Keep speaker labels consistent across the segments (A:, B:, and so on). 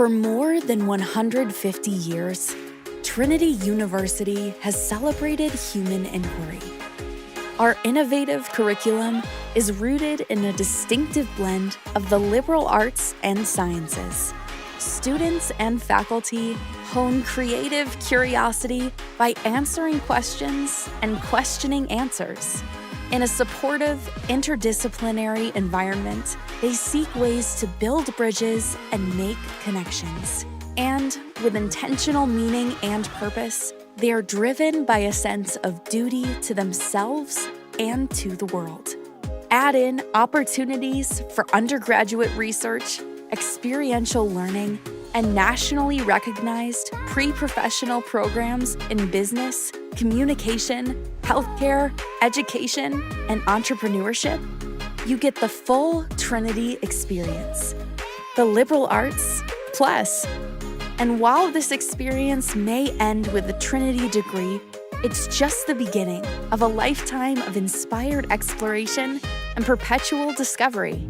A: For more than 150 years, Trinity University has celebrated human inquiry. Our innovative curriculum is rooted in a distinctive blend of the liberal arts and sciences. Students and faculty hone creative curiosity by answering questions and questioning answers. In a supportive, interdisciplinary environment, they seek ways to build bridges and make connections. And with intentional meaning and purpose, they are driven by a sense of duty to themselves and to the world. Add in opportunities for undergraduate research, experiential learning, and nationally recognized pre-professional programs in business, communication, healthcare, education, and entrepreneurship, you get the full Trinity experience. The liberal arts plus. And while this experience may end with a Trinity degree, it's just the beginning of a lifetime of inspired exploration and perpetual discovery.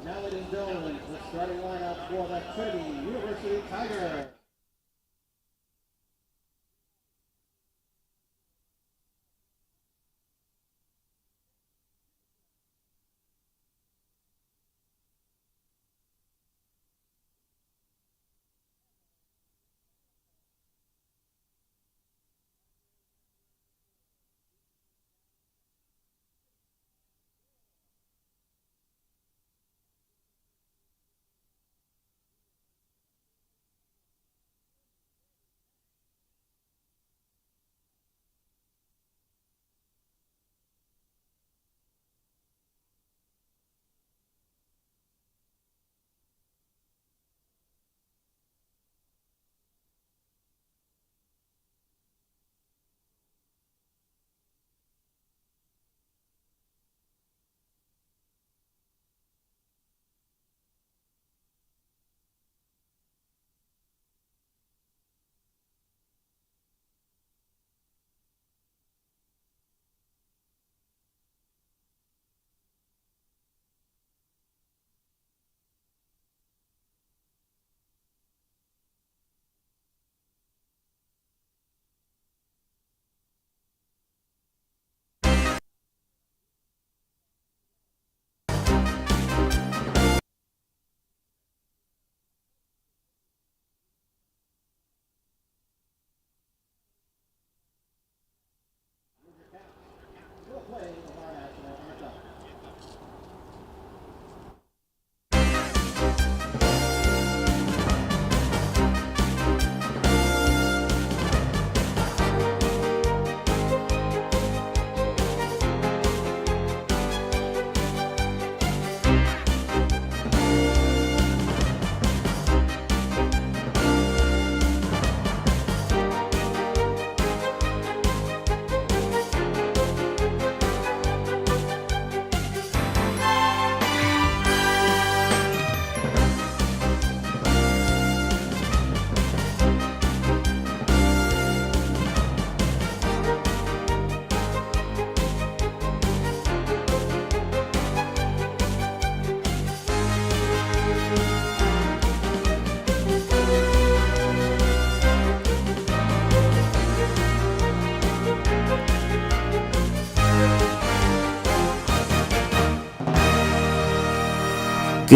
B: Now, ladies and gentlemen, the starting lineup for the Trinity University Tigers.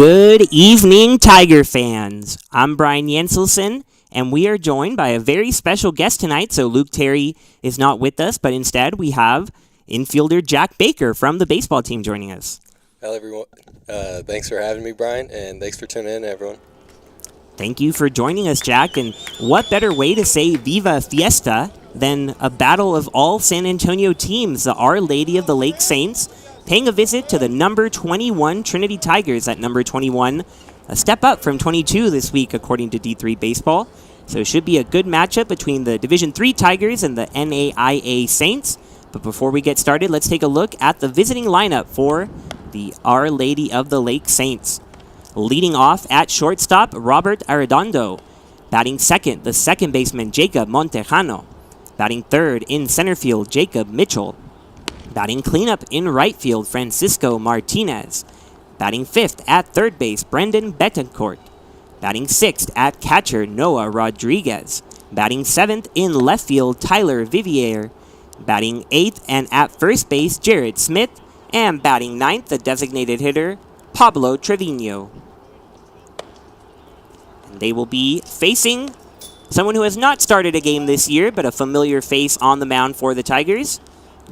C: Good evening, Tiger fans. I'm Brian Jenselson, and we are joined by a very special guest tonight. So Luke Terry is not with us, but instead we have infielder Jack Baker from the baseball team joining us.
D: Hello, everyone. Thanks for having me, Brian, and thanks for tuning in, everyone.
C: Thank you for joining us, Jack. And what better way to say Viva Fiesta than a battle of all San Antonio teams, the Our Lady of the Lake Saints, paying a visit to the number 21 Trinity Tigers at number 21, a step up from 22 this week, according to D3 Baseball. So it should be a good matchup between the Division III Tigers and the NAIA Saints. But before we get started, let's take a look at the visiting lineup for the Our Lady of the Lake Saints. Leading off at shortstop, Robert Arredondo. Batting second, the second baseman, Jacob Montejano. Batting third in center field, Jacob Mitchell. Batting cleanup in right field, Francisco Martinez. Batting fifth at third base, Brendan Betancourt. Batting sixth at catcher, Noah Rodriguez. Batting seventh in left field, Tyler Vivier. Batting eighth and at first base, Jared Smith. And batting ninth, the designated hitter, Pablo Trevino. And they will be facing someone who has not started a game this year, but a familiar face on the mound for the Tigers.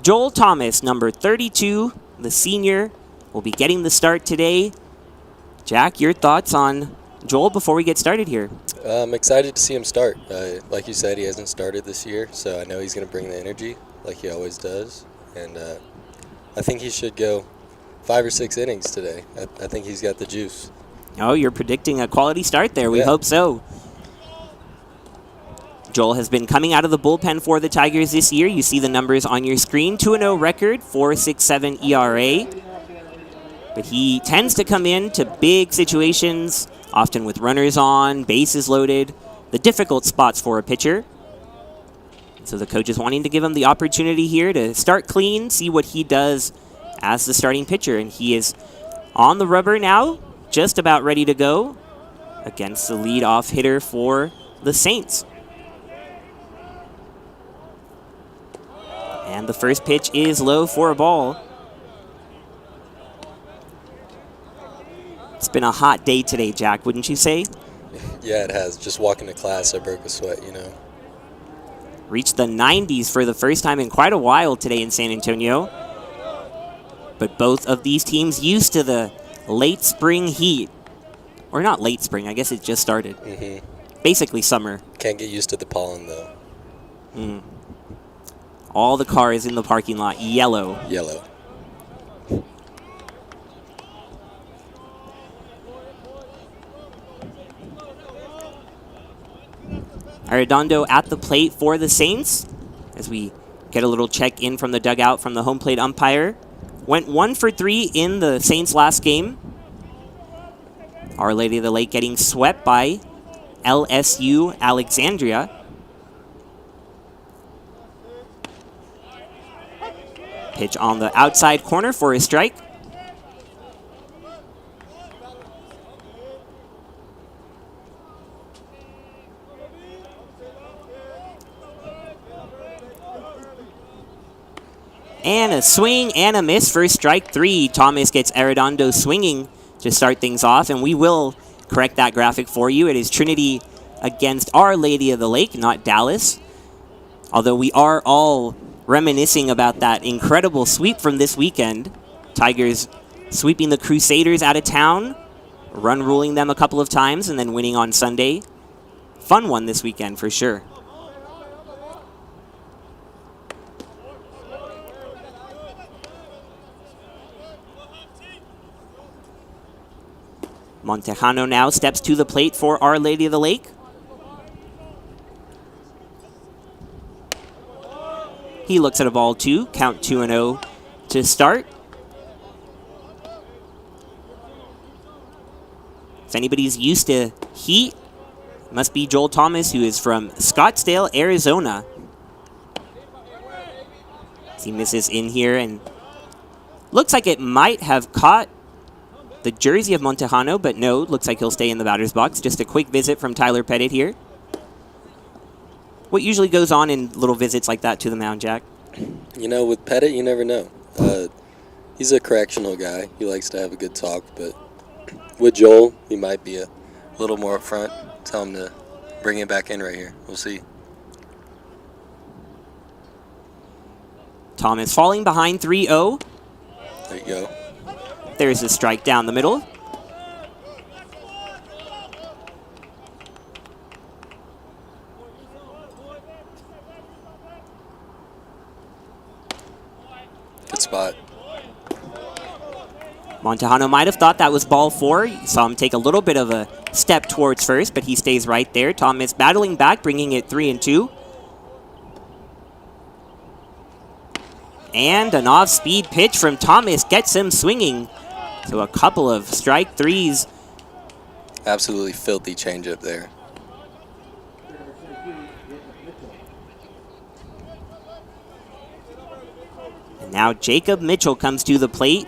C: Joel Thomas, number 32, the senior, will be getting the start today. Jack, your thoughts on Joel before we get started here?
D: I'm excited to see him start. Like you said, he hasn't started this year, so I know he's going to bring the energy like he always does. And I think he should go 5 or 6 innings today. I think he's got the juice.
C: Oh, you're predicting a quality start there. We hope so. Joel has been coming out of the bullpen for the Tigers this year. You see the numbers on your screen. 2-0 record, 4.67 ERA. But he tends to come into big situations, often with runners on, bases loaded, the difficult spots for a pitcher. So the coach is wanting to give him the opportunity here to start clean, see what he does as the starting pitcher. And he is on the rubber now, just about ready to go against the leadoff hitter for the Saints. And the first pitch is low for a ball. It's been a hot day today, Jack, wouldn't you say?
D: Yeah, it has. Just walking to class, I broke a sweat,
C: Reached the 90s for the first time in quite a while today in San Antonio. But both of these teams used to the late spring heat. Or not late spring, I guess it just started. Basically summer.
D: Can't get used to the pollen, though.
C: All the cars in the parking lot, yellow.
D: Yellow.
C: Arredondo at the plate for the Saints as we get a little check in from the dugout from the home plate umpire. Went 1 for 3 in the Saints' last game. Our Lady of the Lake getting swept by LSU Alexandria. Pitch on the outside corner for a strike. And a swing and a miss for strike 3. Thomas gets Arredondo swinging to start things off, and we will correct that graphic for you. It is Trinity against Our Lady of the Lake, not Dallas. Although we are all reminiscing about that incredible sweep from this weekend. Tigers sweeping the Crusaders out of town, run ruling them a couple of times, and then winning on Sunday. Fun one this weekend for sure. Montejano now steps to the plate for Our Lady of the Lake. He looks at a ball 2, count 2-0 to start. If anybody's used to heat, it must be Joel Thomas, who is from Scottsdale, Arizona. As he misses in here, and looks like it might have caught the jersey of Montejano, but no, looks like he'll stay in the batter's box. Just a quick visit from Tyler Pettit here. What usually goes on in little visits like that to the mound, Jack?
D: With Pettit, you never know. He's a correctional guy. He likes to have a good talk, but with Joel, he might be a little more up front. Tell him to bring it back in right here. We'll see.
C: Thomas falling behind 3-0.
D: There you go.
C: There's a strike down the middle.
D: Good spot.
C: Montejano might have thought that was ball 4. You saw him take a little bit of a step towards first, but he stays right there. Thomas battling back, bringing it 3-2. And an off-speed pitch from Thomas gets him swinging. So a couple of strike threes.
D: Absolutely filthy changeup there.
C: And now Jacob Mitchell comes to the plate.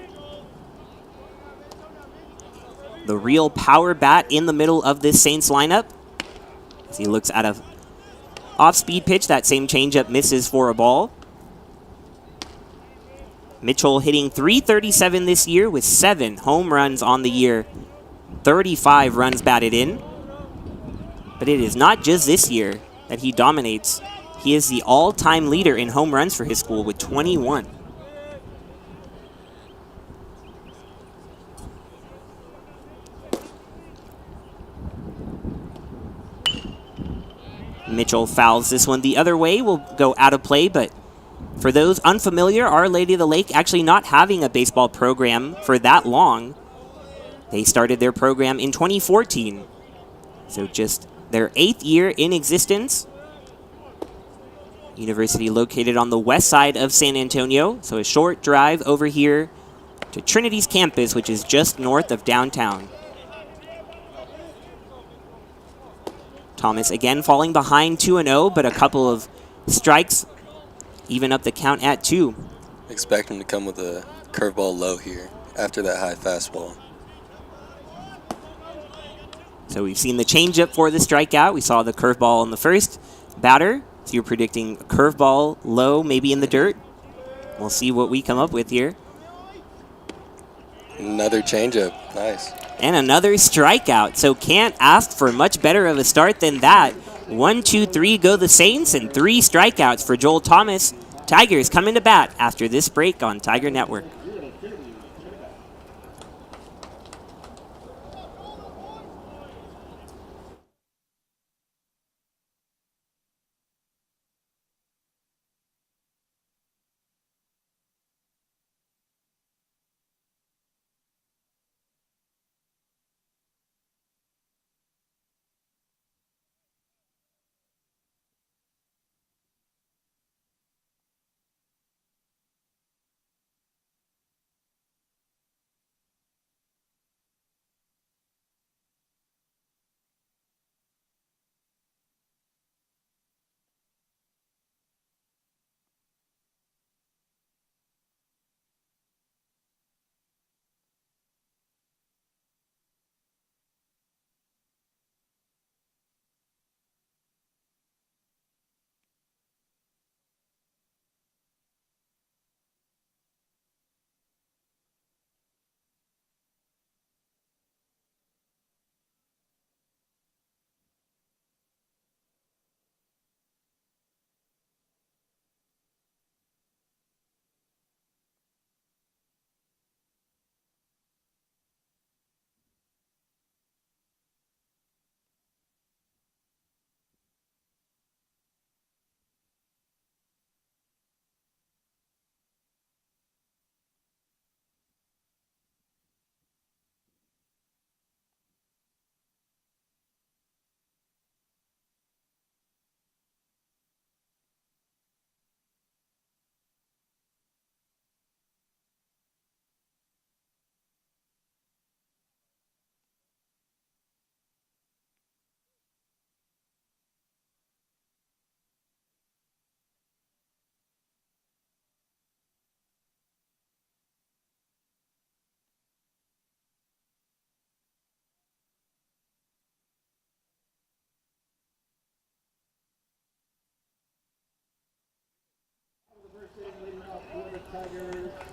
C: The real power bat in the middle of this Saints lineup. As he looks at a off-speed pitch, that same changeup misses for a ball. Mitchell hitting .337 this year with 7 home runs on the year. 35 runs batted in. But it is not just this year that he dominates. He is the all-time leader in home runs for his school with 21. Mitchell fouls this one the other way, will go out of play, but for those unfamiliar, Our Lady of the Lake actually not having a baseball program for that long. They started their program in 2014, so just their 8th year in existence. University located on the west side of San Antonio, so a short drive over here to Trinity's campus, which is just north of downtown. Thomas again falling behind 2-0, but a couple of strikes even up the count at 2.
D: Expect him to come with a curveball low here after that high fastball.
C: So we've seen the changeup for the strikeout. We saw the curveball in the first batter. So you're predicting a curveball low, maybe in the dirt. We'll see what we come up with here.
D: Another changeup. Nice.
C: And another strikeout. So can't ask for much better of a start than that. 1, 2, 3 go the Saints, and 3 strikeouts for Joel Thomas. Tigers coming to bat after this break on Tiger Network.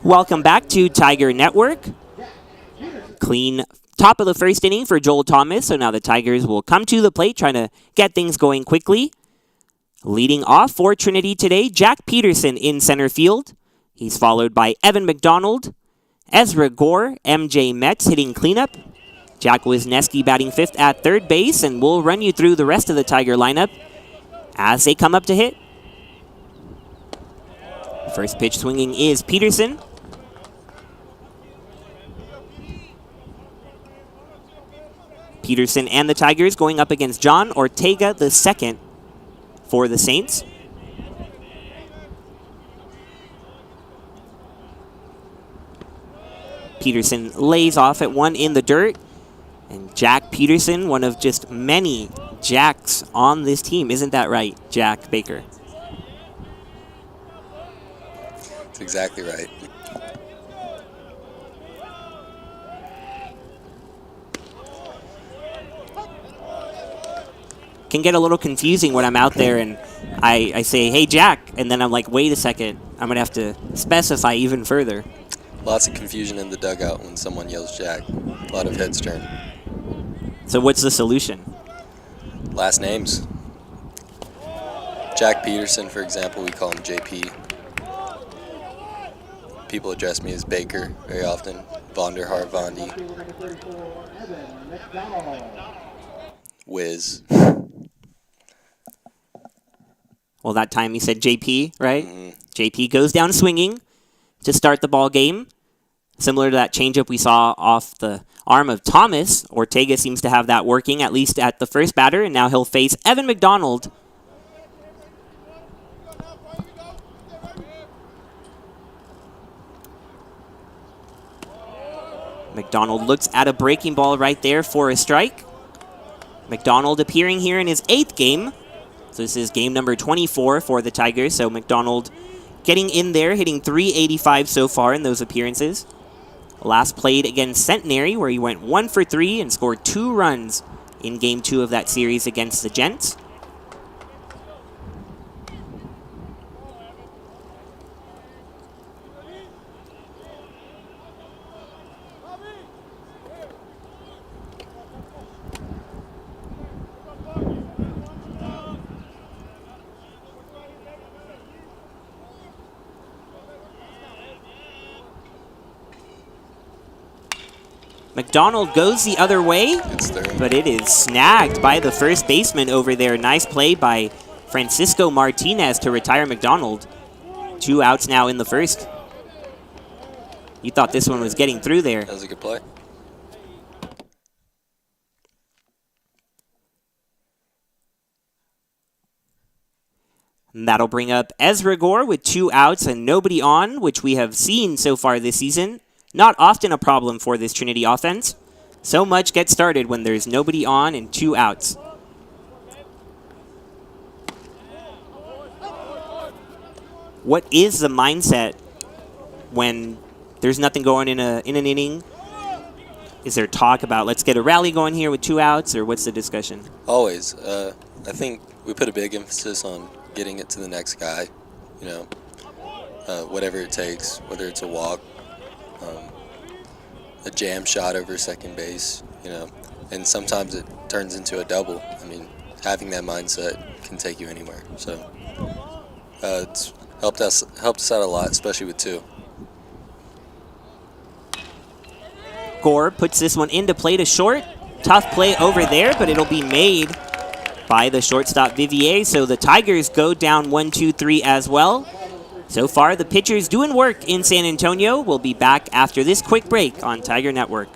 C: Welcome back to Tiger Network. Clean Top of the first inning for Joel Thomas, so now the Tigers will come to the plate, trying to get things going quickly. Leading off for Trinity today, Jack Peterson in center field. He's followed by Evan McDonald, Ezra Gore, MJ Metz hitting cleanup. Jack Wisniewski batting fifth at third base, and we'll run you through the rest of the Tiger lineup as they come up to hit. First pitch swinging is Peterson. Peterson and the Tigers going up against John Ortega II for the Saints. Peterson lays off at one in the dirt. And Jack Peterson, one of just many Jacks on this team. Isn't that right, Jack Baker?
D: That's exactly right.
C: Can get a little confusing when I'm out there and I say, hey, Jack, and then I'm like, wait a second, I'm going to have to specify even further.
D: Lots of confusion in the dugout when someone yells Jack. A lot of heads turn.
C: So what's the solution?
D: Last names. Jack Peterson, for example, we call him JP. People address me as Baker very often. Vonderhaar, Vondi. Wiz.
C: Well, that time he said JP, right?
D: Mm-hmm.
C: JP goes down swinging to start the ball game. Similar to that changeup we saw off the arm of Thomas, Ortega seems to have that working, at least at the first batter, and now he'll face Evan McDonald. McDonald looks at a breaking ball right there for a strike. McDonald appearing here in his 8th game. So this is game number 24 for the Tigers. So McDonald getting in there, hitting .385 so far in those appearances. Last played against Centenary, where he went 1 for 3 and scored 2 runs in game 2 of that series against the Gents. McDonald goes the other way, but it is snagged by the first baseman over there. Nice play by Francisco Martinez to retire McDonald. 2 outs now in the first. You thought this one was getting through there.
D: That was a good play.
C: And that'll bring up Ezra Gore with 2 outs and nobody on, which we have seen so far this season. Not often a problem for this Trinity offense. So much gets started when there's nobody on and 2 outs. What is the mindset when there's nothing going in an inning? Is there talk about let's get a rally going here with 2 outs, or what's the discussion?
D: Always. I think we put a big emphasis on getting it to the next guy. You know, whatever it takes, whether it's a walk, a jam shot over second base, you know, and sometimes it turns into a double. I mean, having that mindset can take you anywhere. So it's helped us out a lot, especially with 2.
C: Gore puts this one into play to short. Tough play over there, but it'll be made by the shortstop Vivier. So the Tigers go down 1-2-3 as well. So far, the pitchers doing work in San Antonio. We'll be back after this quick break on Tiger Network.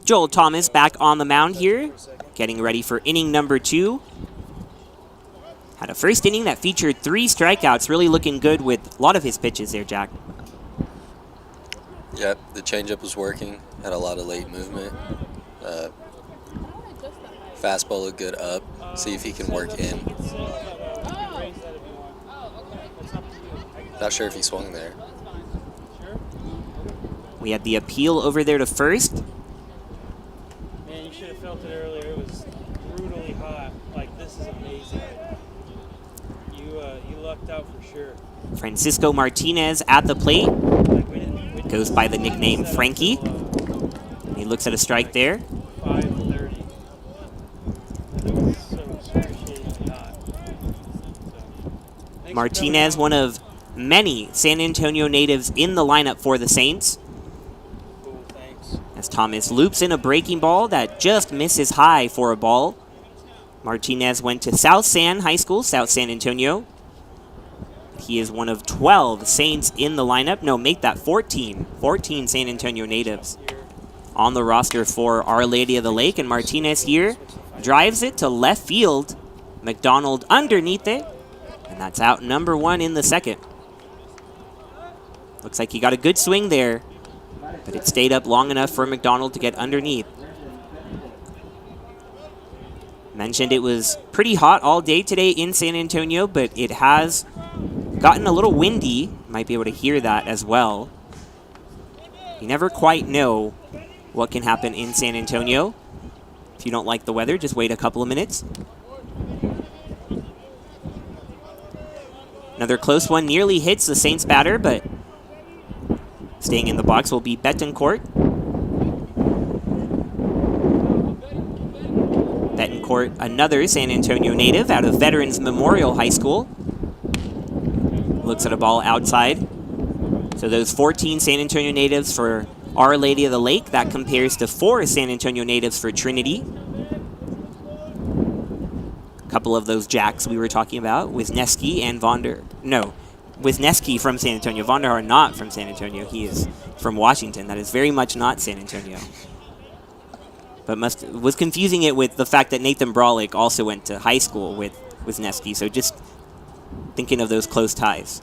C: Joel Thomas back on the mound here, getting ready for inning number 2. Had a first inning that featured 3 strikeouts, really looking good with a lot of his pitches there, Jack.
D: Yep, the changeup was working, had a lot of late movement. Fastball looked good up, see if he can work in. Not sure if he swung there.
C: We had the appeal over there to first.
E: Man, you should have felt it earlier. It was brutally hot. Like, this is amazing. You lucked out for sure.
C: Francisco Martinez at the plate.
E: Like, we didn't
C: Goes by the nickname Frankie. He looks at a strike there.
E: 5:30. It was so excruciatingly hot. So,
C: Martinez, one of many San Antonio natives in the lineup for the Saints.
E: Cool, thanks.
C: As Thomas loops in a breaking ball that just misses high for a ball. Martinez went to South San High School, South San Antonio. He is one of 12 Saints in the lineup. No, make that 14. 14 San Antonio natives on the roster for Our Lady of the Lake. And Martinez here drives it to left field. McDonald underneath it. And that's out number 1 in the second. Looks like he got a good swing there, but it stayed up long enough for McDonald to get underneath. Mentioned it was pretty hot all day today in San Antonio, but it has gotten a little windy. Might be able to hear that as well. You never quite know what can happen in San Antonio. If you don't like the weather, just wait a couple of minutes. Another close one nearly hits the Saints batter, but staying in the box will be Betancourt. Betancourt, another San Antonio native out of Veterans Memorial High School. Looks at a ball outside. So those 14 San Antonio natives for Our Lady of the Lake, that compares to 4 San Antonio natives for Trinity. A couple of those Jacks we were talking about, Wisniewski and Vonder. No, Wisniewski from San Antonio. Vonder are not from San Antonio. He is from Washington. That is very much not San Antonio. But was confusing it with the fact that Nathan Brolick also went to high school with Wisniewski. So just thinking of those close ties.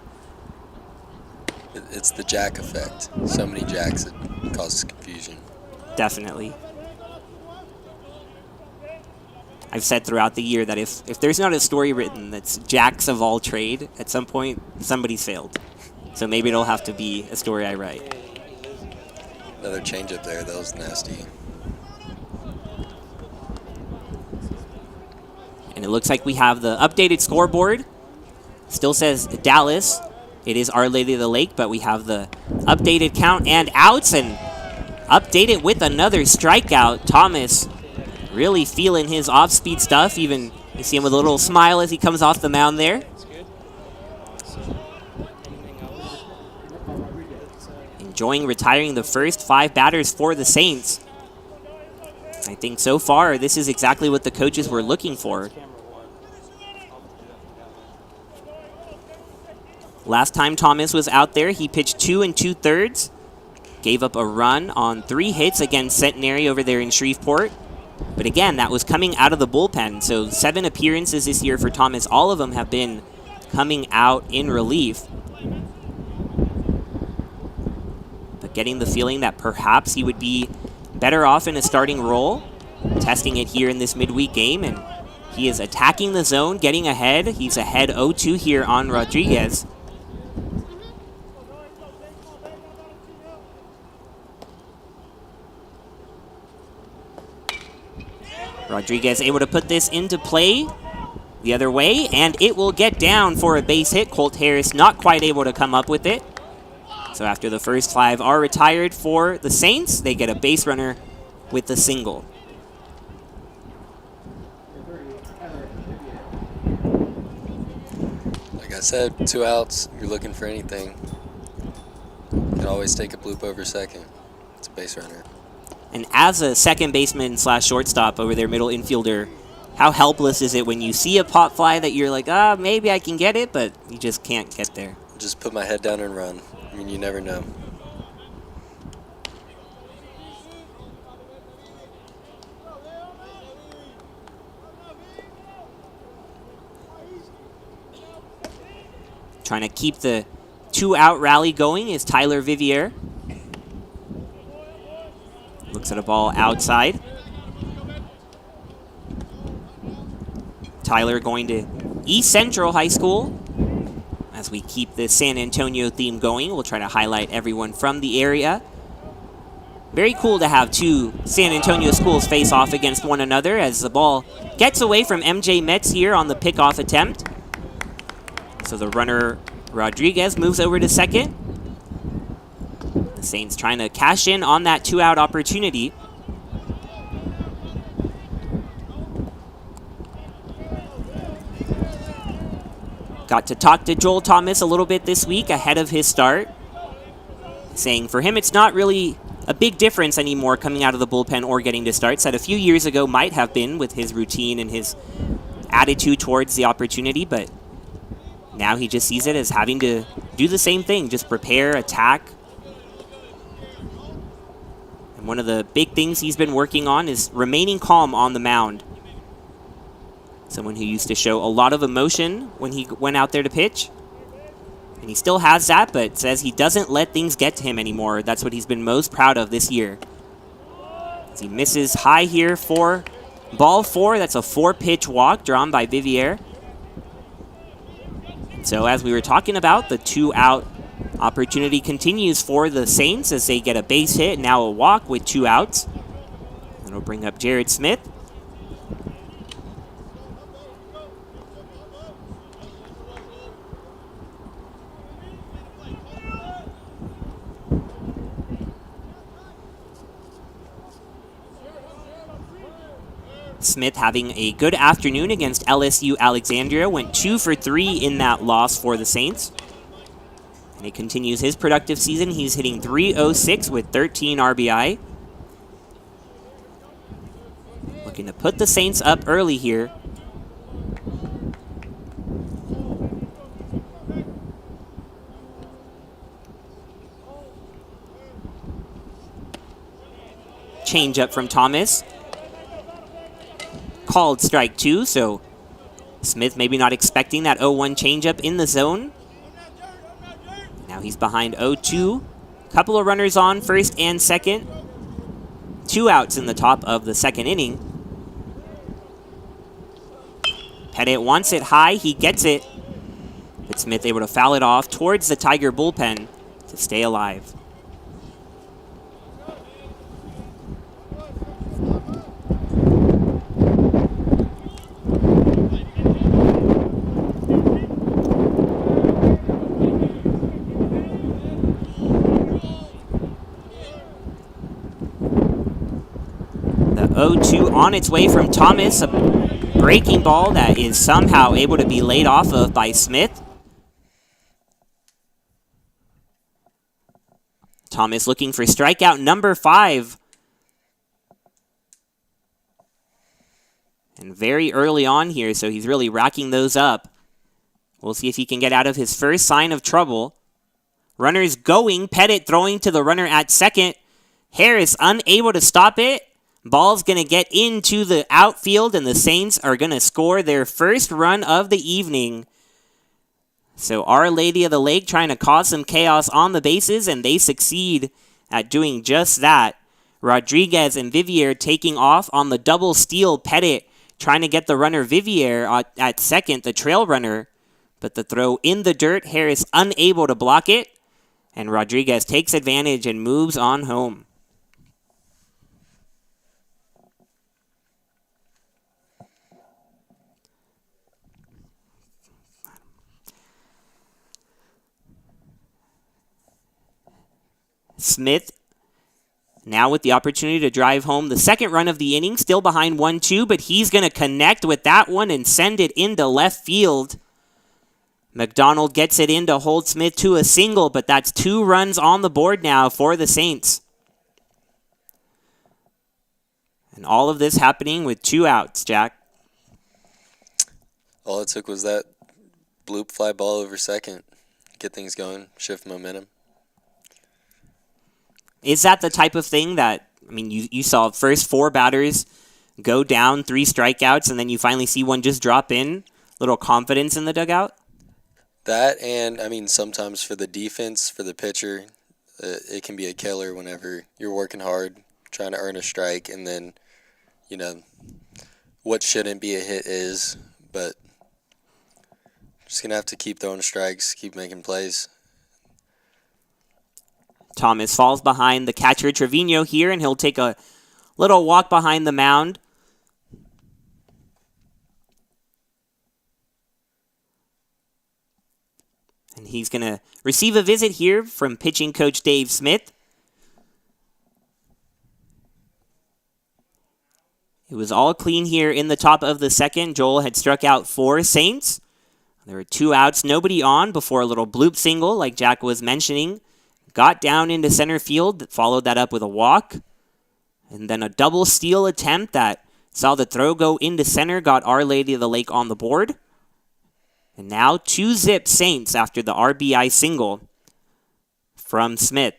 D: It's the Jack effect. So many Jacks, it causes confusion.
C: Definitely. I've said throughout the year that if there's not a story written that's Jacks of all trade, at some point, somebody's failed. So maybe it'll have to be a story I write.
D: Another changeup there. That was nasty.
C: And it looks like we have the updated scoreboard. Still says Dallas. It is Our Lady of the Lake, but we have the updated count and outs, and update it with another strikeout. Thomas really feeling his off-speed stuff. Even you see him with a little smile as he comes off the mound there. Enjoying retiring the first 5 batters for the Saints. I think so far this is exactly what the coaches were looking for. Last time Thomas was out there, he pitched 2 2/3. Gave up a run on 3 hits against Centenary over there in Shreveport. But again, that was coming out of the bullpen. So 7 appearances this year for Thomas. All of them have been coming out in relief. But getting the feeling that perhaps he would be better off in a starting role. Testing it here in this midweek game. And he is attacking the zone, getting ahead. He's ahead 0-2 here on Rodriguez. Rodriguez able to put this into play the other way, and it will get down for a base hit. Colt Harris not quite able to come up with it. So after the first 5 are retired for the Saints, they get a base runner with the single.
D: Like I said, 2 outs, you're looking for anything. You can always take a bloop over second. It's a base runner.
C: And as a second baseman / shortstop over their middle infielder, how helpless is it when you see a pop fly that you're like, maybe I can get it, but you just can't get there?
D: Just put my head down and run. I mean, you never know.
C: Trying to keep the 2-out rally going is Tyler Vivier. Looks at a ball outside. Tyler going to East Central High School. As we keep the San Antonio theme going, we'll try to highlight everyone from the area. Very cool to have two San Antonio schools face off against one another as the ball gets away from MJ Metz here on the pickoff attempt. So the runner Rodriguez moves over to second. The Saints trying to cash in on that 2-out opportunity. Got to talk to Joel Thomas a little bit this week ahead of his start, saying for him it's not really a big difference anymore coming out of the bullpen or getting to start. Said a few years ago might have been with his routine and his attitude towards the opportunity, but now he just sees it as having to do the same thing, just prepare, attack. And one of the big things he's been working on is remaining calm on the mound. Someone who used to show a lot of emotion when he went out there to pitch. And he still has that, but says he doesn't let things get to him anymore. That's what he's been most proud of this year. As he misses high here for ball 4. That's a 4-pitch walk drawn by Vivier. So as we were talking about, the 2-out opportunity continues for the Saints as they get a base hit, now a walk with 2 outs. That'll bring up Jared Smith. Smith having a good afternoon against LSU Alexandria. Went 2 for 3 in that loss for the Saints. And he continues his productive season. He's hitting .306 with 13 RBI. Looking to put the Saints up early here. Change up from Thomas. Called strike 2, so Smith maybe not expecting that 0-1 changeup in the zone. Now he's behind 0-2. Couple of runners on first and second. 2 outs in the top of the second inning. Pettit wants it high, he gets it. But Smith able to foul it off towards the Tiger bullpen to stay alive. The 0-2 on its way from Thomas. A breaking ball that is somehow able to be laid off of by Smith. Thomas looking for strikeout number 5. And very early on here, so he's really racking those up. We'll see if he can get out of his first sign of trouble. Runners going, Pettit throwing to the runner at second. Harris unable to stop it. Ball's going to get into the outfield, and the Saints are going to score their first run of the evening. So Our Lady of the Lake trying to cause some chaos on the bases, and they succeed at doing just that. Rodriguez and Vivier taking off on the double steal. Pettit trying to get the runner Vivier at second, the trail runner. But the throw in the dirt, Harris unable to block it. And Rodriguez takes advantage and moves on home. Smith now with the opportunity to drive home the second run of the inning, still behind 1-2, but he's going to connect with that one and send it into left field. McDonald gets it in to hold Smith to a single, but that's 2 runs on the board now for the Saints. And all of this happening with 2 outs, Jack.
D: All it took was that bloop fly ball over second. Get things going, shift momentum.
C: Is that the type of thing that, I mean, you saw first 4 batters go down, 3 strikeouts, and then you finally see one just drop in? Little confidence in the dugout?
D: That and, I mean, sometimes for the defense, for the pitcher, it can be a killer whenever you're working hard, trying to earn a strike, and then, you know, what shouldn't be a hit is. But just going to have to keep throwing strikes, keep making plays.
C: Thomas falls behind the catcher Trevino here, and he'll take a little walk behind the mound. And he's going to receive a visit here from pitching coach Dave Smith. It was all clean here in the top of the second. Joel had struck out 4 Saints. There were 2 outs, nobody on before a little bloop single, like Jack was mentioning. Got down into center field, followed that up with a walk. And then a double steal attempt that saw the throw go into center, got Our Lady of the Lake on the board. And now 2-zip Saints after the RBI single from Smith.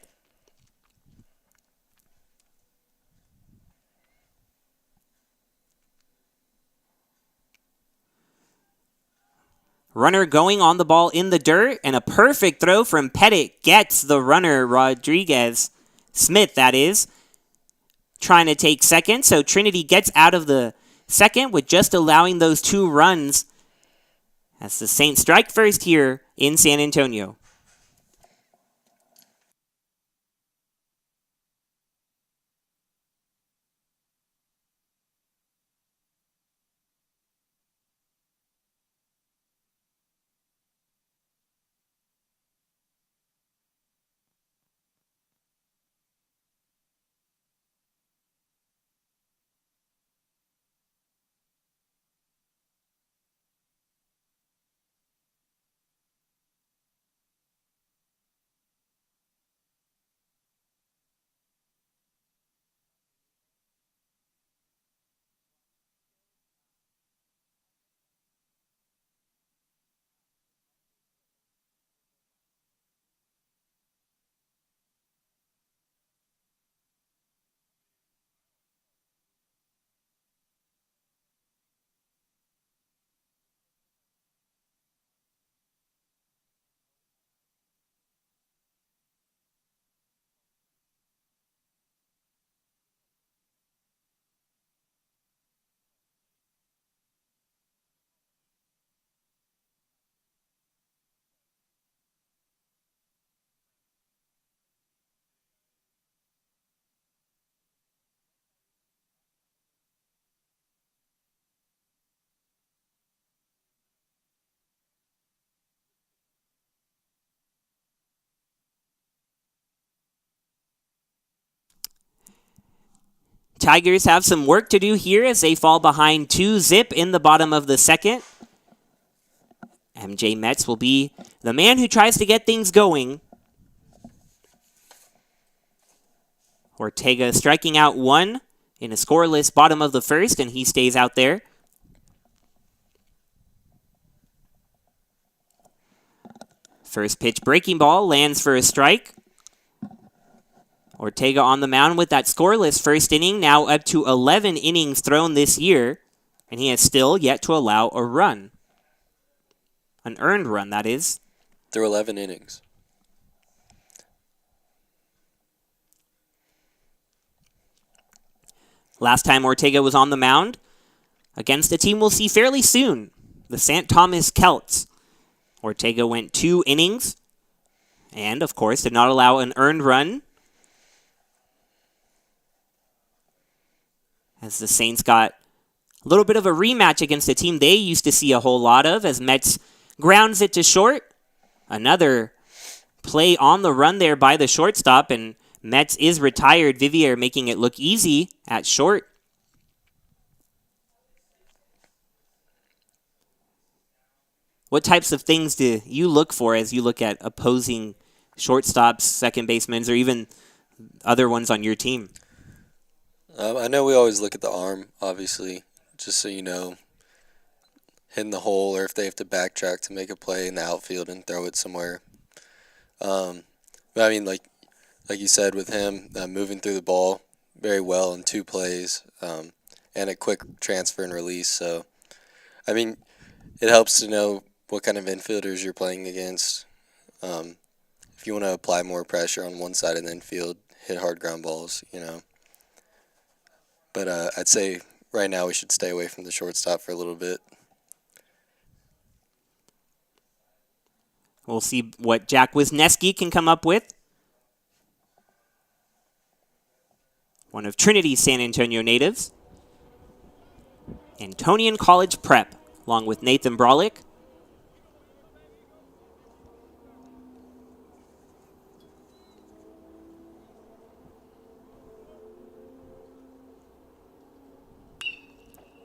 C: Runner going on the ball in the dirt, and a perfect throw from Pettit gets the runner, Rodriguez. Smith, that is, trying to take second. So Trinity gets out of the second with just allowing those 2 runs as the Saints strike first here in San Antonio. Tigers have some work to do here as they fall behind 2-zip in the bottom of the second. MJ Metz will be the man who tries to get things going. Ortega striking out 1 in a scoreless bottom of the first, and he stays out there. First pitch breaking ball lands for a strike. Ortega on the mound with that scoreless first inning, now up to 11 innings thrown this year, and he has still yet to allow a run. An earned run, that is.
D: Through 11 innings.
C: Last time Ortega was on the mound against a team we'll see fairly soon, the St. Thomas Celts. Ortega went 2 innings and, of course, did not allow an earned run, as the Saints got a little bit of a rematch against a team they used to see a whole lot of, as Metz grounds it to short. Another play on the run there by the shortstop, and Metz is retired. Vivier making it look easy at short. What types of things do you look for as you look at opposing shortstops, second basemen, or even other ones on your team?
D: I know we always look at the arm, obviously, just so you know, hitting the hole or if they have to backtrack to make a play in the outfield and throw it somewhere. But I mean, like you said, with him moving through the ball very well in 2 plays and a quick transfer and release. So, I mean, it helps to know what kind of infielders you're playing against. If you want to apply more pressure on one side of the infield, hit hard ground balls, But I'd say right now we should stay away from the shortstop for a little bit.
C: We'll see what Jack Wisniewski can come up with. One of Trinity's San Antonio natives. Antonian College Prep, along with Nathan Brolick.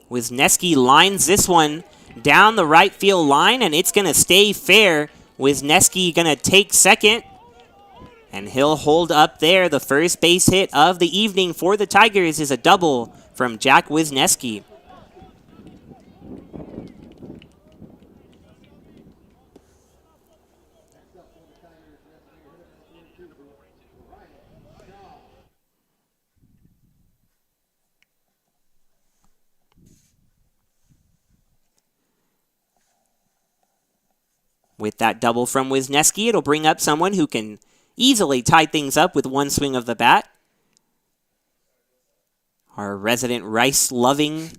C: Wisniewski lines this one down the right field line, and it's going to stay fair. Wisniewski going to take second, and he'll hold up there. The first base hit of the evening for the Tigers is a double from Jack Wisniewski. With that double from Wisniewski, it'll bring up someone who can easily tie things up with one swing of the bat. Our resident Rice-loving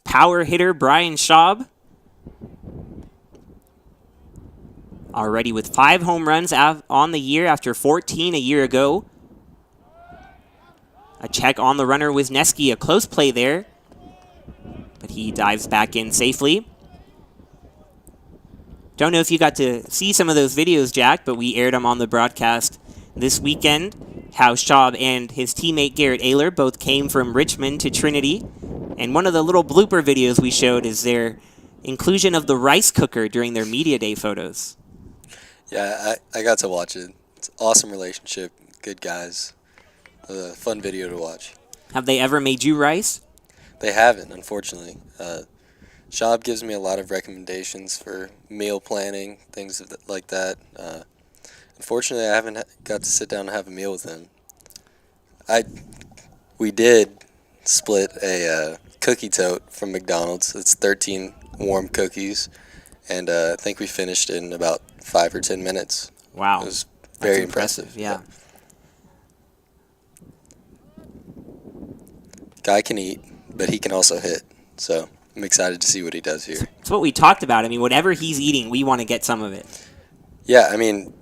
C: power hitter, Brian Schaub. Already with 5 home runs on the year after 14 a year ago. A check on the runner, Wisniewski, a close play there. But he dives back in safely. Don't know if you got to see some of those videos, Jack, but we aired them on the broadcast this weekend. How Schaub and his teammate Garrett Ayler both came from Richmond to Trinity. And one of the little blooper videos we showed is their inclusion of the rice cooker during their media day photos.
D: Yeah, I got to watch it. It's an awesome relationship. Good guys. A fun video to watch.
C: Have they ever made you rice?
D: They haven't, unfortunately. Schaub gives me a lot of recommendations for meal planning, things like that. Unfortunately, I haven't got to sit down and have a meal with him. We did split a cookie tote from McDonald's. It's 13 warm cookies, and I think we finished in about 5 or 10 minutes.
C: Wow.
D: It was very impressive.
C: Yeah.
D: Guy can eat, but he can also hit, so I'm excited to see what he does here.
C: It's what we talked about. I mean, whatever he's eating, we want to get some of it.
D: Yeah, I mean,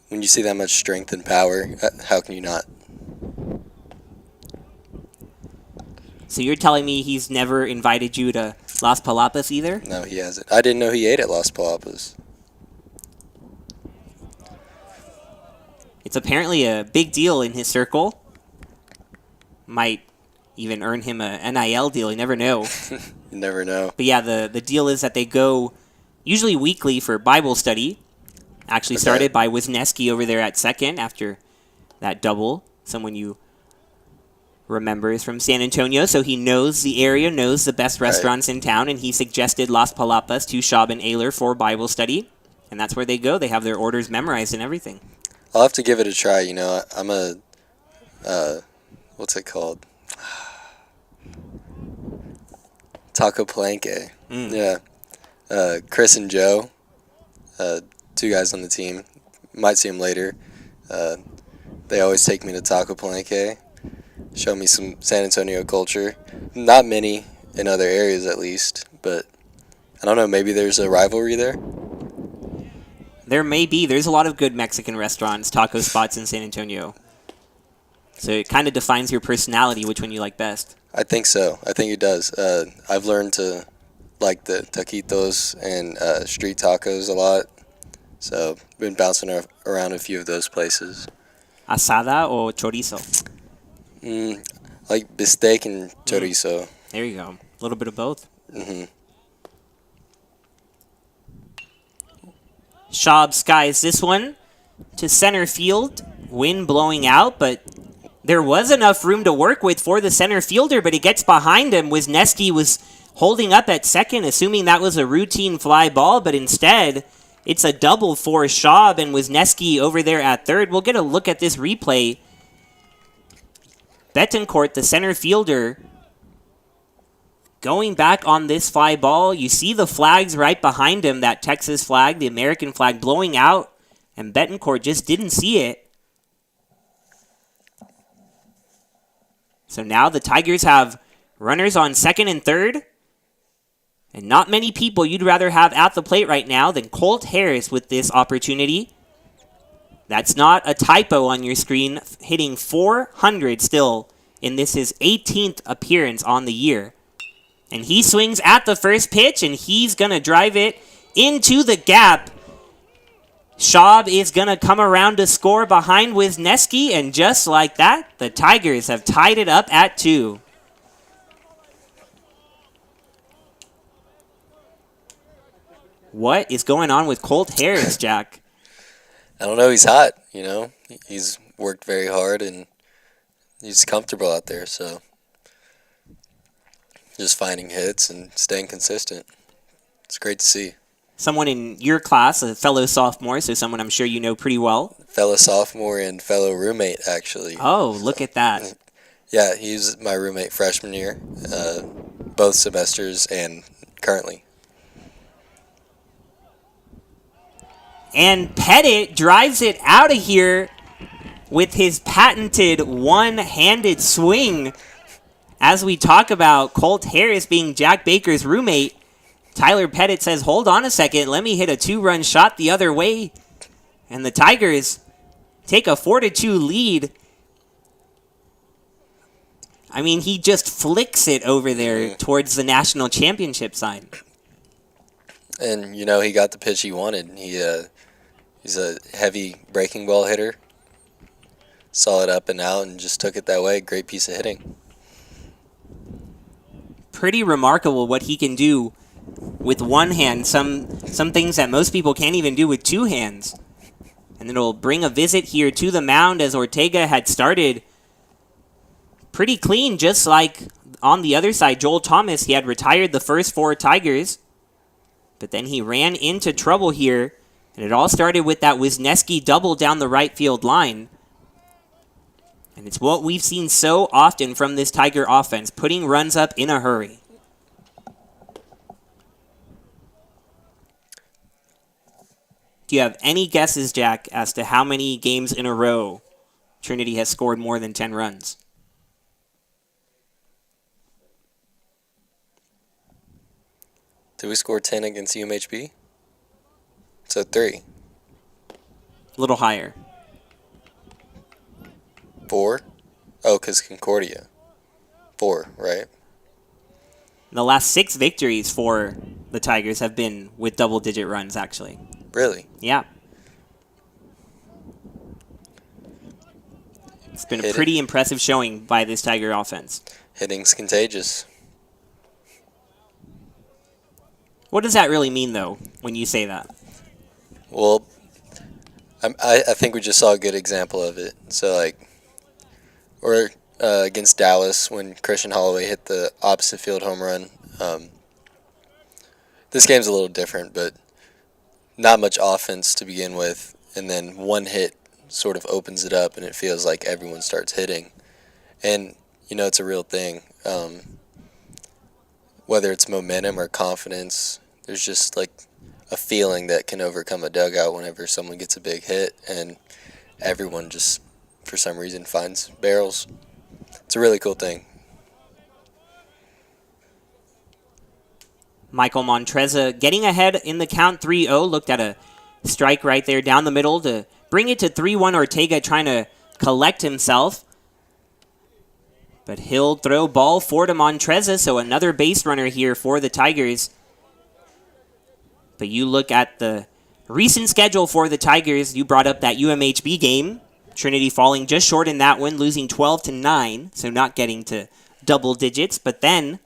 D: when you see that much strength and power, how can you not?
C: So you're telling me he's never invited you to Las Palapas either?
D: No, he hasn't. I didn't know he ate at Las Palapas.
C: It's apparently a big deal in his circle. Might even earn him a NIL deal. You never know.
D: You never know.
C: But yeah, the deal is that they go usually weekly for Bible study. Actually started by Wisniewski over there at second after that double. Someone you remember is from San Antonio, so he knows the area, knows the best restaurants in town, and he suggested Las Palapas to Schaub and Ayler for Bible study. And that's where they go. They have their orders memorized and everything.
D: I'll have to give it a try. You know, I'm a, what's it called? Taco Palenque. Yeah. Chris and Joe, 2 guys on the team. Might see them later. They always take me to Taco Palenque, show me some San Antonio culture. Not many in other areas, at least, but I don't know, maybe there's a rivalry there?
C: There may be. There's a lot of good Mexican restaurants, taco spots in San Antonio. So it kind of defines your personality, which one you like best.
D: I think so. I think it does. I've learned to like the taquitos and street tacos a lot. So been bouncing around a few of those places.
C: Asada or chorizo?
D: Like bistec and chorizo.
C: There you go. A little bit of both.
D: Mm-hmm.
C: Schaub skies this one to center field. Wind blowing out, but there was enough room to work with for the center fielder, but he gets behind him. Wisniewski was holding up at second, assuming that was a routine fly ball, but instead, it's a double for Schaub and Wisniewski over there at third. We'll get a look at this replay. Betancourt, the center fielder, going back on this fly ball. You see the flags right behind him, that Texas flag, the American flag blowing out, and Betancourt just didn't see it. So now the Tigers have runners on second and third, and not many people you'd rather have at the plate right now than Colt Harris with this opportunity. That's not a typo on your screen, hitting .400 still in this his 18th appearance on the year. And he swings at the first pitch, and he's going to drive it into the gap. Schaub is going to come around to score behind Wisniewski, and just like that, the Tigers have tied it up at 2. What is going on with Colt Harris, Jack?
D: I don't know. He's hot, you know. He's worked very hard, and he's comfortable out there, so just finding hits and staying consistent. It's great to see.
C: Someone in your class, a fellow sophomore, so someone I'm sure you know pretty well.
D: Fellow sophomore and fellow roommate, actually.
C: Oh, look at that.
D: Yeah, he's my roommate freshman year, both semesters and currently.
C: And Pettit drives it out of here with his patented one-handed swing. As we talk about Colt Harris being Jack Baker's roommate, Tyler Pettit says, hold on a second, let me hit a 2-run shot the other way. And the Tigers take a 4-2 lead. I mean, he just flicks it over there towards the national championship side.
D: And, you know, he got the pitch he wanted. He's a heavy breaking ball hitter. Saw it up and out and just took it that way. Great piece of hitting.
C: Pretty remarkable what he can do with one hand. Some things that most people can't even do with two hands. And it'll bring a visit here to the mound as Ortega had started pretty clean, just like on the other side. Joel Thomas, he had retired the first 4 Tigers, but then he ran into trouble here, and it all started with that Wisniewski double down the right field line. And it's what we've seen so often from this Tiger offense, putting runs up in a hurry. Do you have any guesses, Jack, as to how many games in a row Trinity has scored more than 10 runs?
D: Did we score 10 against UMHB? So 3.
C: A little higher.
D: 4? Oh, because Concordia. 4, right?
C: The last 6 victories for the Tigers have been with double-digit runs, actually.
D: Really?
C: Yeah. It's been a pretty impressive showing by this Tiger offense.
D: Hitting's contagious.
C: What does that really mean, though, when you say that?
D: Well, I think we just saw a good example of it. So, like, or against Dallas when Christian Holloway hit the opposite field home run. This game's a little different, but not much offense to begin with, and then one hit sort of opens it up, and it feels like everyone starts hitting. And, you know, it's a real thing. Whether it's momentum or confidence, there's just, like, a feeling that can overcome a dugout whenever someone gets a big hit, and everyone just, for some reason, finds barrels. It's a really cool thing.
C: Michael Montreza getting ahead in the count 3-0. Looked at a strike right there down the middle to bring it to 3-1. Ortega trying to collect himself. But he'll throw ball 4 to Montreza, so another base runner here for the Tigers. But you look at the recent schedule for the Tigers. You brought up that UMHB game. Trinity falling just short in that one, losing 12-9, so not getting to double digits. But then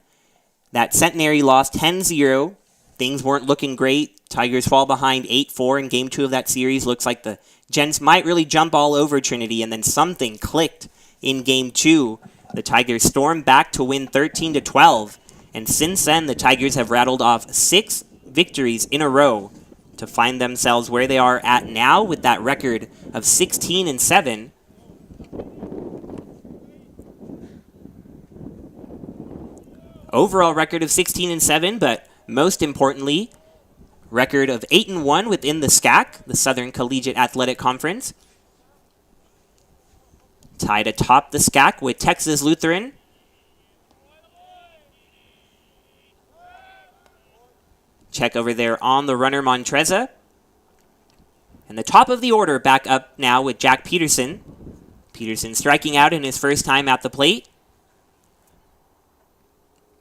C: that Centenary lost 10-0. Things weren't looking great. Tigers fall behind 8-4 in Game 2 of that series. Looks like the Gents might really jump all over Trinity, and then something clicked in Game 2. The Tigers stormed back to win 13-12, and since then the Tigers have rattled off 6 victories in a row to find themselves where they are at now with that record of 16-7. overall record of 16-7, but most importantly, record of 8-1 within the SCAC, the Southern Collegiate Athletic Conference. Tied atop the SCAC with Texas Lutheran. Check over there on the runner, Montreza. And the top of the order back up now with Jack Peterson. Peterson striking out in his first time at the plate.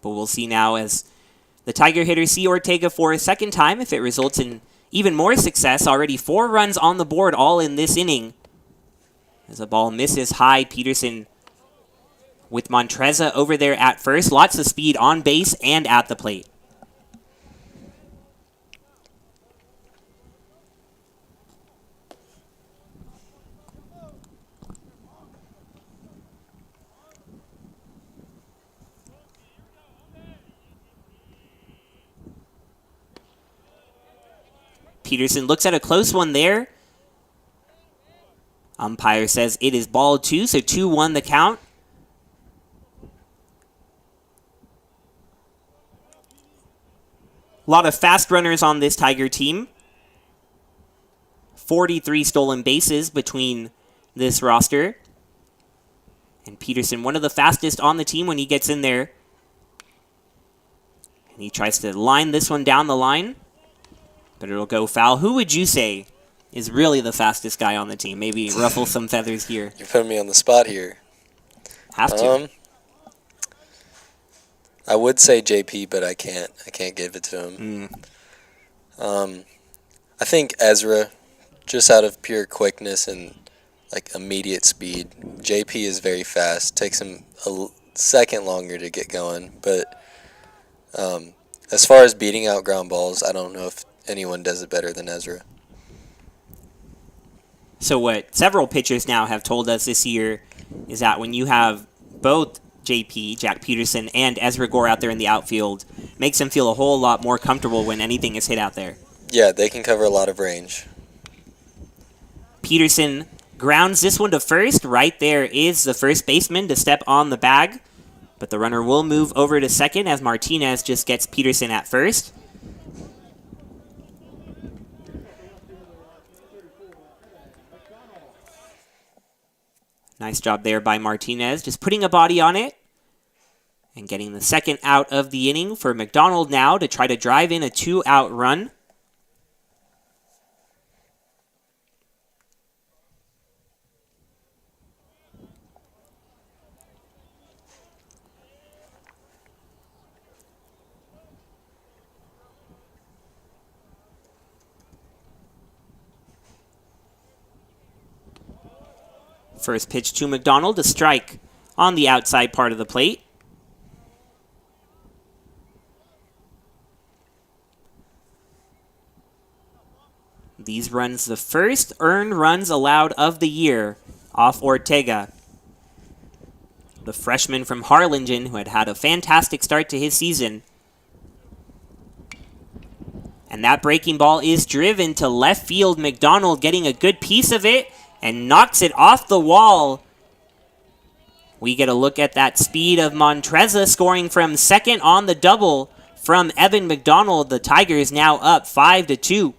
C: But we'll see now as the Tiger hitters see Ortega for a second time if it results in even more success. Already 4 runs on the board all in this inning. As the ball misses high, Peterson with Montreza over there at first. Lots of speed on base and at the plate. Peterson looks at a close one there. Umpire says it is ball 2, so 2-1 the count. A lot of fast runners on this Tiger team. 43 stolen bases between this roster. And Peterson, one of the fastest on the team when he gets in there. And he tries to line this one down the line. But it'll go foul. Who would you say is really the fastest guy on the team? Maybe ruffle some feathers here.
D: You're putting me on the spot here.
C: Have to.
D: I would say JP, but I can't. I can't give it to him. I think Ezra, just out of pure quickness and like immediate speed. JP is very fast. Takes him a second longer to get going. But as far as beating out ground balls, I don't know if anyone does it better than Ezra.
C: So what several pitchers now have told us this year is that when you have both JP, Jack Peterson, and Ezra Gore out there in the outfield, makes them feel a whole lot more comfortable when anything is hit out there.
D: Yeah, they can cover a lot of range.
C: Peterson grounds this one to first. Right there is the first baseman to step on the bag. But the runner will move over to second as Martinez just gets Peterson at first. Nice job there by Martinez, just putting a body on it and getting the second out of the inning for McDonald now to try to drive in a 2-out run. First pitch to McDonald, a strike on the outside part of the plate. These runs, the first earned runs allowed of the year off Ortega. The freshman from Harlingen who had had a fantastic start to his season. And that breaking ball is driven to left field. McDonald getting a good piece of it and knocks it off the wall. We get a look at that speed of Montreza scoring from second on the double from Evan McDonald. The Tigers now up 5-2.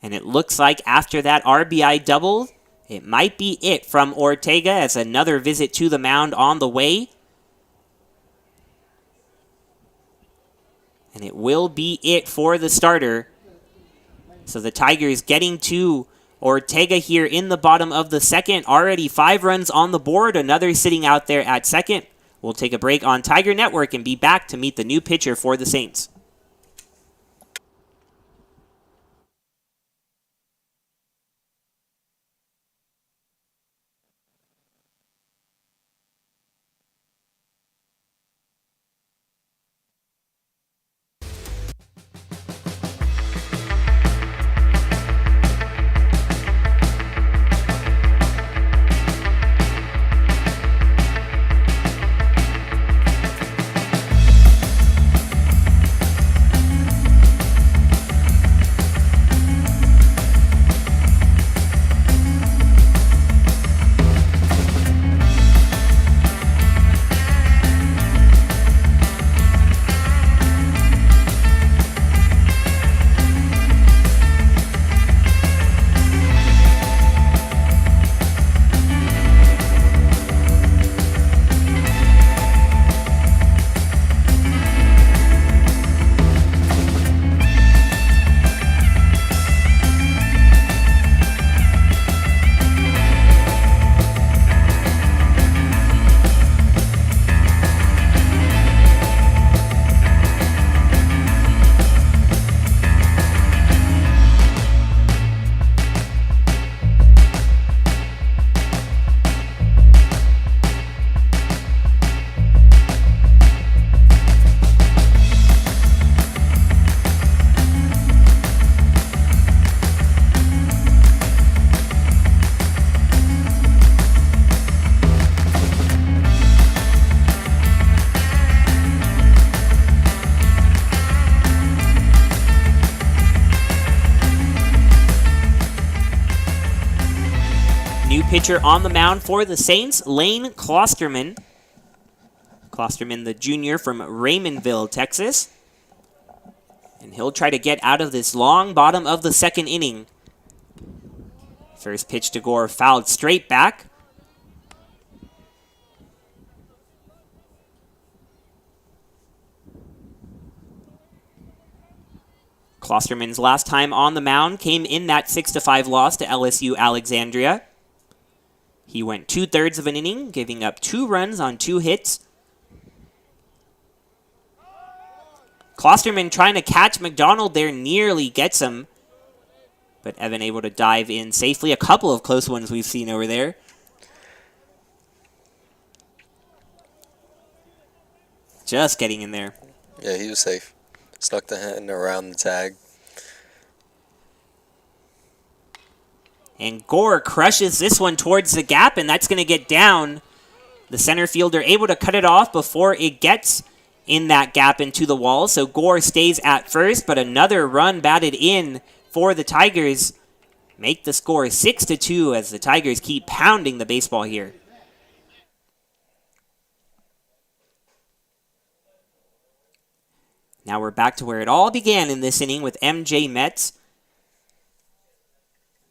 C: And it looks like after that RBI double, it might be it from Ortega as another visit to the mound on the way. And it will be it for the starter. So the Tigers getting to Ortega here in the bottom of the second. Already 5 runs on the board. Another sitting out there at second. We'll take a break on Tiger Network and be back to meet the new pitcher for the Saints. pitcher on the mound for the Saints, Lane Klosterman. Klosterman, the junior from Raymondville, Texas. And he'll try to get out of this long bottom of the second inning. First pitch to Gore fouled straight back. Klosterman's last time on the mound came in that 6-5 loss to LSU Alexandria. He went 2/3 of an inning, giving up 2 runs on 2 hits. Klosterman trying to catch McDonald there, nearly gets him. But Evan able to dive in safely. A couple of close ones we've seen over there. Just getting in there.
D: Yeah, he was safe. Stuck the hand around the tag.
C: And Gore crushes this one towards the gap, and that's going to get down. The center fielder able to cut it off before it gets in that gap into the wall. So Gore stays at first, but another run batted in for the Tigers. Make the score 6-2 as the Tigers keep pounding the baseball here. Now we're back to where it all began in this inning with MJ Metz.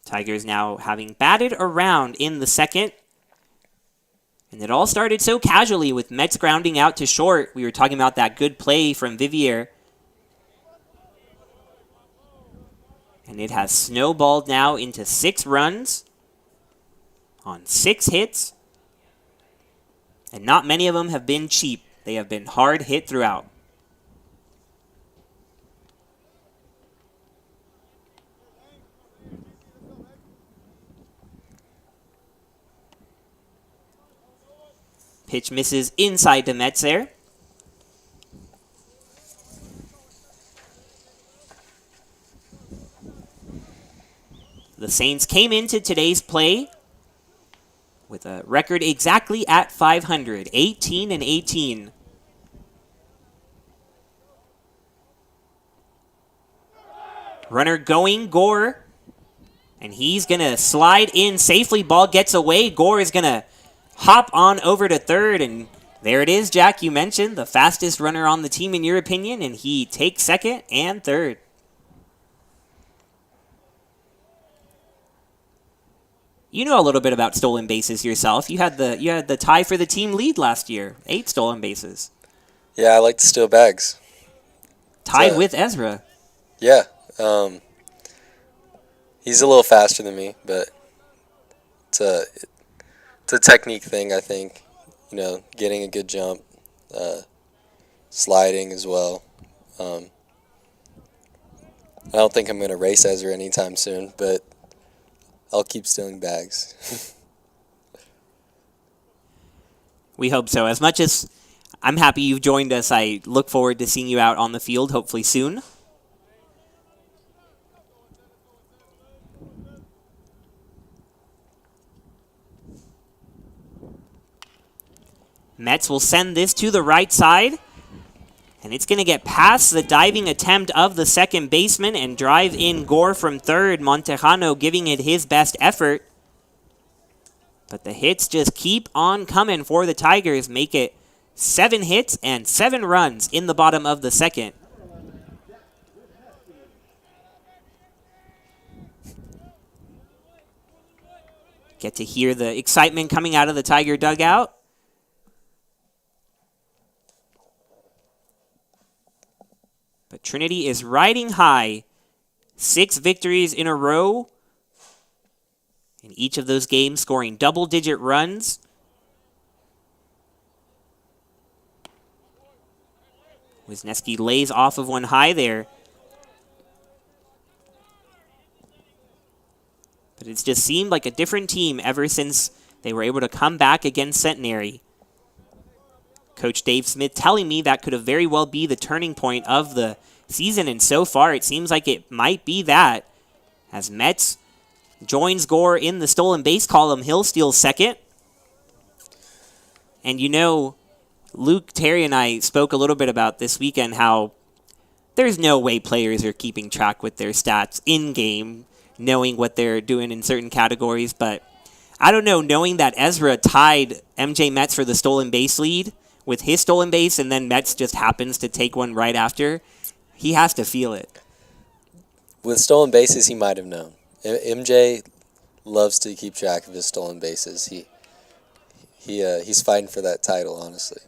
C: Tigers now having batted around in the second. And it all started so casually with Metz grounding out to short. We were talking about that good play from Vivier. And it has snowballed now into 6 runs on 6 hits. And not many of them have been cheap. They have been hard hit throughout. Pitch misses inside to Metz there. The Saints came into today's play with a record exactly at 500, 18-18. Runner going, Gore. And he's going to slide in safely. Ball gets away. Gore is going to hop on over to third, and there it is, Jack. You mentioned the fastest runner on the team in your opinion, and he takes second and third. You know a little bit about stolen bases yourself. You had the tie for the team lead last year, 8 stolen bases.
D: Yeah, I like to steal bags.
C: Tied with Ezra.
D: Yeah, he's a little faster than me, but it's a technique thing, I think. You know, getting a good jump, sliding as well. I don't think I'm going to race Ezra anytime soon, but I'll keep stealing bags.
C: We hope so. As much as I'm happy you've joined us, I look forward to seeing you out on the field, hopefully soon. Metz will send this to the right side. And it's going to get past the diving attempt of the second baseman and drive in Gore from third. Montejano giving it his best effort. But the hits just keep on coming for the Tigers. Make it 7 hits and 7 runs in the bottom of the second. Get to hear the excitement coming out of the Tiger dugout. But Trinity is riding high. 6 victories in a row. In each of those games, scoring double-digit runs. Wisniewski lays off of one high there. But it's just seemed like a different team ever since they were able to come back against Centenary. Coach Dave Smith telling me that could have very well be the turning point of the season, and so far it seems like it might be that. As Metz joins Gore in the stolen base column, he'll steal second. And you know, Luke, Terry, and I spoke a little bit about this weekend how there's no way players are keeping track with their stats in-game, knowing what they're doing in certain categories, but I don't know, knowing that Ezra tied MJ Metz for the stolen base lead with his stolen base, and then Metz just happens to take one right after, he has to feel it.
D: With stolen bases, he might have known. MJ loves to keep track of his stolen bases. He's fighting for that title, honestly.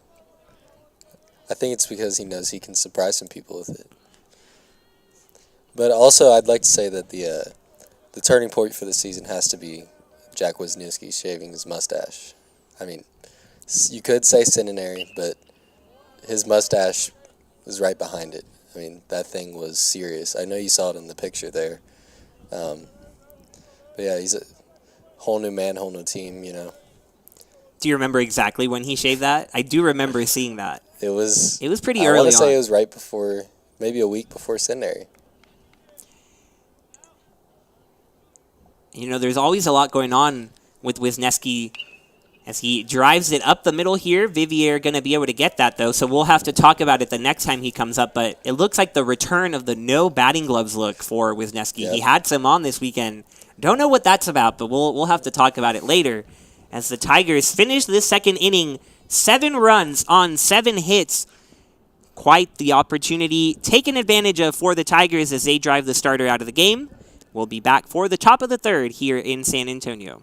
D: I think it's because he knows he can surprise some people with it. But also, I'd like to say that the turning point for the season has to be Jack Wisniewski shaving his mustache. I mean, you could say centenary, but his mustache was right behind it. I mean, that thing was serious. I know you saw it in the picture there. But yeah, he's a whole new man, whole new team, you know.
C: Do you remember exactly when he shaved that? I do remember seeing that.
D: It was
C: pretty early on.
D: I want to say it was right before, maybe a week before centenary.
C: You know, there's always a lot going on with Wisniewski as he drives it up the middle here. Vivier going to be able to get that, though, so we'll have to talk about it the next time he comes up. But it looks like the return of the no batting gloves look for Wisniewski. Yep. He had some on this weekend. Don't know what that's about, but we'll have to talk about it later. As the Tigers finish this second inning, 7 runs on 7 hits. Quite the opportunity taken advantage of for the Tigers as they drive the starter out of the game. We'll be back for the top of the third here in San Antonio.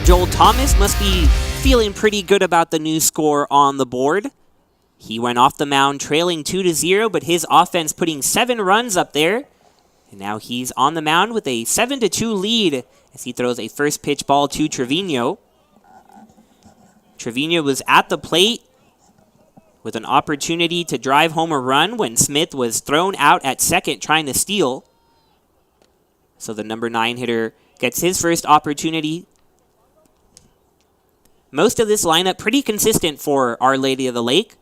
C: Joel Thomas must be feeling pretty good about the new score on the board. He went off the mound trailing 2-0, but his offense putting 7 runs up there. And now he's on the mound with a 7-2 lead as he throws a first pitch ball to Trevino. Trevino was at the plate with an opportunity to drive home a run when Smith was thrown out at second trying to steal. So the number 9 hitter gets his first opportunity. Most of this lineup pretty consistent for Our Lady of the Lake.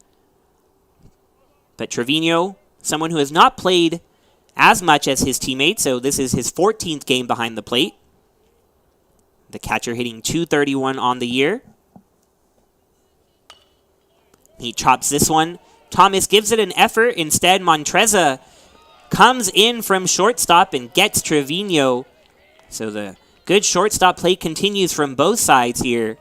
C: But Trevino, someone who has not played as much as his teammates, so this is his 14th game behind the plate. The catcher hitting .231 on the year. He chops this one. Thomas gives it an effort. Instead, Montreza comes in from shortstop and gets Trevino. So the good shortstop play continues from both sides here.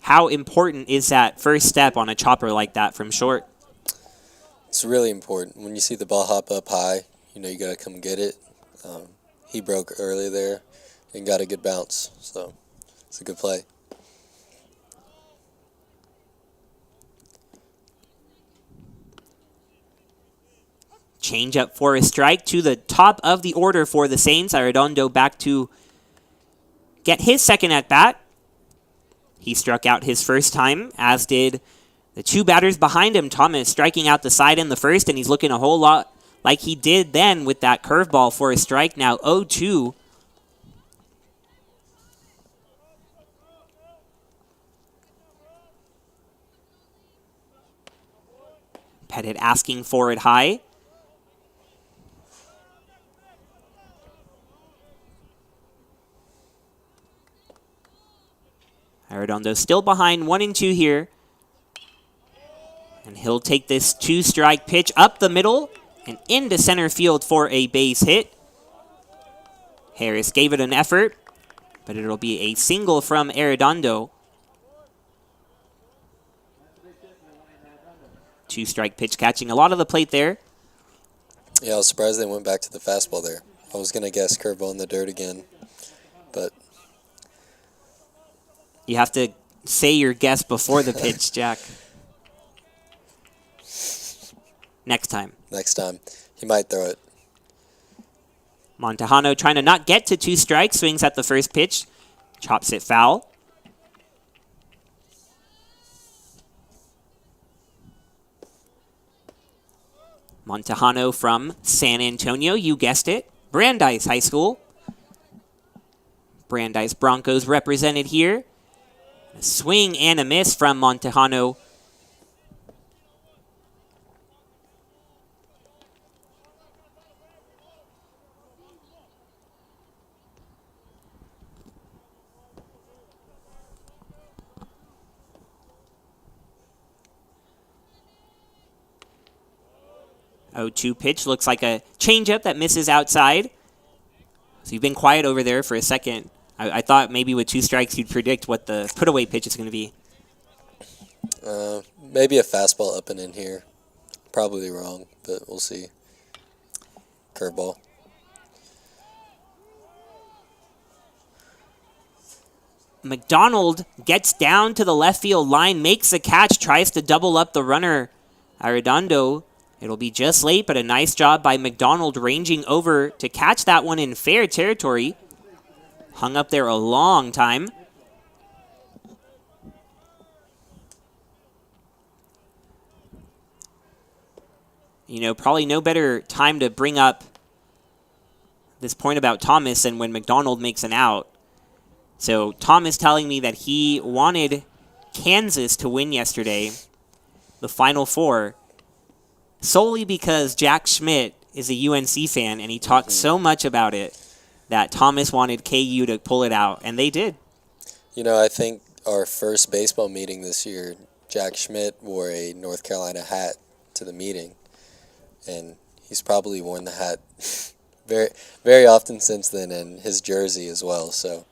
C: How important is that first step on a chopper like that from short?
D: It's really important. When you see the ball hop up high, you know you got to come get it. He broke early there and got a good bounce, so it's a good play.
C: Change up for a strike to the top of the order for the Saints. Arredondo back to get his second at bat. He struck out his first time, as did the 2 batters behind him. Thomas striking out the side in the first, and he's looking a whole lot like he did then with that curveball for a strike. Now 0-2. Pettit asking for it high. Arredondo still behind 1-2 here. And he'll take this 2-strike pitch up the middle and into center field for a base hit. Harris gave it an effort, but it'll be a single from Arredondo. 2-strike pitch catching a lot of the plate there.
D: Yeah, I was surprised they went back to the fastball there. I was going to guess curveball in the dirt again, but
C: You have to say your guess before the pitch, Jack. Next time.
D: next time he might throw it.
C: Montejano trying to not get to 2 strikes, swings at the first pitch, chops it foul. Montejano from San Antonio, you guessed it, Brandeis High School. Brandeis Broncos represented here. A swing and a miss from Montejano. Oh, 2 pitch looks like a changeup that misses outside. So you've been quiet over there for a second. I thought maybe with 2 strikes you'd predict what the put-away pitch is going to be.
D: Maybe a fastball up and in here. Probably wrong, but we'll see. Curveball.
C: McDonald gets down to the left field line, makes a catch, tries to double up the runner. Arredondo, it'll be just late, but a nice job by McDonald ranging over to catch that one in fair territory. Hung up there a long time. You know, probably no better time to bring up this point about Thomas than when McDonald makes an out. So Thomas telling me that he wanted Kansas to win yesterday, the Final Four, solely because Jack Schmidt is a UNC fan and he talked so much about it that Thomas wanted KU to pull it out, and they did.
D: You know, I think our first baseball meeting this year, Jack Schmidt wore a North Carolina hat to the meeting, and he's probably worn the hat very, very often since then, and his jersey as well. So,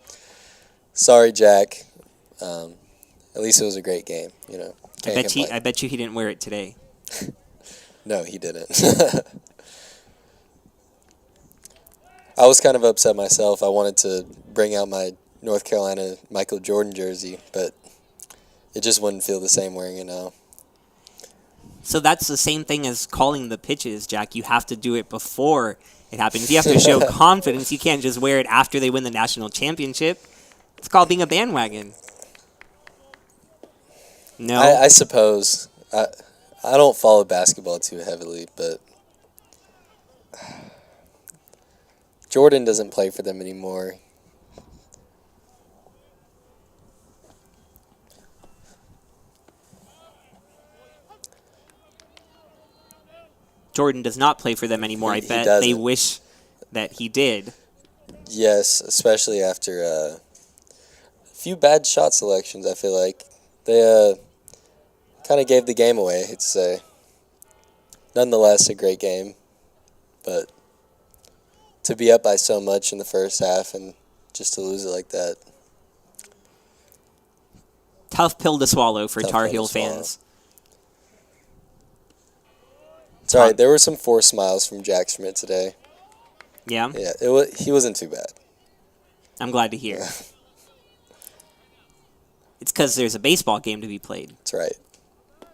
D: sorry, Jack. At least it was a great game. You know,
C: I bet you he didn't wear it today.
D: No, he didn't. I was kind of upset myself. I wanted to bring out my North Carolina Michael Jordan jersey, but it just wouldn't feel the same wearing it now.
C: So that's the same thing as calling the pitches, Jack. You have to do it before it happens. You have to show confidence. You can't just wear it after they win the national championship. It's called being a bandwagon. No.
D: I suppose. I don't follow basketball too heavily, but Jordan doesn't play for them anymore.
C: Jordan does not play for them anymore. I bet they wish that he did.
D: Yes, especially after a few bad shot selections, I feel like. They kind of gave the game away, I'd say. Nonetheless, a great game. But to be up by so much in the first half and just to lose it like that.
C: Tough pill to swallow for Tar Heel fans.
D: It's all right. There were some forced smiles from Jack Schmidt today.
C: Yeah?
D: Yeah, he wasn't too bad.
C: I'm glad to hear. It's because there's a baseball game to be played.
D: That's right.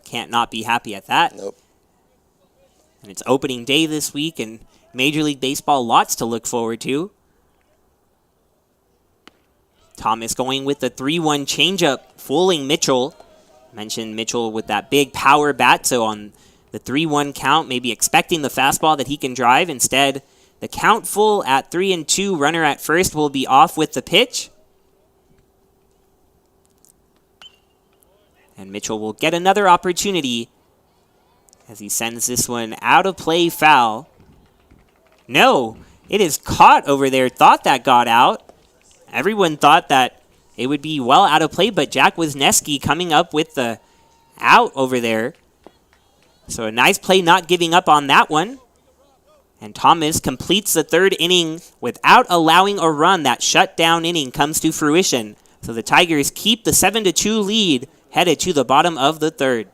C: Can't not be happy at that.
D: Nope.
C: And it's opening day this week, and Major League Baseball, lots to look forward to. Thomas going with the 3-1 changeup, fooling Mitchell. Mentioned Mitchell with that big power bat, so on the 3-1 count, maybe expecting the fastball that he can drive. Instead, the count full at 3-2, runner at first will be off with the pitch. And Mitchell will get another opportunity as he sends this one out of play, foul. No, it is caught over there. Thought that got out. Everyone thought that it would be well out of play, but Jack Wisniewski coming up with the out over there. So a nice play, not giving up on that one. And Thomas completes the third inning without allowing a run. That shutdown inning comes to fruition. So the Tigers keep the 7-2 lead, headed to the bottom of the third.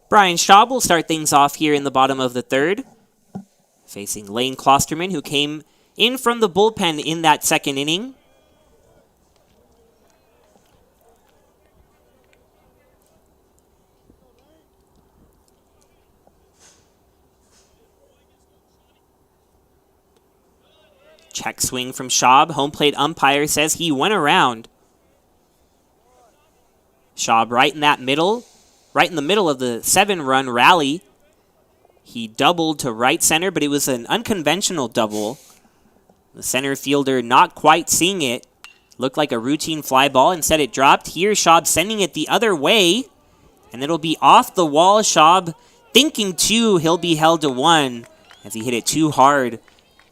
C: Brian Schaub will start things off here in the bottom of the third, facing Lane Klosterman, who came in from the bullpen in that second inning. Check swing from Schaub. Home plate umpire says he went around. Schaub right in the middle of the 7-run rally. He doubled to right center, but it was an unconventional double. The center fielder not quite seeing it. Looked like a routine fly ball. Instead it dropped. Here Schaub sending it the other way. And it'll be off the wall. Schaub thinking 2. He'll be held to 1 as he hit it too hard.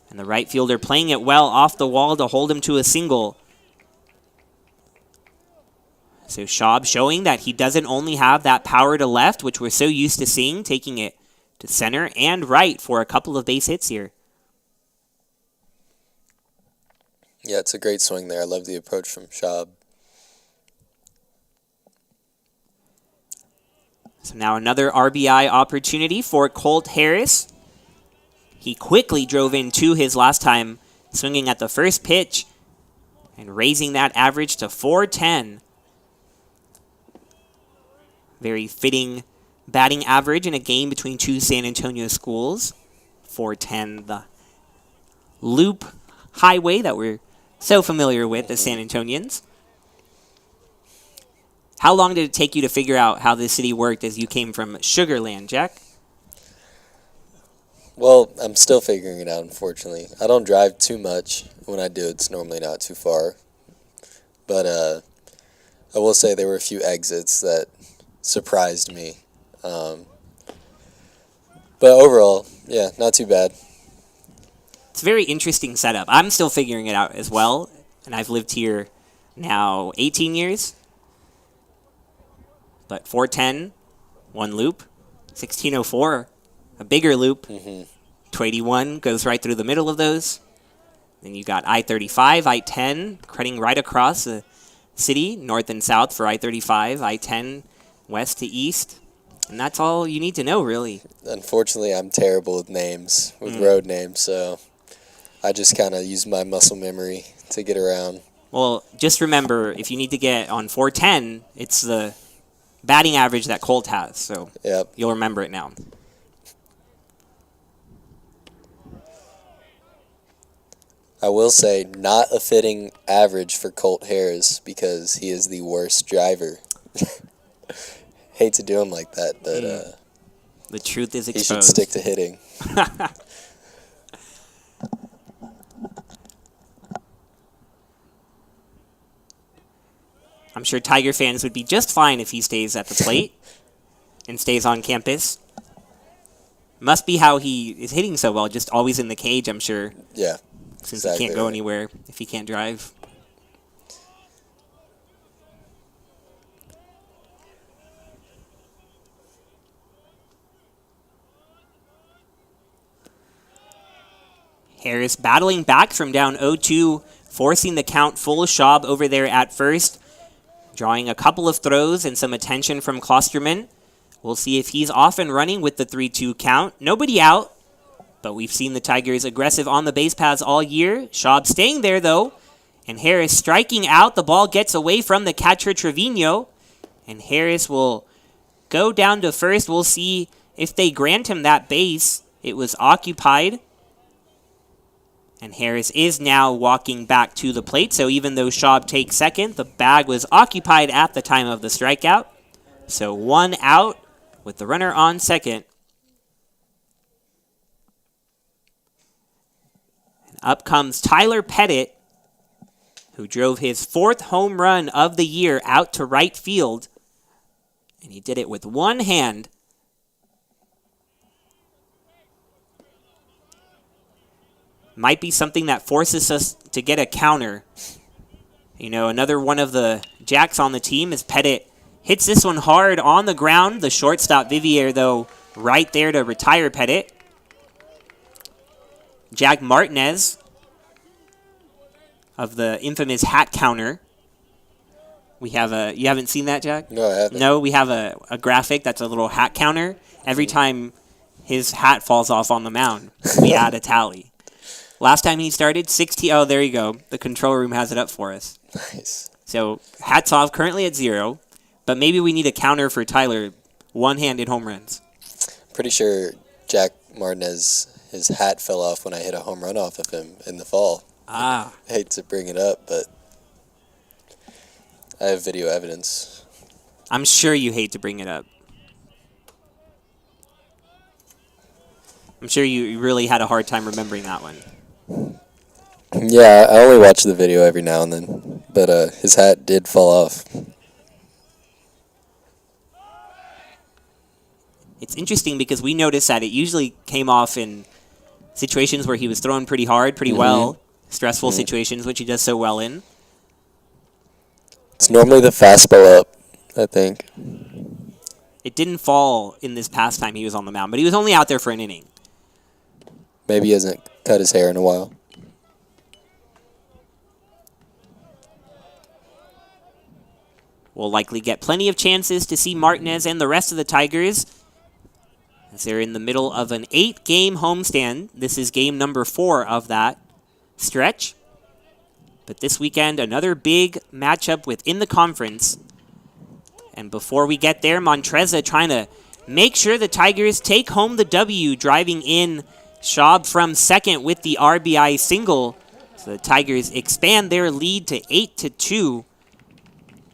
C: And the right fielder playing it well off the wall to hold him to a single. So Schaub showing that he doesn't only have that power to left, which we're so used to seeing, taking it to center and right for a couple of base hits here.
D: Yeah, it's a great swing there. I love the approach from Schaub.
C: So now another RBI opportunity for Colt Harris. He quickly drove in 2 his last time, swinging at the first pitch and raising that average to 410. Very fitting batting average in a game between 2 San Antonio schools. 410, the loop highway that we're so familiar with as San Antonians. How long did it take you to figure out how this city worked as you came from Sugar Land, Jack?
D: Well, I'm still figuring it out, unfortunately. I don't drive too much. When I do, it's normally not too far. But I will say there were a few exits that surprised me. But overall, yeah, not too bad.
C: It's a very interesting setup. I'm still figuring it out as well, and I've lived here now 18 years. But 410, 1 loop, 1604, a bigger loop. 281 goes right through the middle of those. Then you got I-35, I-10, cutting right across the city, north and south for I-35, I-10, west to east. And that's all you need to know, really.
D: Unfortunately, I'm terrible with names, with road names, so I just kind of use my muscle memory to get around.
C: Well, just remember, if you need to get on 410, it's the batting average that Colt has, so You'll remember it now.
D: I will say, not a fitting average for Colt Harris because he is the worst driver. Hate to do him like that, but
C: the truth is
D: he
C: exposed.
D: should stick to hitting.
C: I'm sure Tiger fans would be just fine if he stays at the plate and stays on campus. Must be how he is hitting so well, just always in the cage, I'm sure.
D: Yeah.
C: Since he can't go anywhere if he can't drive. Harris battling back from down 0-2, forcing the count full. Schaub over there at first, drawing a couple of throws and some attention from Klosterman. We'll see if he's off and running with the 3-2 count. Nobody out, but we've seen the Tigers aggressive on the base paths all year. Schaub staying there, though, and Harris striking out. The ball gets away from the catcher, Trevino, and Harris will go down to first. We'll see if they grant him that base. It was occupied. And Harris is now walking back to the plate, so even though Schaub takes second, the bag was occupied at the time of the strikeout. So 1 out with the runner on second. And up comes Tyler Pettit, who drove his 4th home run of the year out to right field. And he did it with one hand. Might be something that forces us to get a counter. You know, another one of the jacks on the team is Pettit. Hits this one hard on the ground. The shortstop, Vivier, though, right there to retire Pettit. Jack Martinez of the infamous hat counter We have you haven't seen that, Jack?
D: No, I haven't.
C: No, we have a graphic that's a little hat counter. Every time his hat falls off on the mound, we add a tally. Last time he started, 16. Oh, there you go. The control room has it up for us.
D: Nice.
C: So hats off, currently at 0. But maybe we need a counter for Tyler, one-handed home runs.
D: Pretty sure Jack Martinez, his hat fell off when I hit a home run off of him in the fall.
C: Ah.
D: I hate to bring it up, but I have video evidence.
C: I'm sure you hate to bring it up. I'm sure you really had a hard time remembering that one.
D: Yeah, I only watch the video every now and then, but his hat did fall off.
C: It's interesting because we noticed that it usually came off in situations where he was throwing pretty hard, pretty well, stressful situations, which he does so well in.
D: It's normally the fastball up, I think.
C: It didn't fall in this past time he was on the mound, but he was only out there for an inning.
D: Maybe he hasn't cut his hair in a while.
C: We'll likely get plenty of chances to see Martinez and the rest of the Tigers as they're in the middle of an 8-game homestand. This is game number 4 of that stretch. But this weekend, another big matchup within the conference. And before we get there, Montreza trying to make sure the Tigers take home the W, driving in Schaub from second with the RBI single. So the Tigers expand their lead to 8-2.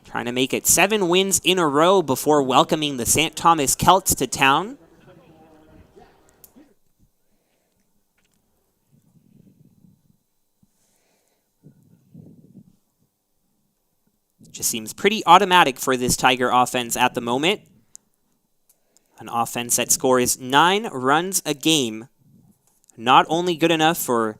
C: Trying to make it 7 wins in a row before welcoming the St. Thomas Celts to town. Just seems pretty automatic for this Tiger offense at the moment. An offense that scores 9 runs a game. Not only good enough for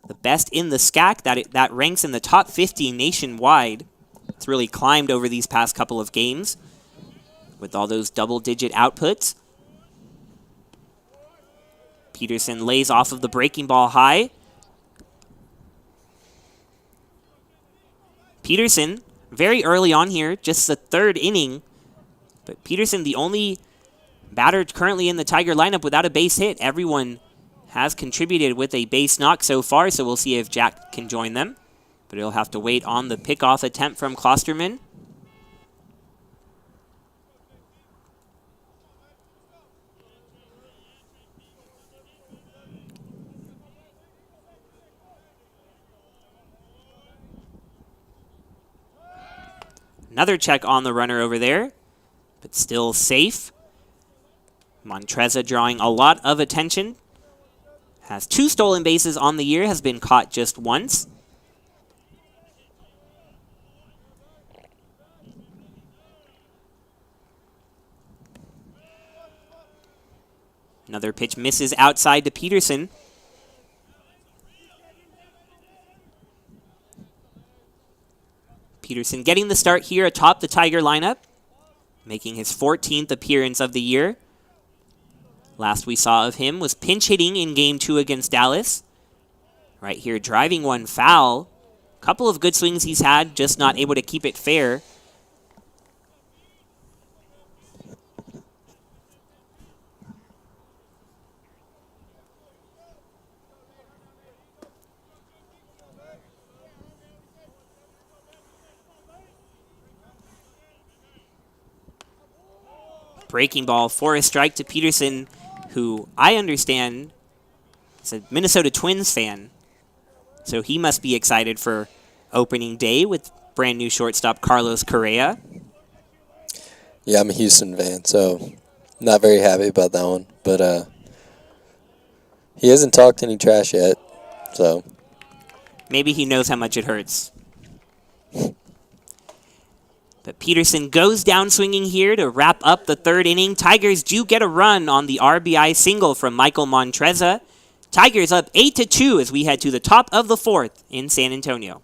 C: the best in the SCAC, that ranks in the top 50 nationwide. It's really climbed over these past couple of games with all those double-digit outputs. Peterson lays off of the breaking ball high. Peterson, very early on here, just the 3rd inning. But Peterson, the only batter currently in the Tiger lineup without a base hit. Everyone has contributed with a base knock so far, so we'll see if Jack can join them. But he'll have to wait on the pickoff attempt from Klosterman. Another check on the runner over there, but still safe. Montreza drawing a lot of attention. Has 2 stolen bases on the year, has been caught just once. Another pitch misses outside to Peterson. Peterson getting the start here atop the Tiger lineup, making his 14th appearance of the year. Last we saw of him was pinch hitting in Game 2 against Dallas. Right here, driving one foul. Couple of good swings he's had, just not able to keep it fair. Breaking ball for a strike to Peterson, who I understand is a Minnesota Twins fan. So he must be excited for opening day with brand new shortstop Carlos Correa.
D: Yeah, I'm a Houston fan, so not very happy about that one. But he hasn't talked any trash yet, so.
C: Maybe he knows how much it hurts. But Peterson goes down swinging here to wrap up the 3rd inning. Tigers do get a run on the RBI single from Michael Montreza. Tigers up 8-2 as we head to the top of the 4th in San Antonio.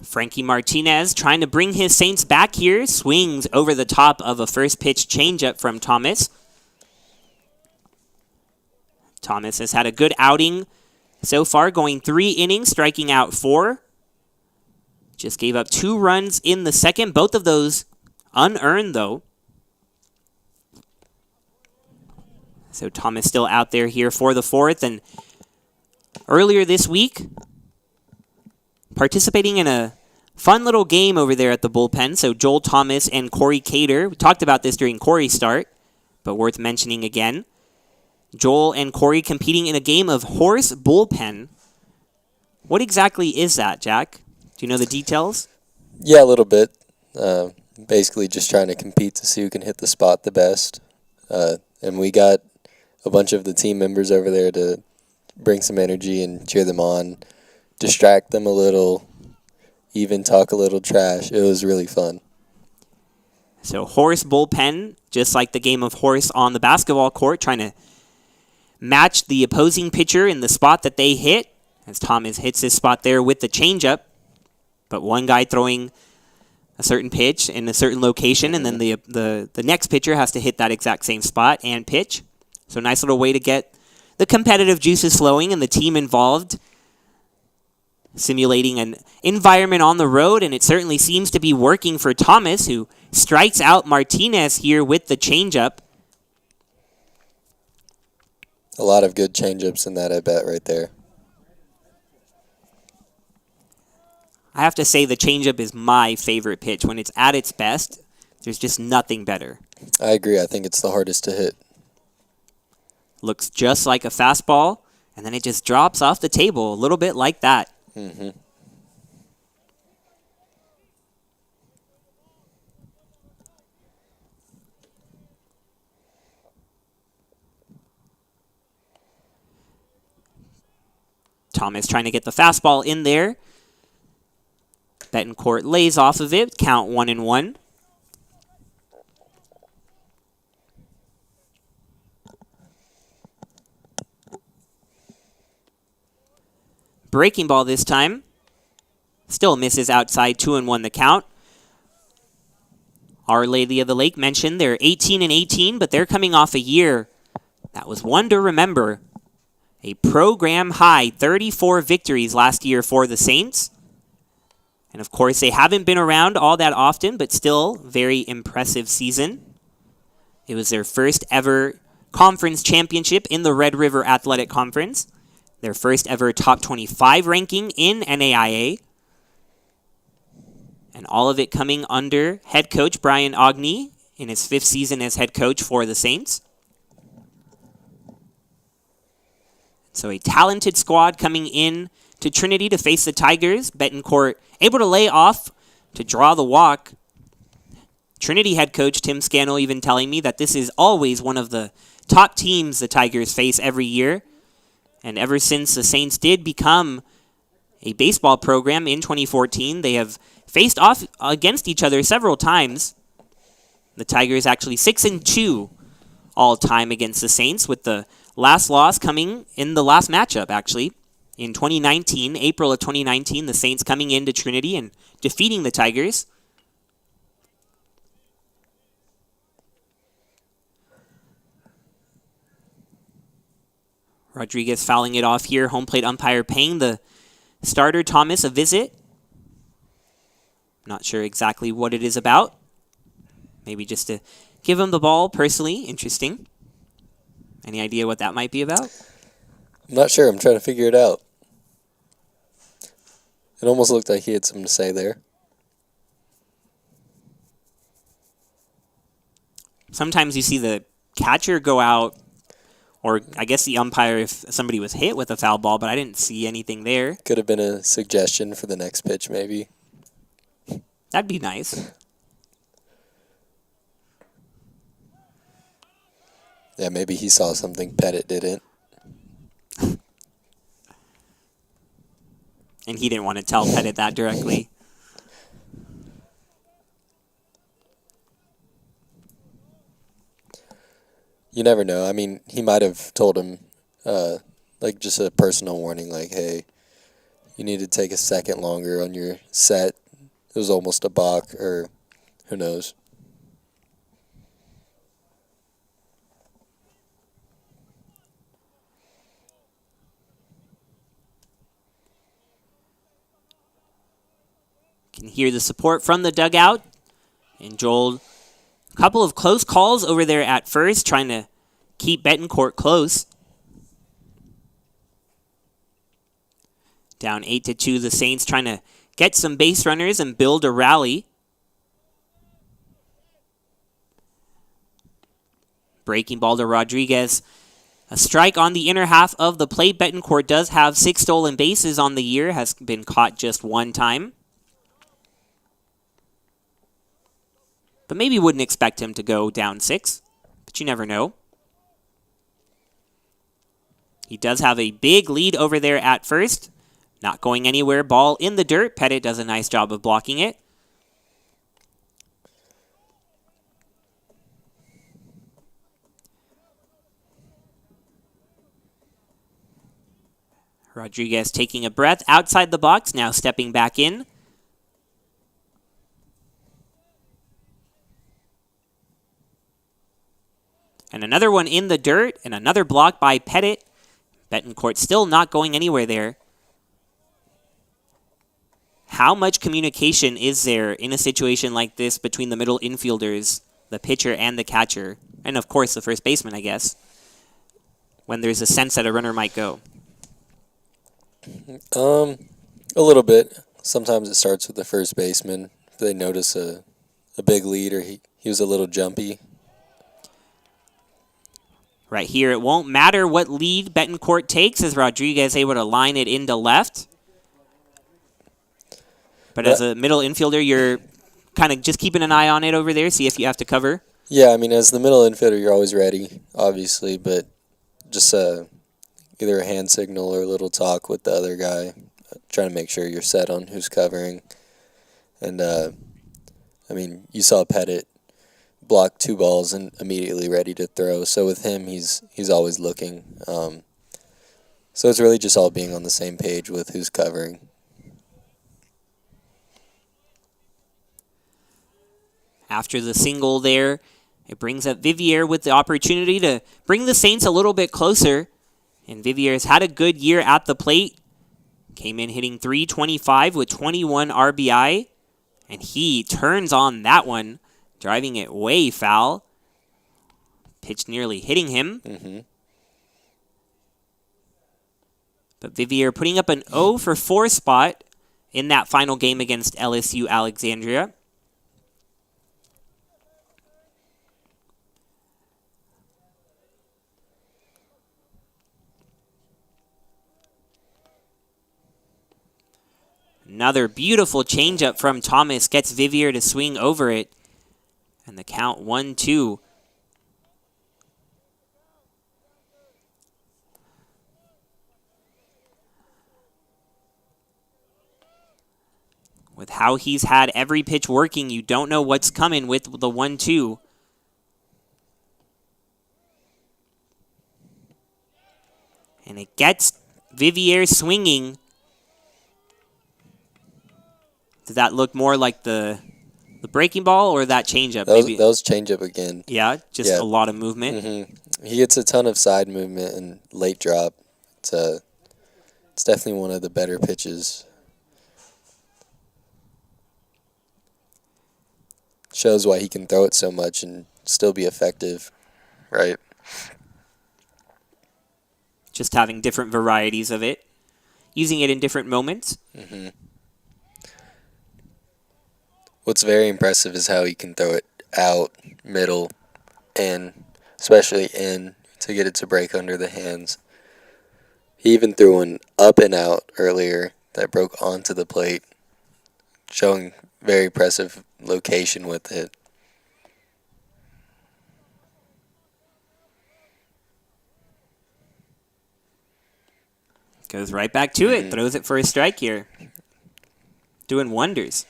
C: Frankie Martinez trying to bring his Saints back here. Swings over the top of a first pitch changeup from Thomas. Thomas has had a good outing so far, going 3 innings, striking out 4. Just gave up 2 runs in the second, both of those unearned though. So Thomas still out there here for the 4th, and earlier this week, participating in a fun little game over there at the bullpen. So Joel Thomas and Corey Cater. We talked about this during Corey's start, but worth mentioning again. Joel and Corey competing in a game of horse bullpen. What exactly is that, Jack? Do you know the details?
D: Yeah, a little bit. Basically just trying to compete to see who can hit the spot the best. And we got a bunch of the team members over there to bring some energy and cheer them on, distract them a little, even talk a little trash. It was really fun.
C: So horse bullpen, just like the game of horse on the basketball court, trying to match the opposing pitcher in the spot that they hit, as Thomas hits his spot there with the changeup. But one guy throwing a certain pitch in a certain location, and then the next pitcher has to hit that exact same spot and pitch. So nice little way to get the competitive juices flowing and the team involved, simulating an environment on the road, and it certainly seems to be working for Thomas, who strikes out Martinez here with the changeup.
D: A lot of good changeups in that at-bat right there.
C: I have to say the changeup is my favorite pitch. When it's at its best, there's just nothing better.
D: I agree. I think it's the hardest to hit.
C: Looks just like a fastball, and then it just drops off the table a little bit like that.
D: Mm-hmm.
C: Thomas trying to get the fastball in there. Betancourt lays off of it. Count 1-1. Breaking ball this time. Still misses outside. 2-1 the count. Our Lady of the Lake mentioned they're 18-18, but they're coming off a year that was one to remember. A program high 34 victories last year for the Saints. And of course, they haven't been around all that often, but still very impressive season. It was their first ever conference championship in the Red River Athletic Conference. Their first ever top 25 ranking in NAIA. And all of it coming under head coach Brian Ogney in his 5th season as head coach for the Saints. So a talented squad coming in to Trinity to face the Tigers. Betancourt able to lay off to draw the walk. Trinity head coach Tim Scannell even telling me that this is always one of the top teams the Tigers face every year. And ever since the Saints did become a baseball program in 2014, they have faced off against each other several times. The Tigers actually 6-2 all time against the Saints, with the last loss coming in the last matchup, actually. In 2019, April of 2019, the Saints coming into Trinity and defeating the Tigers. Rodriguez fouling it off here. Home plate umpire paying the starter, Thomas, a visit. Not sure exactly what it is about. Maybe just to give him the ball personally. Interesting. Any idea what that might be about?
D: I'm not sure. I'm trying to figure it out. It almost looked like he had something to say there.
C: Sometimes you see the catcher go out, or I guess the umpire if somebody was hit with a foul ball, but I didn't see anything there.
D: Could have been a suggestion for the next pitch, maybe.
C: That'd be nice.
D: Yeah, maybe he saw something Pettit didn't.
C: And he didn't want to tell Pettit that directly.
D: You never know. I mean, he might have told him, like, just a personal warning, like, hey, you need to take a second longer on your set. It was almost a balk, or who knows.
C: Can hear the support from the dugout. And Joel, a couple of close calls over there at first, trying to keep Betancourt close. Down 8-2, the Saints trying to get some base runners and build a rally. Breaking ball to Rodriguez. A strike on the inner half of the plate. Betancourt does have 6 stolen bases on the year, has been caught just 1 time. But maybe wouldn't expect him to go down 6, but you never know. He does have a big lead over there at first. Not going anywhere, ball in the dirt. Pettit does a nice job of blocking it. Rodriguez taking a breath outside the box, now stepping back in. And another one in the dirt, and another block by Pettit. Betancourt still not going anywhere there. How much communication is there in a situation like this between the middle infielders, the pitcher and the catcher, and of course the first baseman, I guess, when there's a sense that a runner might go?
D: A little bit. Sometimes it starts with the first baseman. If they notice a big lead or he was a little jumpy.
C: Right here, it won't matter what lead Betancourt takes as Rodriguez able to line it into left. But as a middle infielder, you're kind of just keeping an eye on it over there, see if you have to cover.
D: Yeah, I mean, as the middle infielder, you're always ready, obviously, but just either a hand signal or a little talk with the other guy, trying to make sure you're set on who's covering. And, I mean, you saw Pettit block 2 balls and immediately ready to throw. So with him, he's always looking. So it's really just all being on the same page with who's covering.
C: After the single there, it brings up Vivier with the opportunity to bring the Saints a little bit closer. And Vivier's had a good year at the plate. Came in hitting .325 with 21 RBI. And he turns on that one, driving it way foul. Pitch nearly hitting him.
D: Mm-hmm.
C: But Vivier putting up an 0 for 4 spot in that final game against LSU Alexandria. Another beautiful changeup from Thomas gets Vivier to swing over it. And the count 1-2. With how he's had every pitch working, you don't know what's coming with the 1-2. And it gets Vivier swinging. Does that look more like the breaking ball or that changeup?
D: That was changeup again.
C: Yeah, just a lot of movement.
D: Mm-hmm. He gets a ton of side movement and late drop. It's definitely one of the better pitches. Shows why he can throw it so much and still be effective, right?
C: Just having different varieties of it, using it in different moments.
D: Mm-hmm. What's very impressive is how he can throw it out, middle, in, especially in, to get it to break under the hands. He even threw one up and out earlier that broke onto the plate, showing very impressive location with it.
C: Goes right back to it, throws it for a strike here. Doing wonders.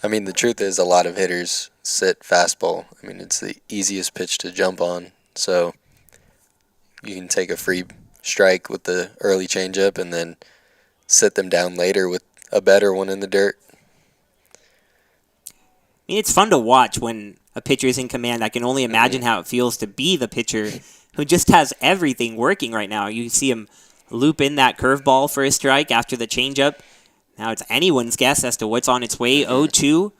D: I mean, the truth is a lot of hitters sit fastball. I mean, it's the easiest pitch to jump on. So you can take a free strike with the early changeup and then sit them down later with a better one in the dirt.
C: I mean, it's fun to watch when a pitcher is in command. I can only imagine how it feels to be the pitcher who just has everything working right now. You see him loop in that curveball for a strike after the changeup. Now it's anyone's guess as to what's on its way. 0-2.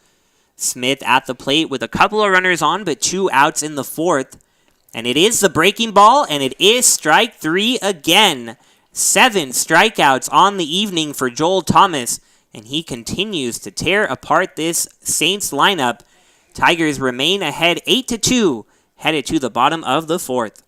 C: Smith at the plate with a couple of runners on, but 2 outs in the fourth. And it is the breaking ball, and it is strike 3 again. 7 strikeouts on the evening for Joel Thomas, and he continues to tear apart this Saints lineup. Tigers remain ahead 8-2, headed to the bottom of the fourth.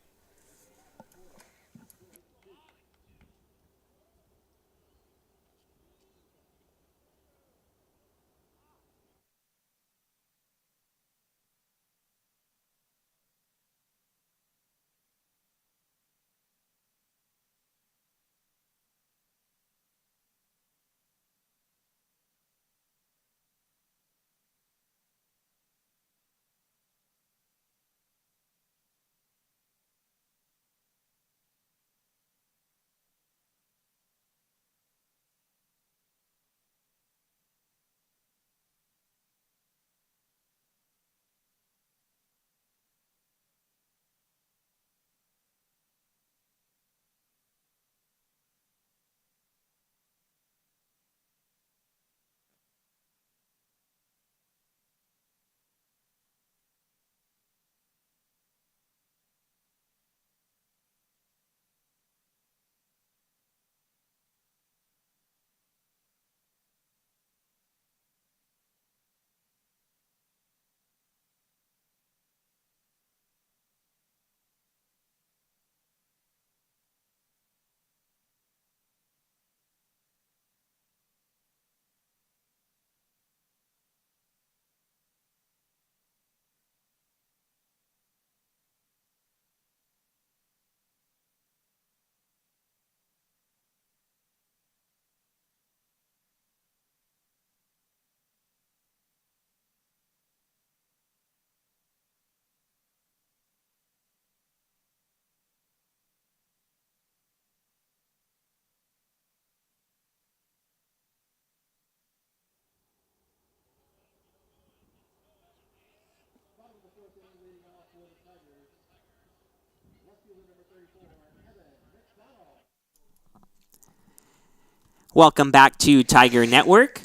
C: Welcome back to Tiger Network.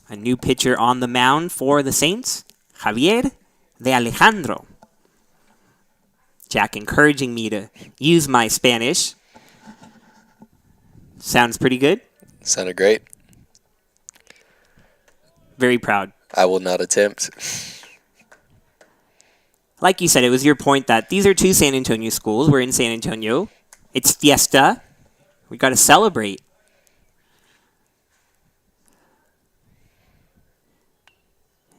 C: A new pitcher on the mound for the Saints, Javier de Alejandro. Jack encouraging me to use my Spanish. Sounds pretty good.
D: Sounded great.
C: Very proud.
D: I will not attempt.
C: Like you said, it was your point that these are 2 San Antonio schools. We're in San Antonio. It's fiesta. We got to celebrate.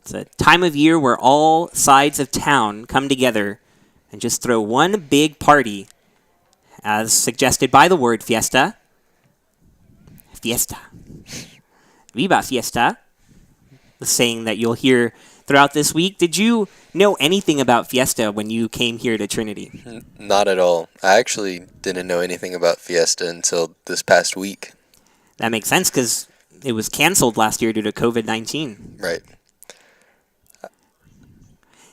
C: It's a time of year where all sides of town come together and just throw one big party, as suggested by the word fiesta. Fiesta. Viva fiesta. The saying that you'll hear throughout this week. Did you know anything about fiesta when you came here to Trinity?
D: Not at all. I actually didn't know anything about fiesta until this past week.
C: That makes sense because it was canceled last year due to COVID-19.
D: Right.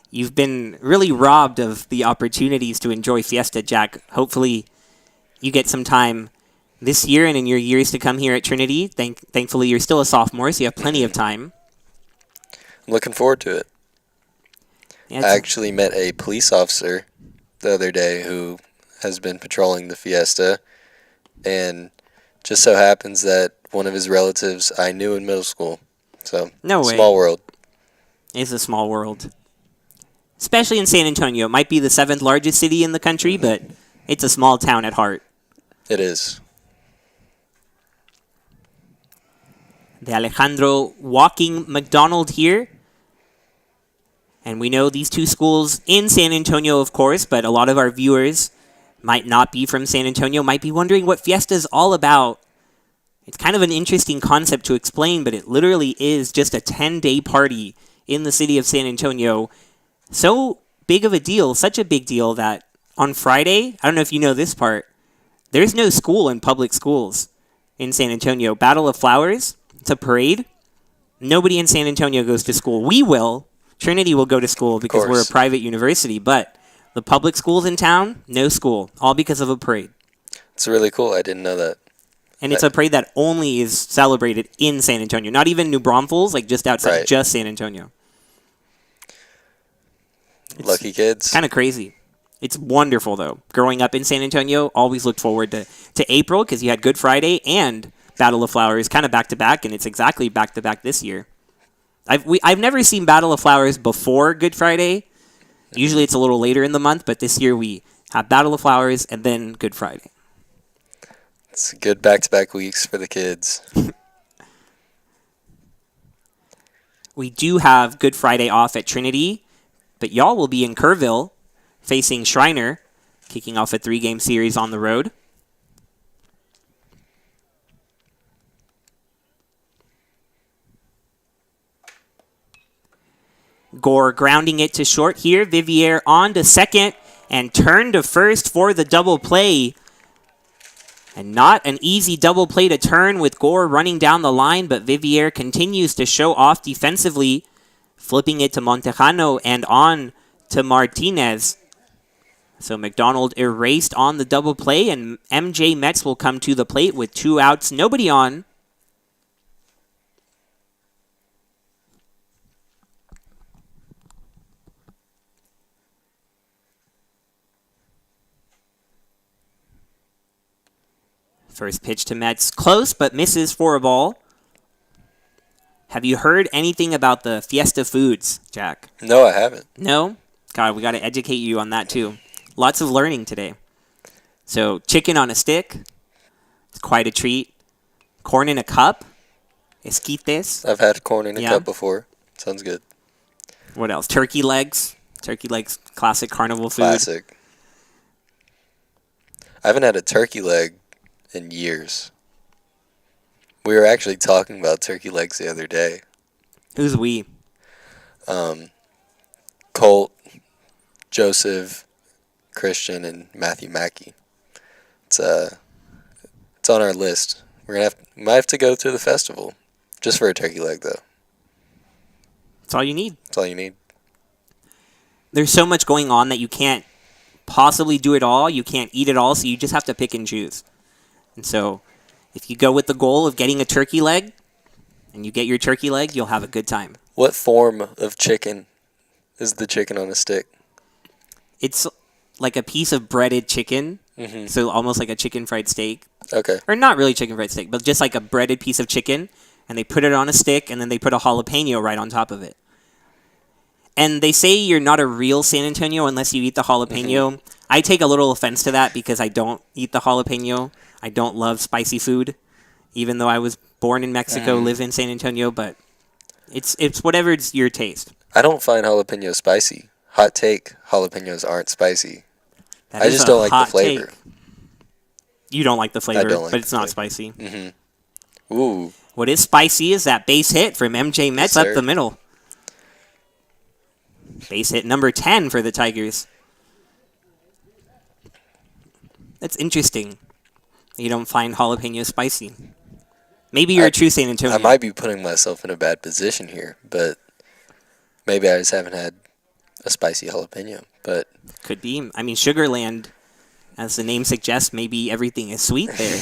C: You've been really robbed of the opportunities to enjoy fiesta, Jack. Hopefully you get some time this year and in your years to come here at Trinity. Thankfully, you're still a sophomore, so you have plenty of time.
D: I'm looking forward to it.
C: Yeah,
D: I actually met a police officer the other day who has been patrolling the fiesta, and just so happens that one of his relatives I knew in middle school. So,
C: no way.
D: Small world.
C: It's a small world. Especially in San Antonio. It might be the 7th largest city in the country, but it's a small town at heart.
D: It is.
C: The Alejandro walking McDonald here. And we know these 2 schools in San Antonio, of course, but a lot of our viewers might not be from San Antonio, might be wondering what Fiesta is all about. It's kind of an interesting concept to explain, but it literally is just a 10-day party in the city of San Antonio. So big of a deal, such a big deal that on Friday, I don't know if you know this part, there's no school in public schools in San Antonio. Battle of Flowers, it's a parade. Nobody in San Antonio goes to school. We will. Trinity will go to school because we're a private university, but the public schools in town, no school, all because of a parade.
D: It's really cool. I didn't know that.
C: And it's a parade that only is celebrated in San Antonio, not even New Braunfels, like just outside,
D: Right.
C: just San Antonio.
D: Lucky kids.
C: Kind of crazy. It's wonderful, though. Growing up in San Antonio, always looked forward to April because you had Good Friday and Battle of Flowers kind of back-to-back, and it's exactly back-to-back this year. I've never seen Battle of Flowers before Good Friday. Usually it's a little later in the month, but this year we have Battle of Flowers and then Good Friday.
D: It's good back-to-back weeks for the kids.
C: We do have Good Friday off at Trinity, but y'all will be in Kerrville facing Shriner, kicking off a 3-game series on the road. Gore grounding it to short here. Vivier on to second and turn to first for the double play. And not an easy double play to turn with Gore running down the line, but Vivier continues to show off defensively, flipping it to Montejano and on to Martinez. So McDonald erased on the double play, and MJ Metz will come to the plate with 2 outs, nobody on. First pitch to Metz, close, but misses for a ball. Have you heard anything about the Fiesta Foods, Jack?
D: No, I haven't.
C: No? God, we got to educate you on that, too. Lots of learning today. So, chicken on a stick. It's quite a treat. Corn in a cup. Esquites.
D: I've had corn in a cup before. Sounds good.
C: What else? Turkey legs. Turkey legs, classic carnival food.
D: Classic. I haven't had a turkey leg in years. We were actually talking about turkey legs the other day.
C: Who's we?
D: Colt, Joseph, Christian, and Matthew Mackey. It's on our list. We might have to go to the festival just for a turkey leg, though.
C: That's all you need.
D: That's all you need.
C: There's so much going on that you can't possibly do it all. You can't eat it all, so you just have to pick and choose. And so, if you go with the goal of getting a turkey leg, and you get your turkey leg, you'll have a good time.
D: What form of chicken is the chicken on a stick?
C: It's like a piece of breaded chicken, so almost like a chicken fried steak.
D: Okay.
C: Or not really chicken fried steak, but just like a breaded piece of chicken, and they put it on a stick, and then they put a jalapeno right on top of it. And they say you're not a real San Antonio unless you eat the jalapeno. I take a little offense to that because I don't eat the jalapeno. I don't love spicy food, even though I was born in Mexico, live in San Antonio, but it's whatever's your taste.
D: I don't find jalapeno spicy. Hot take, jalapenos aren't spicy.
C: That
D: I
C: is
D: just
C: a
D: don't like the
C: hot
D: flavor.
C: take. You don't like the flavor,
D: don't like
C: but it's
D: the
C: not
D: flavor.
C: spicy.
D: Ooh.
C: What is spicy is that base hit from MJ Metz up
D: sir.
C: the middle. Base hit number 10 for the Tigers. That's interesting. You don't find jalapeno spicy. Maybe you're a true San Antonio.
D: I might be putting myself in a bad position here, but maybe I just haven't had a spicy jalapeno. But
C: Could be. I mean, Sugarland, as the name suggests, maybe everything is sweet there.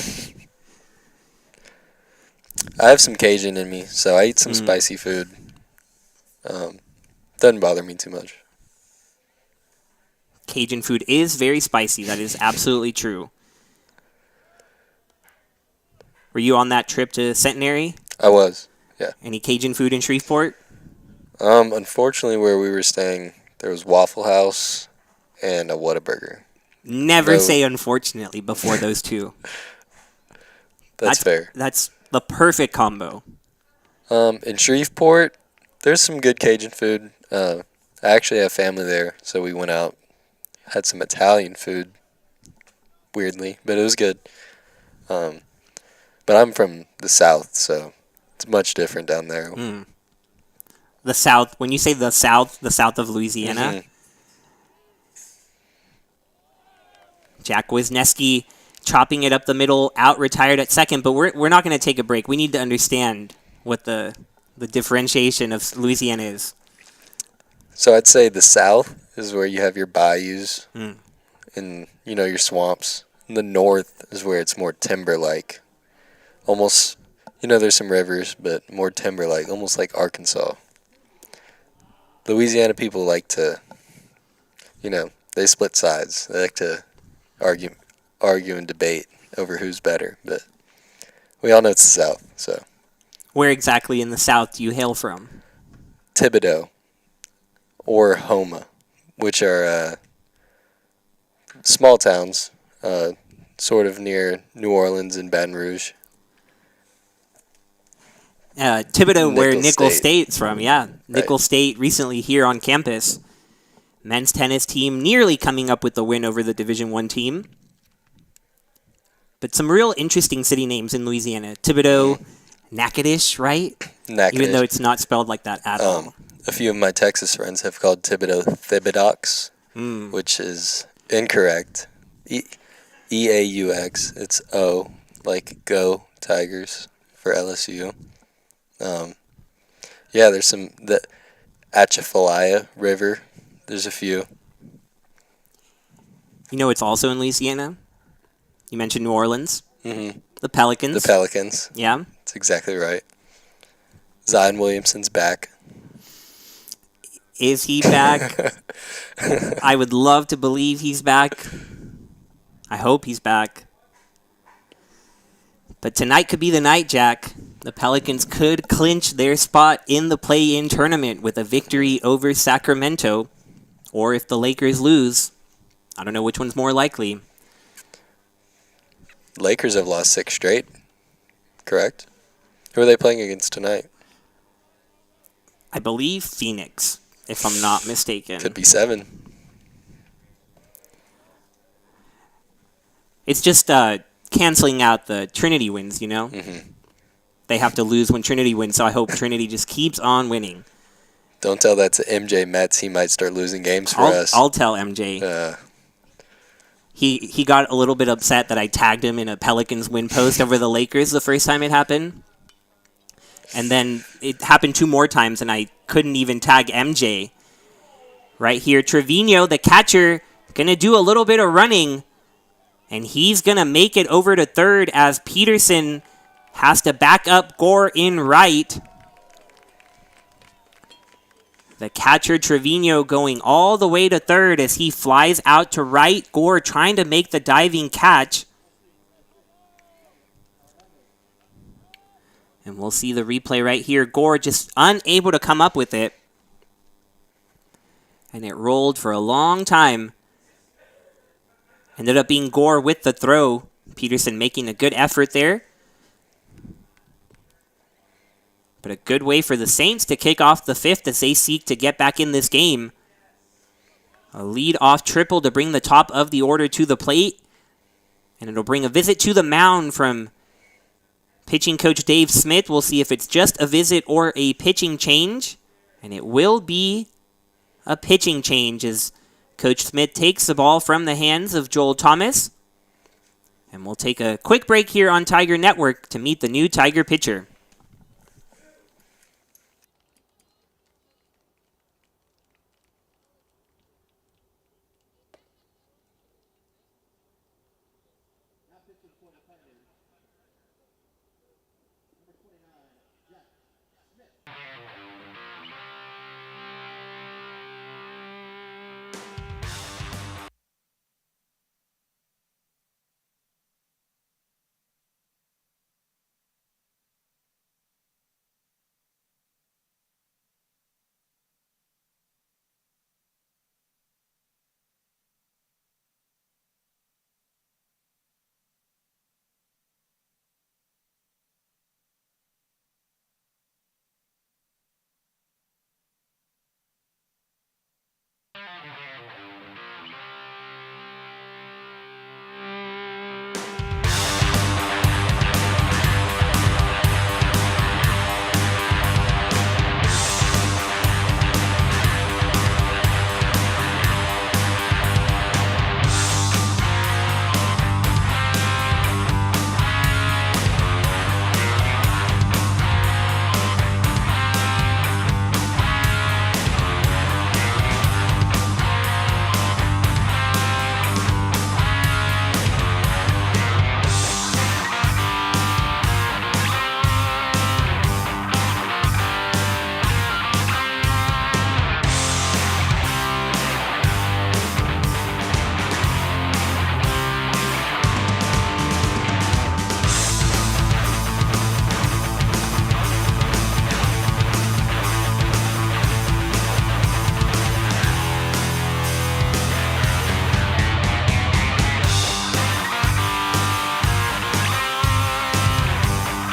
D: I have some Cajun in me, so I eat some spicy food. Doesn't bother me too much.
C: Cajun food is very spicy. That is absolutely true. Were you on that trip to Centenary?
D: I was, yeah.
C: Any Cajun food in Shreveport?
D: Unfortunately, where we were staying, there was Waffle House and a Whataburger.
C: Never
D: No.
C: say unfortunately before those two.
D: That's fair.
C: That's the perfect combo.
D: In Shreveport, there's some good Cajun food. I actually have family there, so we went out, had some Italian food, weirdly, but it was good. But I'm from the South, so it's much different down there.
C: The South, when you say the South of Louisiana, Jack Wisniewski chopping it up the middle, out retired at second, but we're not going to take a break. We need to understand what the differentiation of Louisiana is.
D: So I'd say the South is where you have your bayous and, your swamps. And the North is where it's more timber-like. Almost, there's some rivers, but more timber-like, almost like Arkansas. Louisiana people like to, they split sides. They like to argue and debate over who's better, but we all know it's the South. So
C: Where exactly in the South do you hail from?
D: Thibodeau or Homa, which are small towns, sort of near New Orleans and Baton Rouge.
C: Thibodeau, where
D: Nicholls
C: Nicholls
D: State.
C: State's from, yeah. Nicholls State recently here on campus. Men's tennis team nearly coming up with the win over the Division I team. But some real interesting city names in Louisiana. Thibodeau, Natchitoches, right?
D: Natchitoches.
C: Even though it's not spelled like that at all.
D: A few of my Texas friends have called Thibodeau Thibodeaux, which is incorrect. EAUX. It's O, like go Tigers for LSU. There's the Atchafalaya River. There's a few.
C: You know it's also in Louisiana? You mentioned New Orleans.
D: Mm-hmm.
C: The Pelicans.
D: The Pelicans.
C: Yeah.
D: That's exactly right. Zion Williamson's back.
C: Is he back? I would love to believe he's back. I hope he's back. But tonight could be the night, Jack. The Pelicans could clinch their spot in the play-in tournament with a victory over Sacramento. Or if the Lakers lose, I don't know which one's more likely.
D: Lakers have lost 6 straight, correct? Who are they playing against tonight?
C: I believe Phoenix, if I'm not mistaken.
D: Could be 7.
C: It's just canceling out the Trinity wins, Mm-hmm. They have to lose when Trinity wins, so I hope Trinity just keeps on winning.
D: Don't tell that to MJ Metz. He might start losing games for us.
C: I'll tell MJ. He got a little bit upset that I tagged him in a Pelicans win post over the Lakers the first time it happened. And then it happened 2 more times, and I couldn't even tag MJ. Right here, Trevino, the catcher, going to do a little bit of running. And he's going to make it over to third as Peterson has to back up Gore in right. The catcher, Trevino, going all the way to third as he flies out to right. Gore trying to make the diving catch. And we'll see the replay right here. Gore just unable to come up with it. And it rolled for a long time. Ended up being Gore with the throw. Peterson making a good effort there. But a good way for the Saints to kick off the 5th as they seek to get back in this game. A lead-off triple to bring the top of the order to the plate. And it'll bring a visit to the mound from pitching coach Dave Smith. We'll see if it's just a visit or a pitching change. And it will be a pitching change as Coach Smith takes the ball from the hands of Joel Thomas. And we'll take a quick break here on Tiger Network to meet the new Tiger pitcher.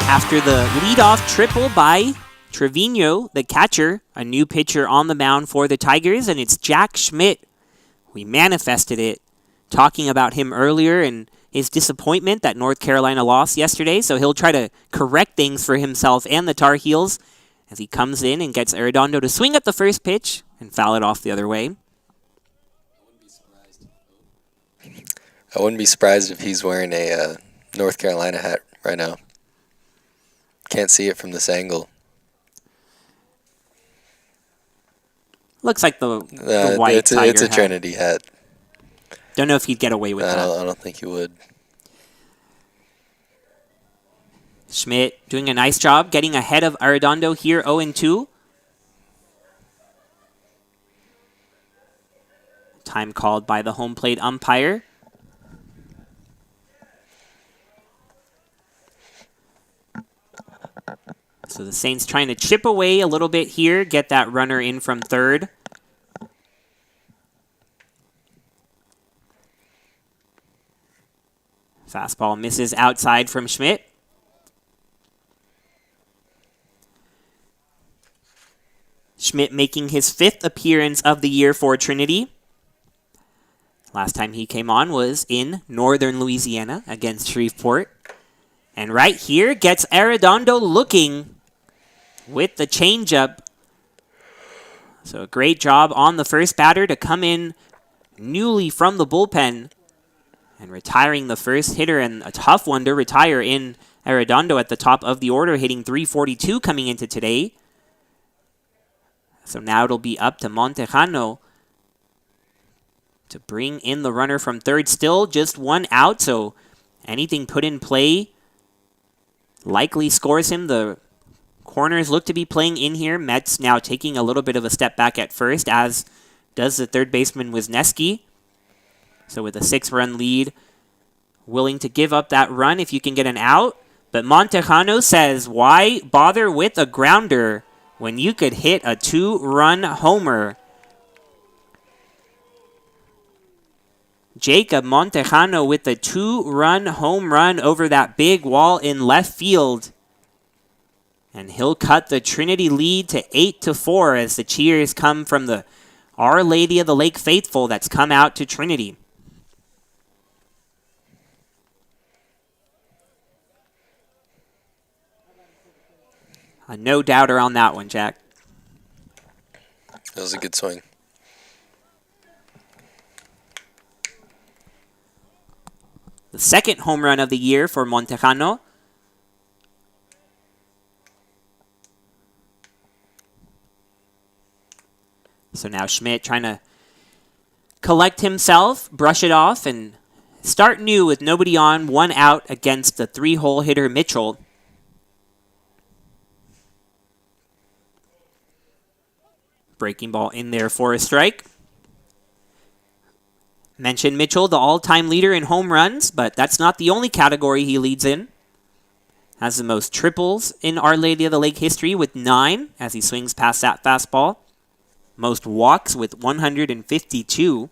C: After the leadoff triple by Trevino, the catcher, a new pitcher on the mound for the Tigers, and it's Jack Schmidt. We manifested it, talking about him earlier and his disappointment that North Carolina lost yesterday, so he'll try to correct things for himself and the Tar Heels as he comes in and gets Arredondo to swing at the first pitch and foul it off the other way.
D: I wouldn't be surprised if he's wearing a North Carolina hat right now. Can't see it from this angle.
C: Looks like the white
D: it's
C: Tiger
D: a Trinity hat.
C: Don't know if he'd get away with that.
D: I don't think he would.
C: Schmidt doing a nice job getting ahead of Arredondo here, 0-2. Time called by the home plate umpire. So the Saints trying to chip away a little bit here, get that runner in from third. Fastball misses outside from Schmidt. Schmidt making his 5th appearance of the year for Trinity. Last time he came on was in northern Louisiana against Shreveport. And right here gets Arredondo looking with the changeup. So a great job on the first batter to come in newly from the bullpen and retiring the first hitter, and a tough one to retire in Arredondo at the top of the order, hitting .342 coming into today. So now it'll be up to Montejano to bring in the runner from third. Still just one out, so anything put in play likely scores him. The corners look to be playing in here. Metz now taking a little bit of a step back at first, as does the third baseman Wisniewski. So with a 6-run lead, willing to give up that run if you can get an out. But Montejano says, why bother with a grounder when you could hit a 2-run homer? Jacob Montejano with a 2-run home run over that big wall in left field. And he'll cut the Trinity lead to 8-4 as the cheers come from the Our Lady of the Lake faithful that's come out to Trinity. No doubter on that one, Jack.
D: That was a good swing.
C: The second home run of the year for Montejano. So now Schmidt trying to collect himself, brush it off, and start new with nobody on, 1 out against the 3-hole hitter Mitchell. Breaking ball in there for a strike. Mentioned Mitchell, the all-time leader in home runs, but that's not the only category he leads in. Has the most triples in Our Lady of the Lake history with 9 as he swings past that fastball. Most walks with 152.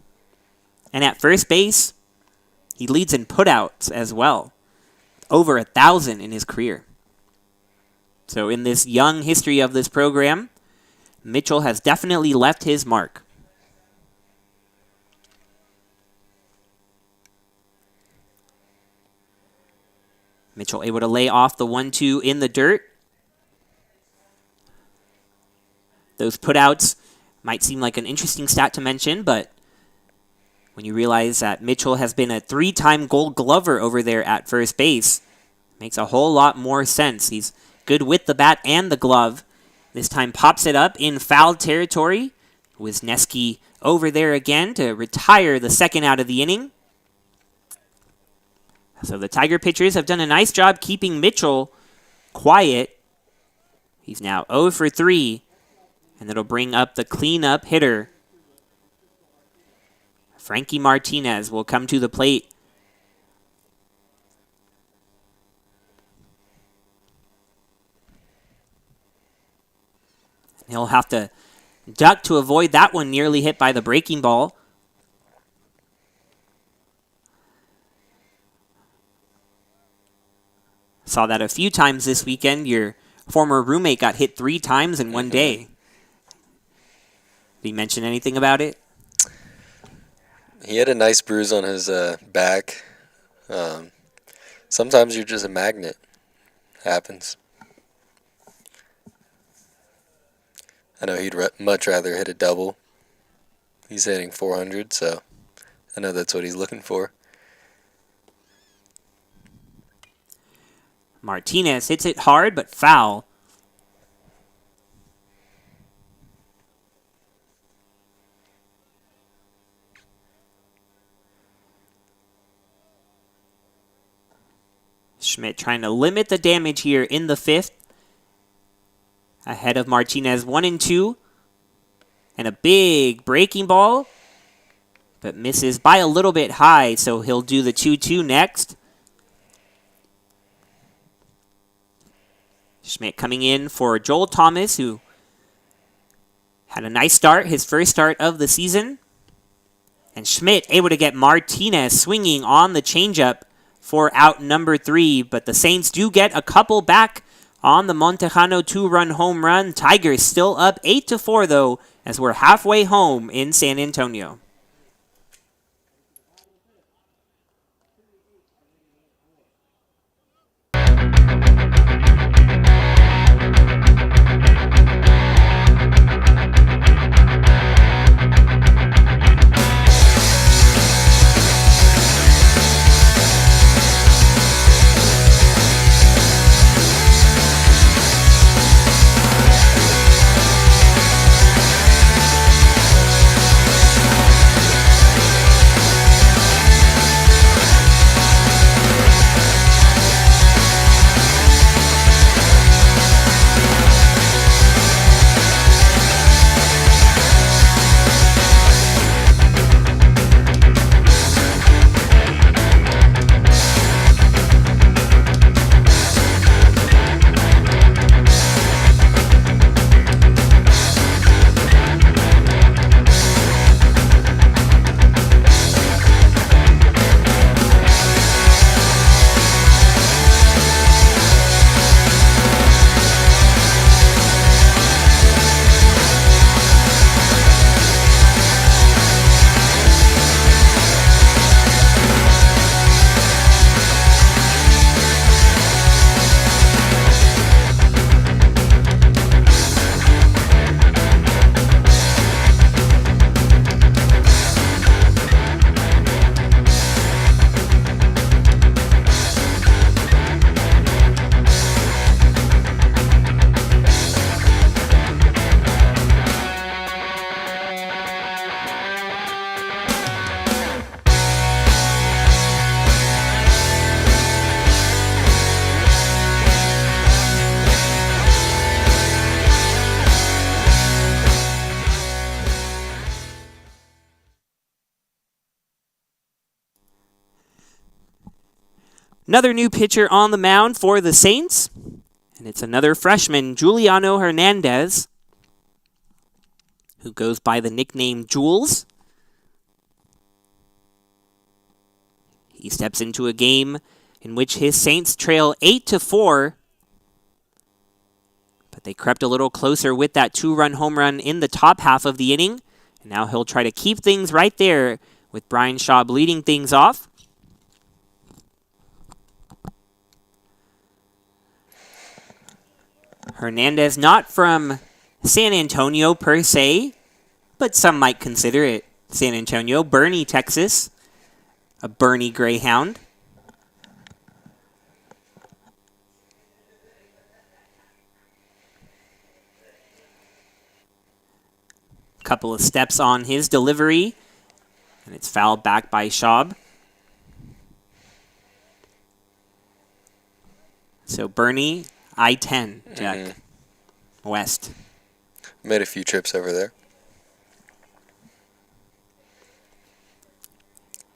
C: And at first base, he leads in putouts as well. Over 1,000 in his career. So in this young history of this program, Mitchell has definitely left his mark. Mitchell able to lay off the 1-2 in the dirt. Those putouts might seem like an interesting stat to mention, but when you realize that Mitchell has been a 3-time Gold Glover over there at first base, it makes a whole lot more sense. He's good with the bat and the glove. This time pops it up in foul territory. Wisniewski over there again to retire the second out of the inning. So the Tiger pitchers have done a nice job keeping Mitchell quiet. He's now 0 for 3, and it'll bring up the cleanup hitter. Frankie Martinez will come to the plate. He'll have to duck to avoid that one, nearly hit by the breaking ball. Saw that a few times this weekend. Your former roommate got hit 3 times in one day. Did he mention anything about it?
D: He had a nice bruise on his back. Sometimes you're just a magnet. Happens. I know he'd much rather hit a double. He's hitting 400, so I know that's what he's looking for.
C: Martinez hits it hard, but foul. Schmidt trying to limit the damage here in the 5th. Ahead of Martinez 1-2. And a big breaking ball. But misses by a little bit high, so he'll do the 2-2 next. Schmidt coming in for Joel Thomas, who had a nice start, his first start of the season. And Schmidt able to get Martinez swinging on the changeup for out number 3. But the Saints do get a couple back on the Montejano 2-run home run. Tigers still up 8-4, though, as we're halfway home in San Antonio. Another new pitcher on the mound for the Saints, and it's another freshman, Juliano Hernandez, who goes by the nickname Jules. He steps into a game in which his Saints trail 8-4, but they crept a little closer with that 2-run home run in the top half of the inning, and now he'll try to keep things right there with Brian Schaub leading things off. Hernandez, not from San Antonio per se, but some might consider it San Antonio. Boerne, Texas, a Boerne Greyhound. Couple of steps on his delivery, and it's fouled back by Schaub. So Boerne, I-10, Jack. West.
D: Made a few trips over there.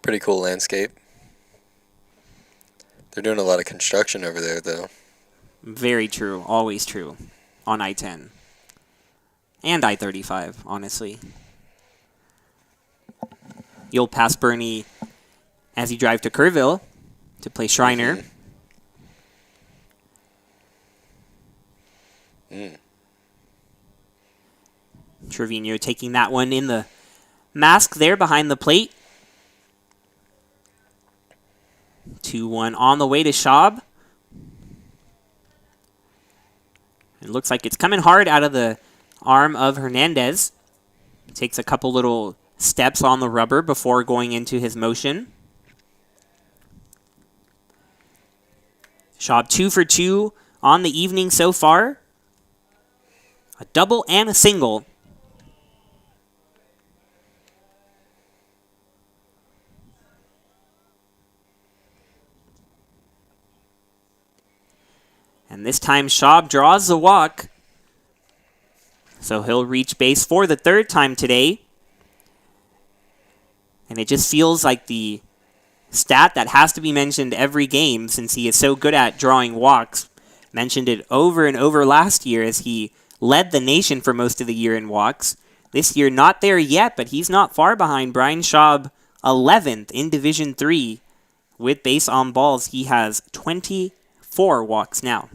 D: Pretty cool landscape. They're doing a lot of construction over there, though.
C: Very true. Always true. On I-10. And I-35, honestly. You'll pass Boerne as you drive to Kerrville to play Shriner. Trevino taking that one in the mask there behind the plate. 2-1 on the way to Schaub. It looks like it's coming hard out of the arm of Hernandez. Takes a couple little steps on the rubber before going into his motion. Schaub 2 for 2 on the evening so far. A double and a single. And this time Schaub draws the walk. So he'll reach base for the third time today. And it just feels like the stat that has to be mentioned every game since he is so good at drawing walks. Mentioned it over and over last year as he led the nation for most of the year in walks. This year not there yet, but he's not far behind Brian Schaub, 11th in Division III. With base on balls, he has 24 walks now.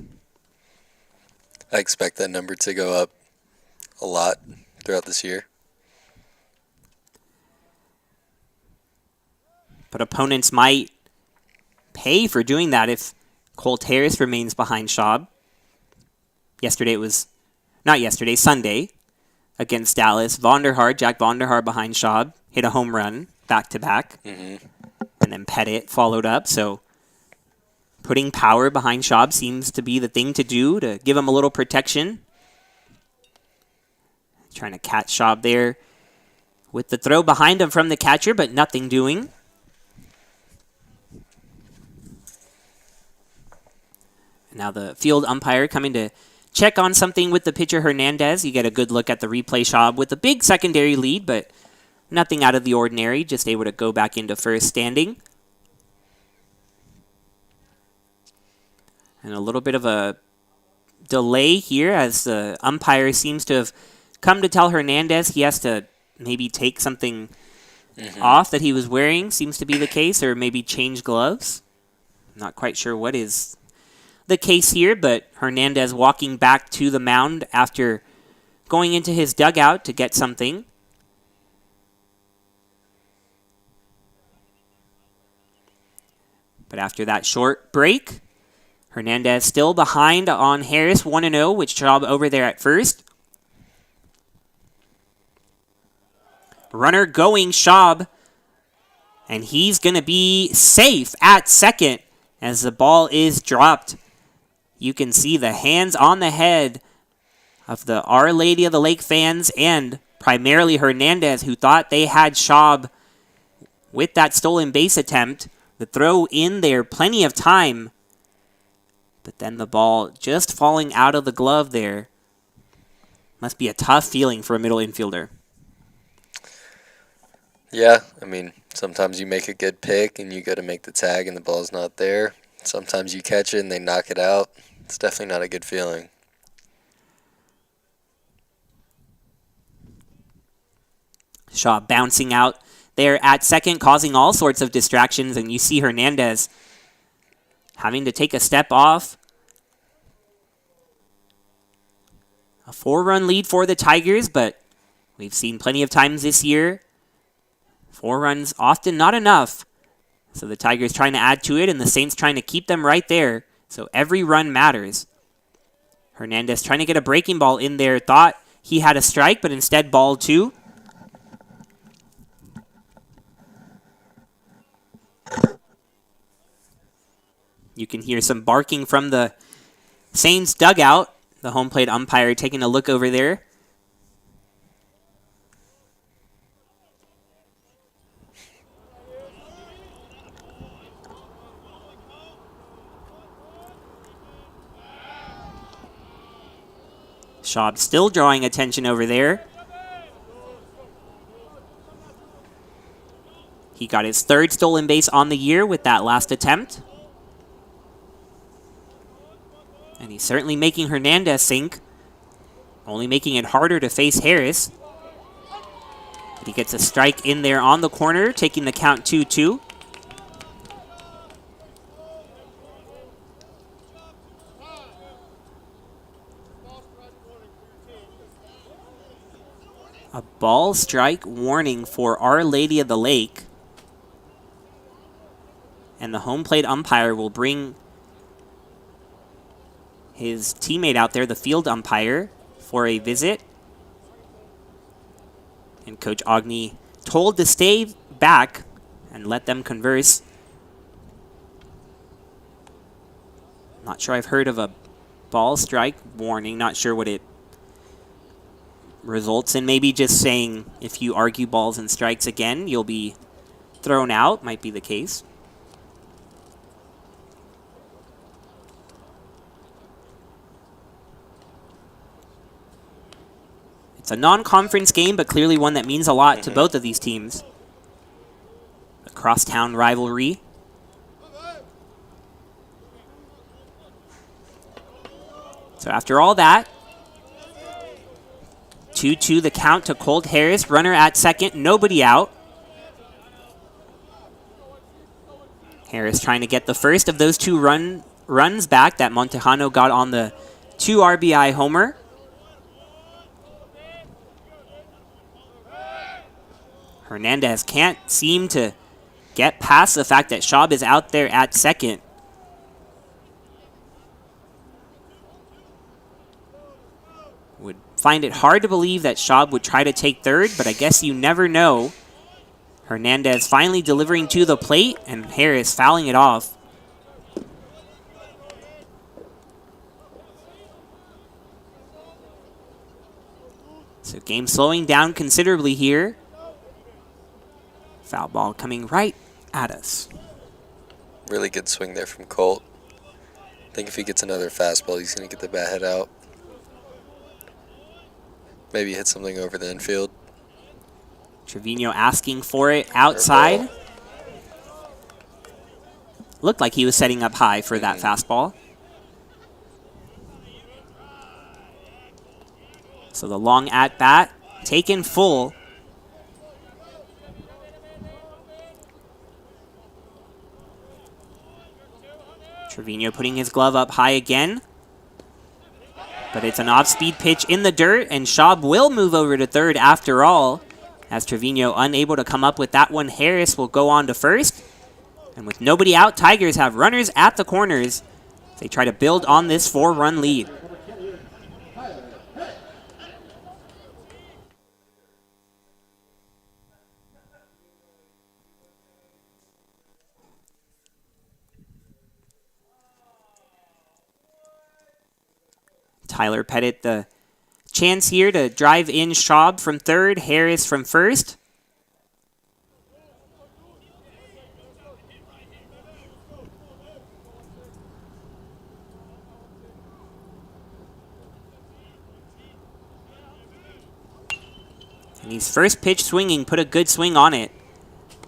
D: I expect that number to go up a lot throughout this year.
C: But opponents might pay for doing that if Colt Harris remains behind Schaub. Sunday against Dallas. Jack Vonderhaar behind Schaub, hit a home run back-to-back. And then Pettit followed up, so putting power behind Schaub seems to be the thing to do to give him a little protection. Trying to catch Schaub there with the throw behind him from the catcher, but nothing doing. And now the field umpire coming to check on something with the pitcher Hernandez. You get a good look at the replay. Schaub with a big secondary lead, but nothing out of the ordinary. Just able to go back into first standing. And a little bit of a delay here as the umpire seems to have come to tell Hernandez he has to maybe take something off that he was wearing. Seems to be the case, or maybe change gloves. Not quite sure what is the case here, but Hernandez walking back to the mound after going into his dugout to get something. But after that short break, Hernandez still behind on Harris, 1-0, with Schaub over there at first. Runner going, Schaub, and he's going to be safe at second as the ball is dropped. You can see the hands on the head of the Our Lady of the Lake fans and primarily Hernandez, who thought they had Schaub with that stolen base attempt. The throw in there, plenty of time, but then the ball just falling out of the glove there. Must be a tough feeling for a middle infielder.
D: Yeah, I mean, sometimes you make a good pick and you go to make the tag and the ball's not there. Sometimes you catch it and they knock it out. It's definitely not a good feeling.
C: Schaub bouncing out there at second, causing all sorts of distractions, and you see Hernandez having to take a step off. A 4-run lead for the Tigers, but we've seen plenty of times this year 4 runs often not enough. So the Tigers trying to add to it, and the Saints trying to keep them right there. So every run matters. Hernandez trying to get a breaking ball in there. Thought he had a strike, but instead ball 2. You can hear some barking from the Saints dugout. The home plate umpire taking a look over there. Schaub still drawing attention over there. He got his 3rd stolen base on the year with that last attempt. And he's certainly making Hernandez sink, only making it harder to face Harris. But he gets a strike in there on the corner, taking the count 2-2. A ball strike warning for Our Lady of the Lake. And the home plate umpire will bring his teammate out there, the field umpire, for a visit. And Coach Agni told to stay back and let them converse. Not sure I've heard of a ball strike warning. Not sure what it results in. Maybe just saying if you argue balls and strikes again, you'll be thrown out. Might be the case. It's a non-conference game, but clearly one that means a lot to both of these teams. A crosstown rivalry. So after all that, 2-2 the count to Colt Harris. Runner at second, nobody out. Harris trying to get the first of those two runs back that Montejano got on the 2 RBI homer. Hernandez can't seem to get past the fact that Schaub is out there at second. Would find it hard to believe that Schaub would try to take third, but I guess you never know. Hernandez finally delivering to the plate, and Harris fouling it off. So game slowing down considerably here. Foul ball coming right at us.
D: Really good swing there from Colt. I think if he gets another fastball, he's going to get the bat head out. Maybe hit something over the infield.
C: Trevino asking for it outside. Looked like he was setting up high for that fastball. So the long at-bat taken full. Trevino putting his glove up high again. But it's an off-speed pitch in the dirt, and Schaub will move over to third after all. As Trevino unable to come up with that one, Harris will go on to first. And with nobody out, Tigers have runners at the corners. They try to build on this 4-run lead. Tyler Pettit, the chance here to drive in Schaub from third, Harris from first. And he's first pitch swinging, put a good swing on it,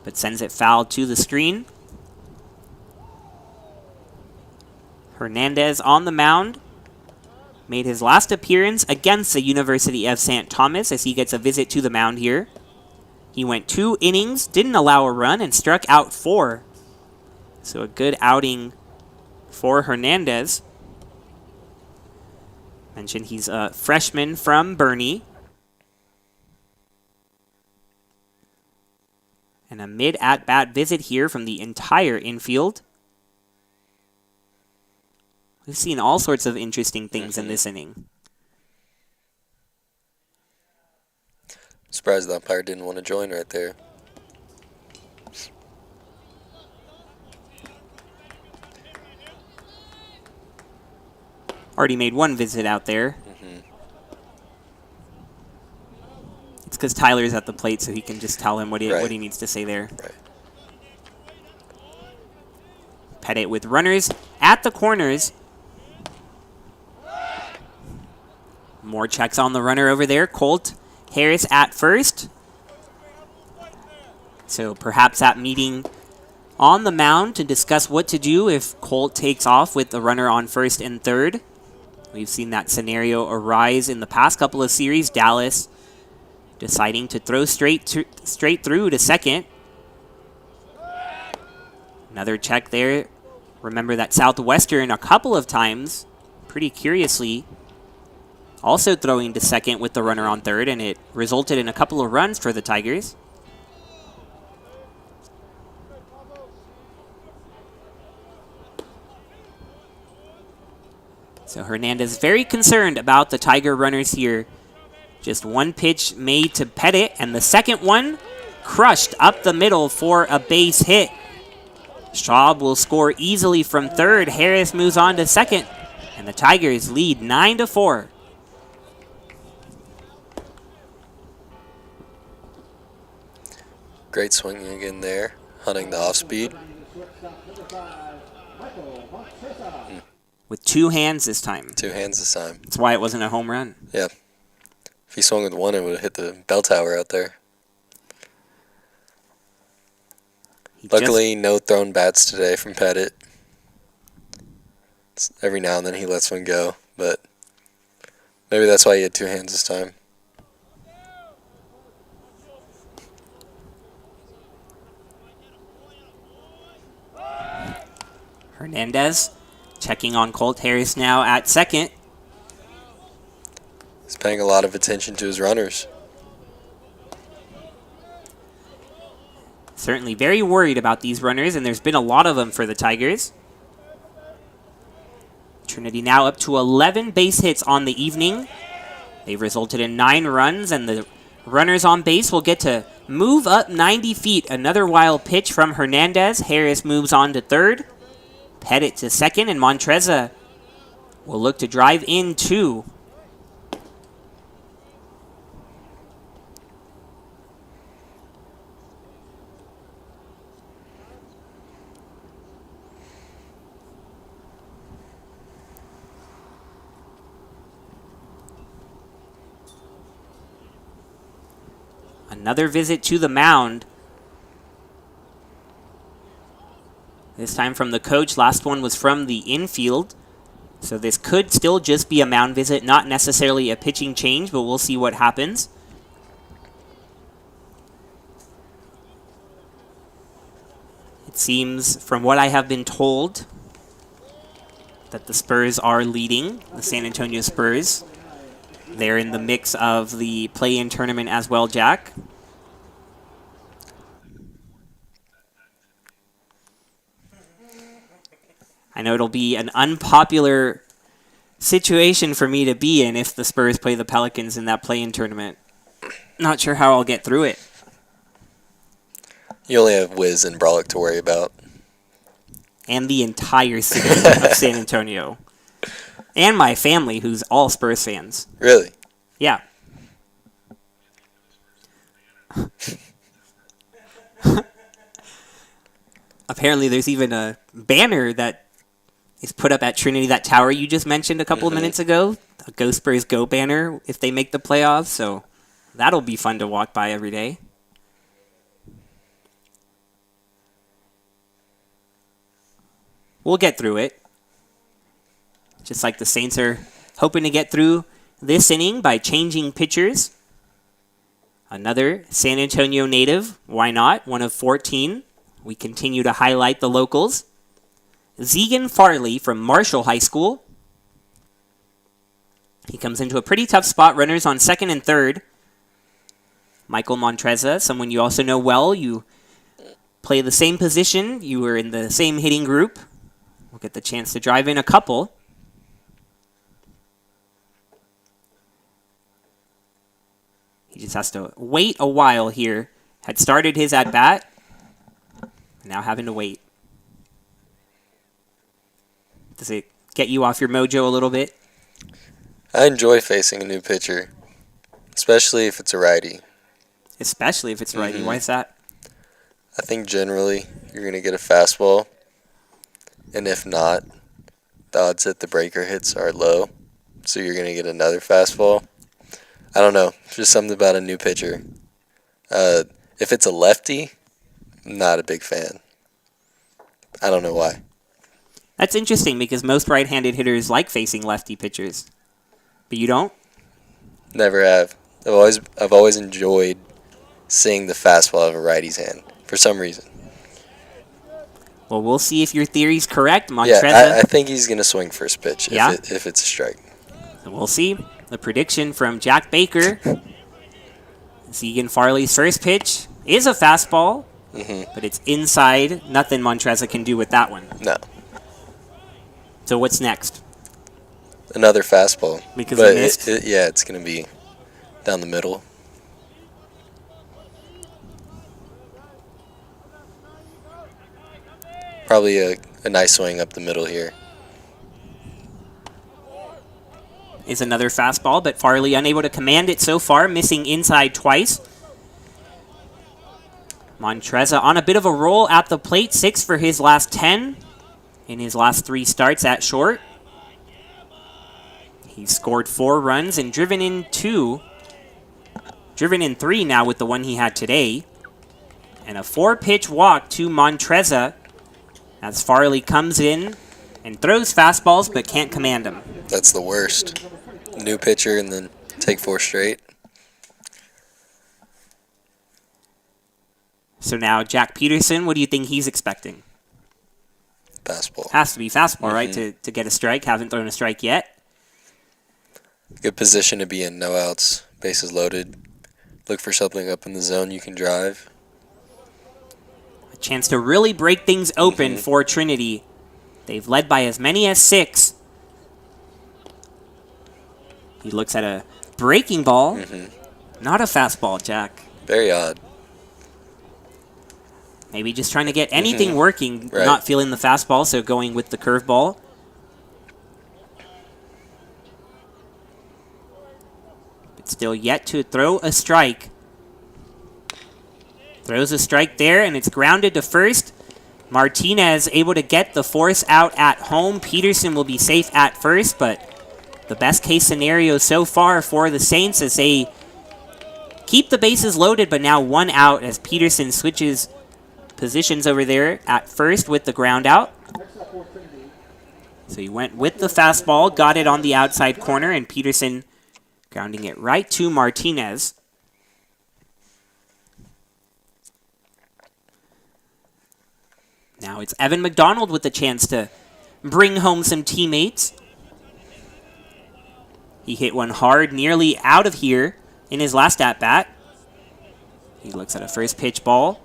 C: but sends it foul to the screen. Hernandez on the mound. Made his last appearance against the University of St. Thomas as he gets a visit to the mound here. He went 2 innings, didn't allow a run, and struck out 4. So a good outing for Hernandez. Mentioned he's a freshman from Bernie. And a mid-at-bat visit here from the entire infield. We've seen all sorts of interesting things in this inning.
D: Surprised the umpire didn't want to join right there.
C: Already made one visit out there. It's because Tyler's at the plate, so he can just tell him what he needs to say there.
D: Right.
C: Pettit with runners at the corners. More checks on the runner over there. Colt Harris at first. So perhaps that meeting on the mound to discuss what to do if Colt takes off with the runner on first and third. We've seen that scenario arise in the past couple of series. Dallas deciding to throw straight through to second. Another check there. Remember that Southwestern a couple of times, pretty curiously, also throwing to second with the runner on third, and it resulted in a couple of runs for the Tigers. So Hernandez very concerned about the Tiger runners here. Just one pitch made to Pettit, and the second one crushed up the middle for a base hit. Straub will score easily from third. Harris moves on to second, and the Tigers lead 9-4.
D: Great swinging again there, hunting the off-speed.
C: With two hands this time.
D: Two hands this time.
C: That's why it wasn't a home run.
D: Yeah. If he swung with one, it would have hit the bell tower out there. Luckily, no thrown bats today from Pettit. Every now and then he lets one go, but maybe that's why he had two hands this time.
C: Hernandez checking on Colt Harris now at second.
D: He's paying a lot of attention to his runners.
C: Certainly very worried about these runners, and there's been a lot of them for the Tigers. Trinity now up to 11 base hits on the evening. They've resulted in 9 runs, and the runners on base will get to move up 90 feet. Another wild pitch from Hernandez. Harris moves on to third. Pettit to second, and Montreza will look to drive in two. Another visit to the mound. This time from the coach. Last one was from the infield. So this could still just be a mound visit, not necessarily a pitching change, but we'll see what happens. It seems, from what I have been told, that the Spurs are leading, the San Antonio Spurs. They're in the mix of the play-in tournament as well, Jack. I know it'll be an unpopular situation for me to be in if the Spurs play the Pelicans in that play-in tournament. Not sure how I'll get through it.
D: You only have Wiz and Brolic to worry about.
C: And the entire city of San Antonio. And my family, who's all Spurs fans.
D: Really?
C: Yeah. Apparently there's even a banner that is put up at Trinity, that tower you just mentioned a couple of minutes ago. A Go Spurs Go banner if they make the playoffs, so that'll be fun to walk by every day. We'll get through it. Just like the Saints are hoping to get through this inning by changing pitchers. Another San Antonio native, why not? One of 14. We continue to highlight the locals. Zegan Farley from Marshall High School. He comes into a pretty tough spot. Runners on second and third. Michael Montreza, someone you also know well. You play the same position. You were in the same hitting group. We'll get the chance to drive in a couple. He just has to wait a while here. Had started his at-bat. Now having to wait. Does it get you off your mojo a little bit?
D: I enjoy facing a new pitcher, especially if it's a righty.
C: Especially if it's righty. Why is that?
D: I think generally you're going to get a fastball, and if not, the odds that the breaker hits are low, so you're going to get another fastball. I don't know. Just something about a new pitcher. If it's a lefty, not a big fan. I don't know why.
C: That's interesting because most right-handed hitters like facing lefty pitchers. But you don't?
D: Never have. I've always enjoyed seeing the fastball of a righty's hand for some reason.
C: Well, we'll see if your theory's correct, Montreza.
D: Yeah, I think he's going to swing first pitch if it's a strike.
C: So we'll see. the prediction from Jack Baker. Zegan Farley's first pitch is a fastball, but it's inside. Nothing Montreza can do with that one.
D: No.
C: So what's next?
D: Another fastball.
C: Because
D: but
C: he missed?
D: Yeah, it's going to be down the middle. Probably a nice swing up the middle here.
C: Is another fastball, but Farley unable to command it so far, missing inside twice. Montreza on a bit of a roll at the plate, 6 for his last 10 in his last 3 starts at short. He's scored 4 runs and driven in 2. Driven in 3 now with the one he had today. And a 4-pitch walk to Montreza as Farley comes in and throws fastballs but can't command them.
D: That's the worst. New pitcher and then take 4 straight.
C: So now Jack Peterson, what do you think he's expecting?
D: Fastball.
C: Has to be fastball, right, to get a strike. Haven't thrown a strike yet.
D: Good position to be in. No outs. Bases loaded. Look for something up in the zone you can drive.
C: A chance to really break things open for Trinity. They've led by as many as 6. He looks at a breaking ball. Not a fastball, Jack.
D: Very odd.
C: Maybe just trying to get anything working,
D: Right.
C: not feeling the fastball, so going with the curveball. But still yet to throw a strike. Throws a strike there, and it's grounded to first. Martinez able to get the force out at home. Peterson will be safe at first, but the best case scenario so far for the Saints as they keep the bases loaded, but now 1 out as Peterson switches positions over there at first with the ground out. So he went with the fastball, got it on the outside corner, and Peterson grounding it right to Martinez. Now it's Evan McDonald with the chance to bring home some teammates. He hit one hard, nearly out of here in his last at-bat. He looks at a first pitch ball.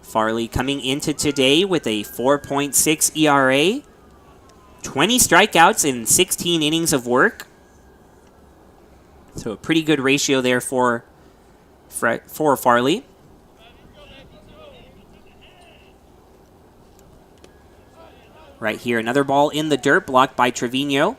C: Farley coming into today with a 4.6 ERA, 20 strikeouts in 16 innings of work. So a pretty good ratio there for Farley. Right here, another ball in the dirt, blocked by Trevino.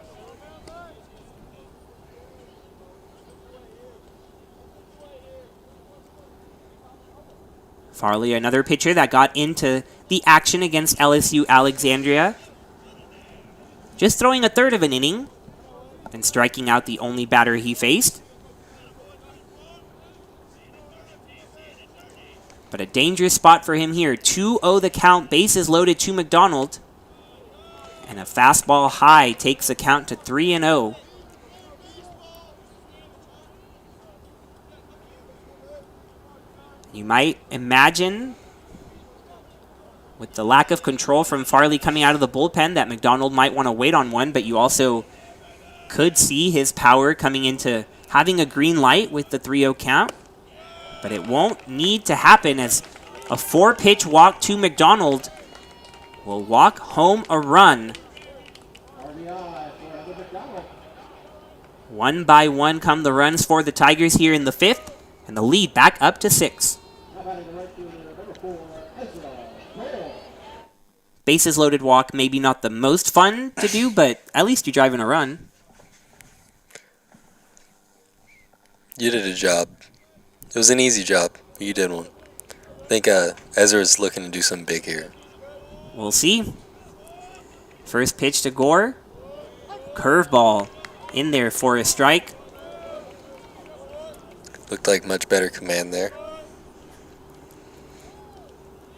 C: Farley, another pitcher that got into the action against LSU Alexandria. Just throwing a third of an inning and striking out the only batter he faced. But a dangerous spot for him here. 2-0 the count, bases loaded to McDonald. And a fastball high takes the count to 3-0. You might imagine, with the lack of control from Farley coming out of the bullpen, that McDonald might want to wait on one, but you also could see his power coming into having a green light with the 3-0 count. But it won't need to happen as a 4-pitch walk to McDonald will walk home a run. One by one come the runs for the Tigers here in the 5th, and the lead back up to 6. Bases loaded walk, maybe not the most fun to do, but at least you're driving a run.
D: You did a job. It was an easy job. You did one. I think Ezra's looking to do something big here.
C: We'll see. First pitch to Gore. Curveball in there for a strike.
D: Looked like much better command there.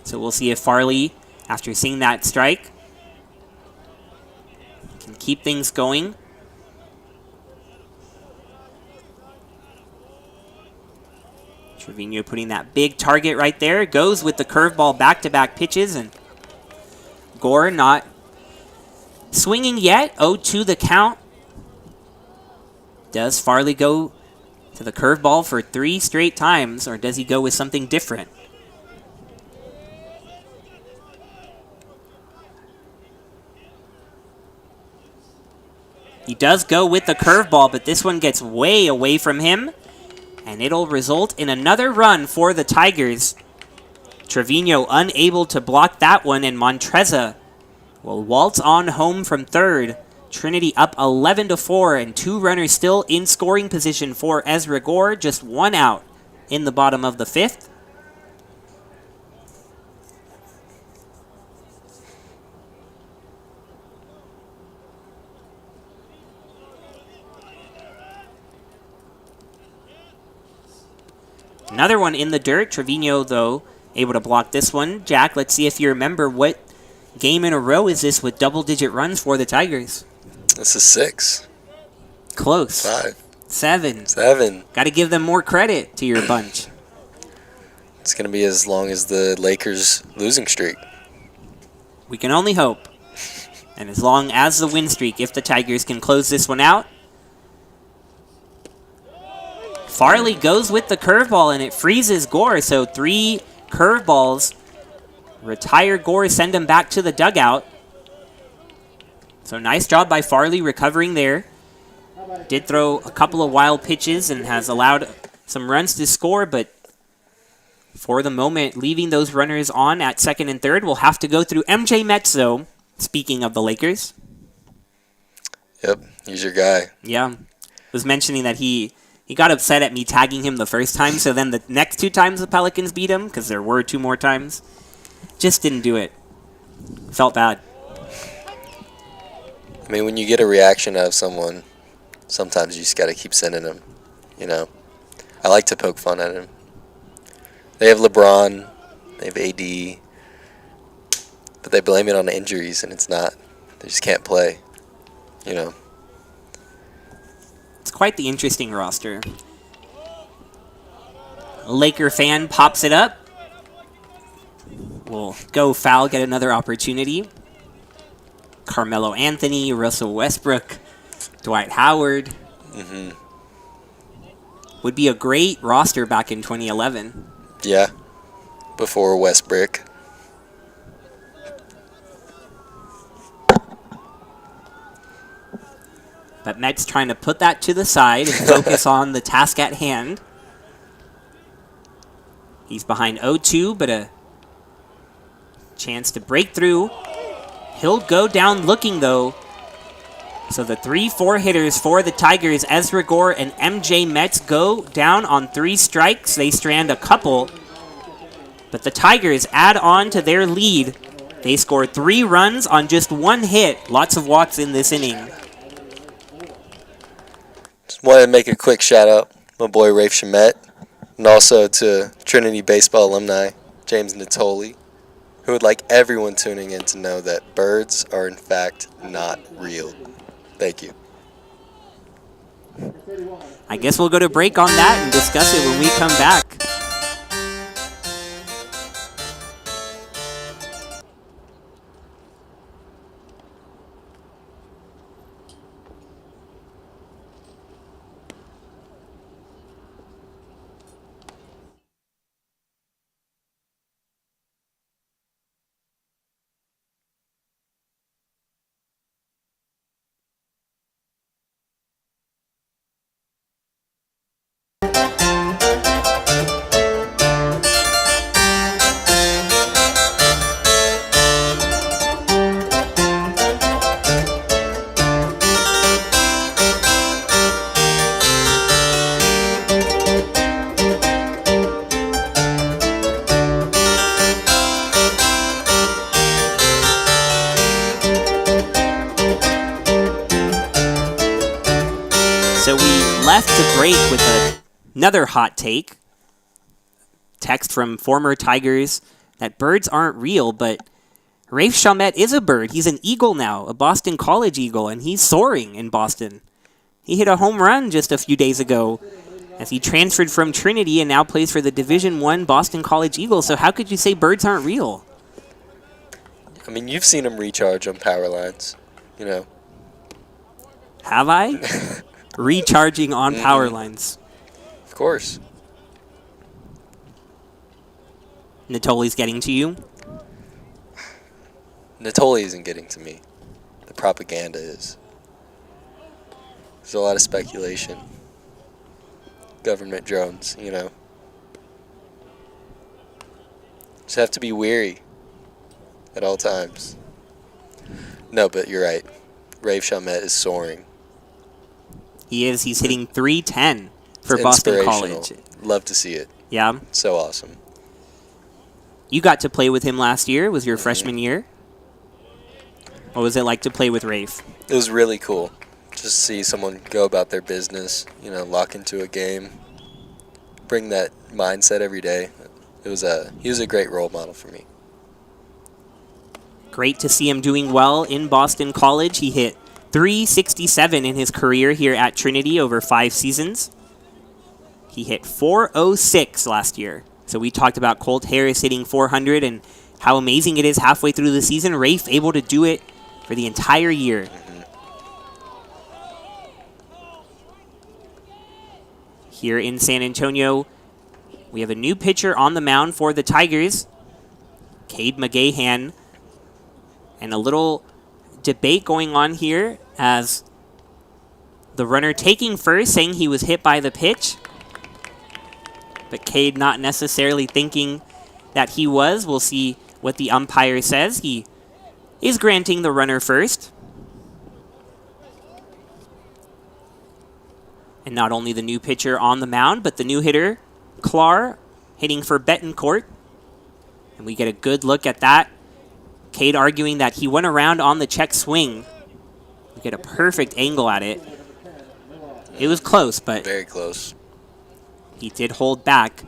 C: So we'll see if Farley, after seeing that strike, can keep things going. Trevino putting that big target right there. Goes with the curveball back-to-back pitches, and Gore not swinging yet. 0-2 the count. Does Farley go to the curveball for 3 straight times, or does he go with something different? He does go with the curveball, but this one gets way away from him, and it'll result in another run for the Tigers. Trevino unable to block that one, and Montreza will waltz on home from third. Trinity up 11-4, and 2 runners still in scoring position for Ezra Gore. Just 1 out in the bottom of the 5th. Another one in the dirt. Trevino, though, able to block this one. Jack, let's see if you remember what game in a row is this with double-digit runs for the Tigers.
D: This is 6.
C: Close.
D: 5.
C: 7.
D: 7.
C: Got to give them more credit to your bunch.
D: It's going to be as long as the Lakers' losing streak.
C: We can only hope. And as long as the win streak, if the Tigers can close this one out. Farley goes with the curveball, and it freezes Gore. So 3 curveballs. Retire Gore, send him back to the dugout. So nice job by Farley recovering there. Did throw a couple of wild pitches and has allowed some runs to score, but for the moment, leaving those runners on at second and third. We'll have to go through MJ Metzo, speaking of the Lakers.
D: Yep, he's your guy.
C: Yeah. Was mentioning that he got upset at me tagging him the first time, so then the next 2 times the Pelicans beat him, because there were 2 more times, just didn't do it. Felt bad.
D: I mean, when you get a reaction out of someone, sometimes you just got to keep sending them, you know. I like to poke fun at him. They have LeBron, they have AD, but they blame it on the injuries, and it's not. They just can't play, you know.
C: It's quite the interesting roster. A Laker fan pops it up. We'll go foul, get another opportunity. Carmelo Anthony, Russell Westbrook, Dwight Howard. Would be a great roster back in 2011.
D: Yeah, before Westbrook.
C: But Mets trying to put that to the side and focus on the task at hand. He's behind 0-2, but a chance to break through. He'll go down looking, though. So the 3-4 hitters for the Tigers, Ezra Gore and MJ Metz, go down on 3 strikes. They strand a couple. But the Tigers add on to their lead. They score 3 runs on just 1 hit. Lots of walks in this inning.
D: Just wanted to make a quick shout out, my boy Rafe Shamet, and also to Trinity baseball alumni, James Natoli, who would like everyone tuning in to know that birds are in fact not real. Thank you.
C: I guess we'll go to break on that and discuss it when we come back. So we left to break with another hot take. Text from former Tigers that birds aren't real, but Rafe Shamet is a bird. He's an Eagle now, a Boston College Eagle, and he's soaring in Boston. He hit a home run just a few days ago as he transferred from Trinity and now plays for the Division I Boston College Eagles. So how could you say birds aren't real?
D: I mean, you've seen them recharge on power lines. you know.
C: Have I? Recharging on power lines.
D: Of course.
C: Natoli's getting to you.
D: Natoli isn't getting to me. The propaganda is. There's a lot of speculation. Government drones, you know. Just have to be weary at all times. No, but you're right. Rafe Chalmette is soaring.
C: He is. He's hitting 310 for
D: It's
C: Boston
D: inspirational.
C: College.
D: Love to see it.
C: Yeah.
D: So awesome.
C: You got to play with him last year. Was your freshman year? What was it like to play with Rafe?
D: It was really cool. Just see someone go about their business, you know, lock into a game, bring that mindset every day. He was a great role model for me.
C: Great to see him doing well in Boston College. He hit 367 in his career here at Trinity over 5 seasons. He hit 406 last year. So we talked about Colt Harris hitting 400 and how amazing it is halfway through the season. Rafe able to do it for the entire year. Here in San Antonio, we have a new pitcher on the mound for the Tigers, Cade McGahan. And a little debate going on here as the runner taking first, saying he was hit by the pitch. But Cade not necessarily thinking that he was. We'll see what the umpire says. He is granting the runner first. And not only the new pitcher on the mound, but the new hitter, Clark, hitting for Betancourt. And we get a good look at that. Cade arguing that he went around on the check swing. We get a perfect angle at it. It was close, but
D: Very close.
C: he did hold back.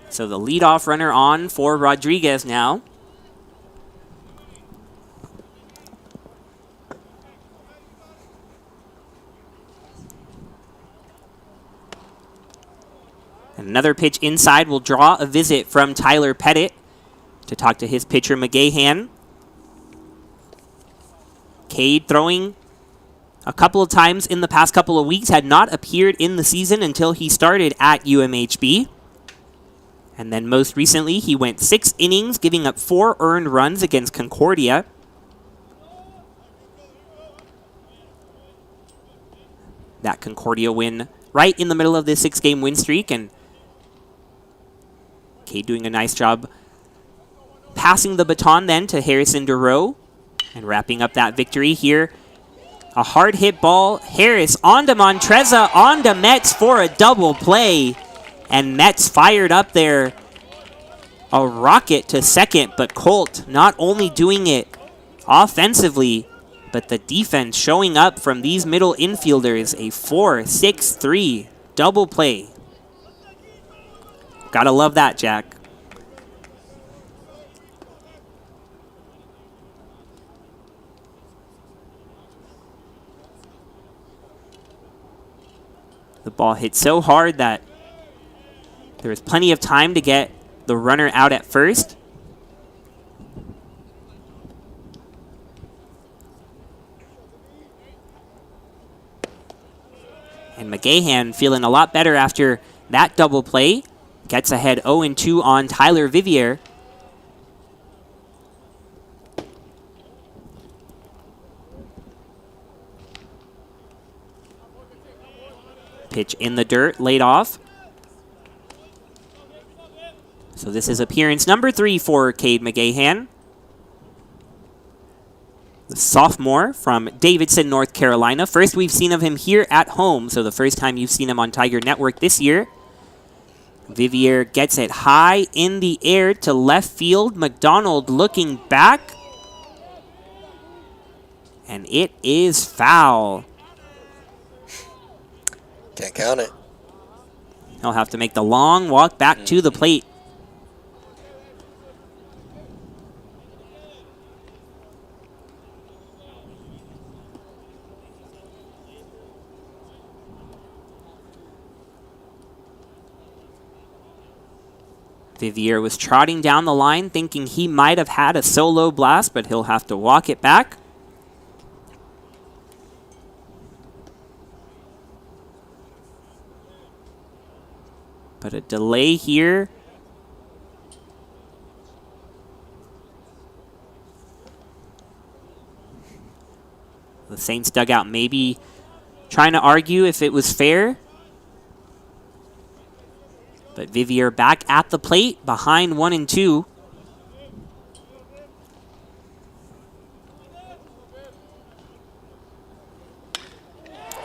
C: So the leadoff runner on for Rodriguez now. And another pitch inside will draw a visit from Tyler Pettit to talk to his pitcher, McGahan. Cade throwing a couple of times in the past couple of weeks, had not appeared in the season until he started at UMHB. And then most recently, he went 6 innings, giving up 4 earned runs against Concordia. That Concordia win right in the middle of this 6-game win streak, and Cade doing a nice job passing the baton then to Harrison DeRoe and wrapping up that victory here. A hard hit ball. Harris onto Montreza, onto Metz for a double play. And Metz fired up there. A rocket to second, but Colt not only doing it offensively, but the defense showing up from these middle infielders. A 4-6-3 double play. Gotta love that, Jack. The ball hit so hard that there was plenty of time to get the runner out at first. And McGahan feeling a lot better after that double play. Gets ahead 0-2 on Tyler Vivier. Pitch in the dirt, laid off. So this is appearance number 3 for Cade McGahan. The sophomore from Davidson, North Carolina. First we've seen of him here at home, so the first time you've seen him on Tiger Network this year. Vivier gets it high in the air to left field. McDonald looking back. And it is foul.
D: Can't count it.
C: He'll have to make the long walk back to the plate. Vivier was trotting down the line thinking he might have had a solo blast, but he'll have to walk it back. But a delay here. The Saints dugout maybe trying to argue if it was fair. But Vivier back at the plate, behind 1 and 2.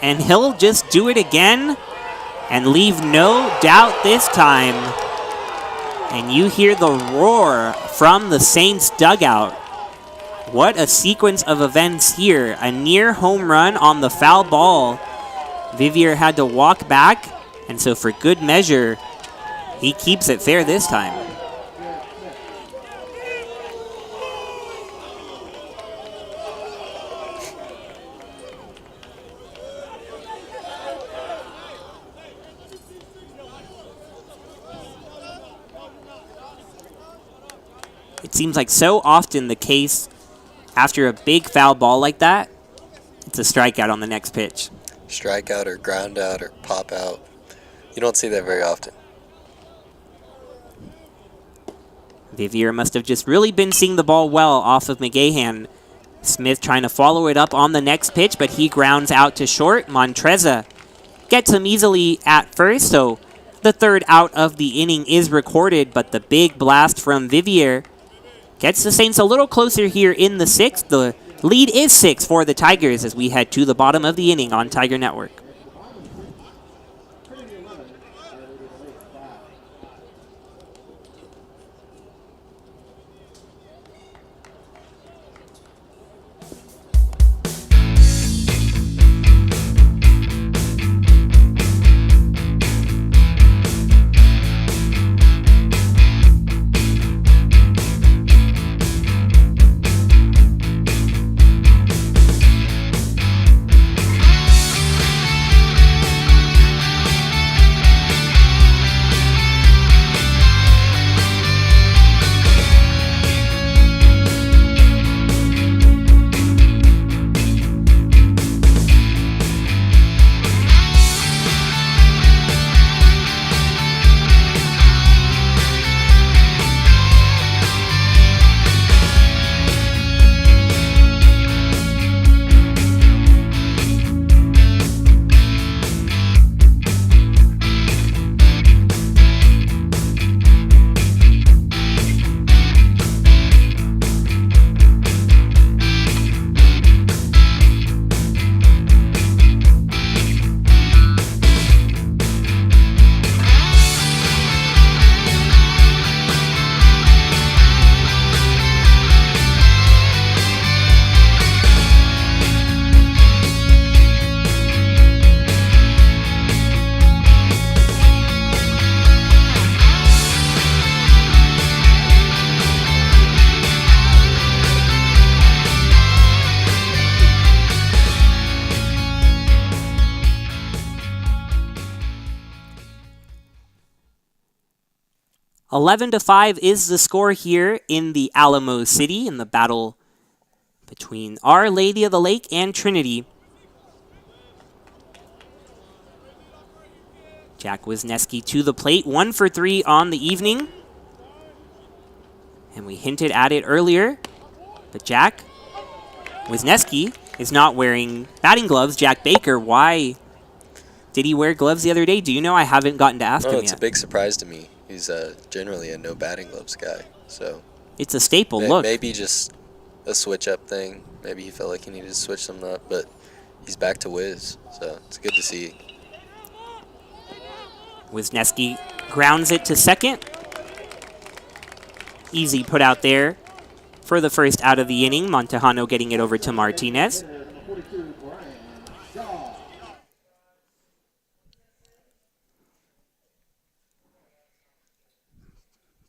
C: And he'll just do it again and leave no doubt this time. And you hear the roar from the Saints dugout. What a sequence of events here. A near home run on the foul ball. Vivier had to walk back, and so for good measure, he keeps it fair this time. It seems like so often the case after a big foul ball like that, it's a strikeout on the next pitch.
D: Strikeout or ground out or pop out. You don't see that very often.
C: Vivier must have just really been seeing the ball well off of McGahan. Smith trying to follow it up on the next pitch, but he grounds out to short. Montreza gets him easily at first, so the third out of the inning is recorded, but the big blast from Vivier gets the Saints a little closer here in the 6th. The lead is 6 for the Tigers as we head to the bottom of the inning on Tiger Network.
B: Trinity 11, Lake 5.
C: 11-5 is the score here in the Alamo City in the battle between Our Lady of the Lake and Trinity. Jack Wisniewski to the plate, 1 for 3 on the evening. And we hinted at it earlier, but Jack Wisniewski is not wearing batting gloves. Jack Baker, why did he wear gloves the other day? Do you know? I haven't gotten to ask him yet.
D: It's a big surprise to me. He's generally a no batting gloves guy, so
C: it's a staple look.
D: Maybe just a switch-up thing. Maybe he felt like he needed to switch something up, but he's back to Wiz, so it's good to see.
C: Wisniewski grounds it to second. Easy put out there for the first out of the inning. Montejano getting it over to Martinez.
B: Number 42, Brian Shaw.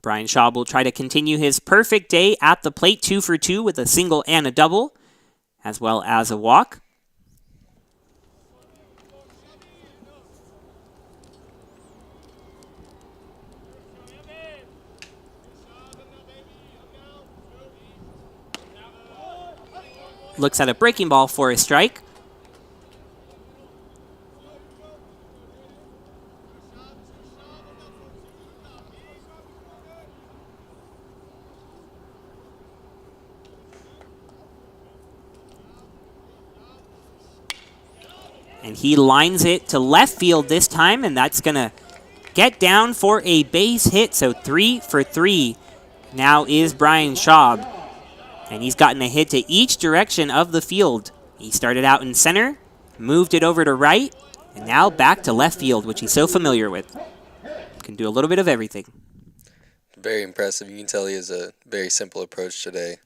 C: Brian Shaw will try to continue his perfect day at the plate, 2 for 2 with a single and a double, as well as a walk. Looks at a breaking ball for a strike. And he lines it to left field this time, and that's going to get down for a base hit. So 3 for 3 now is Brian Schaub. And he's gotten a hit to each direction of the field. He started out in center, moved it over to right, and now back to left field, which he's so familiar with. Can do a little bit of everything.
D: Very impressive. You can tell he has a very simple approach today.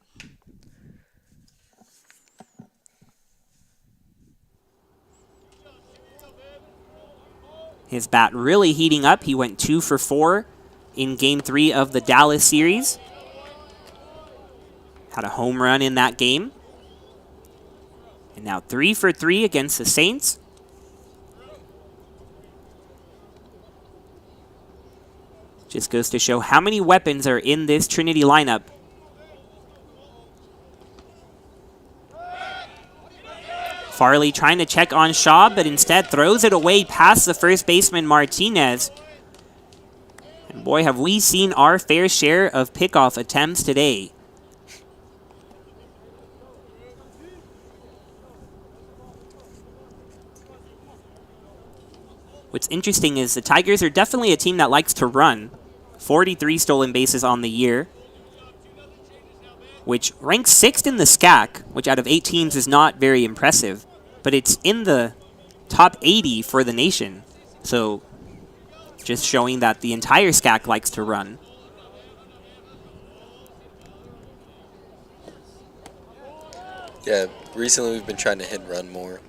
C: His bat really heating up. He went 2 for 4 in Game 3 of the Dallas series. Had a home run in that game. And now 3 for 3 against the Saints. Just goes to show how many weapons are in this Trinity lineup. Farley trying to check on Schaub, but instead throws it away past the first baseman Martinez. And boy, have we seen our fair share of pickoff attempts today. What's interesting is the Tigers are definitely a team that likes to run. 43 stolen bases on the year, which ranks 6th in the SCAC, which out of 8 teams is not very impressive, but it's in the top 80 for the nation. So just showing that the entire SCAC likes to run.
D: Yeah, recently we've been trying to hit and run more.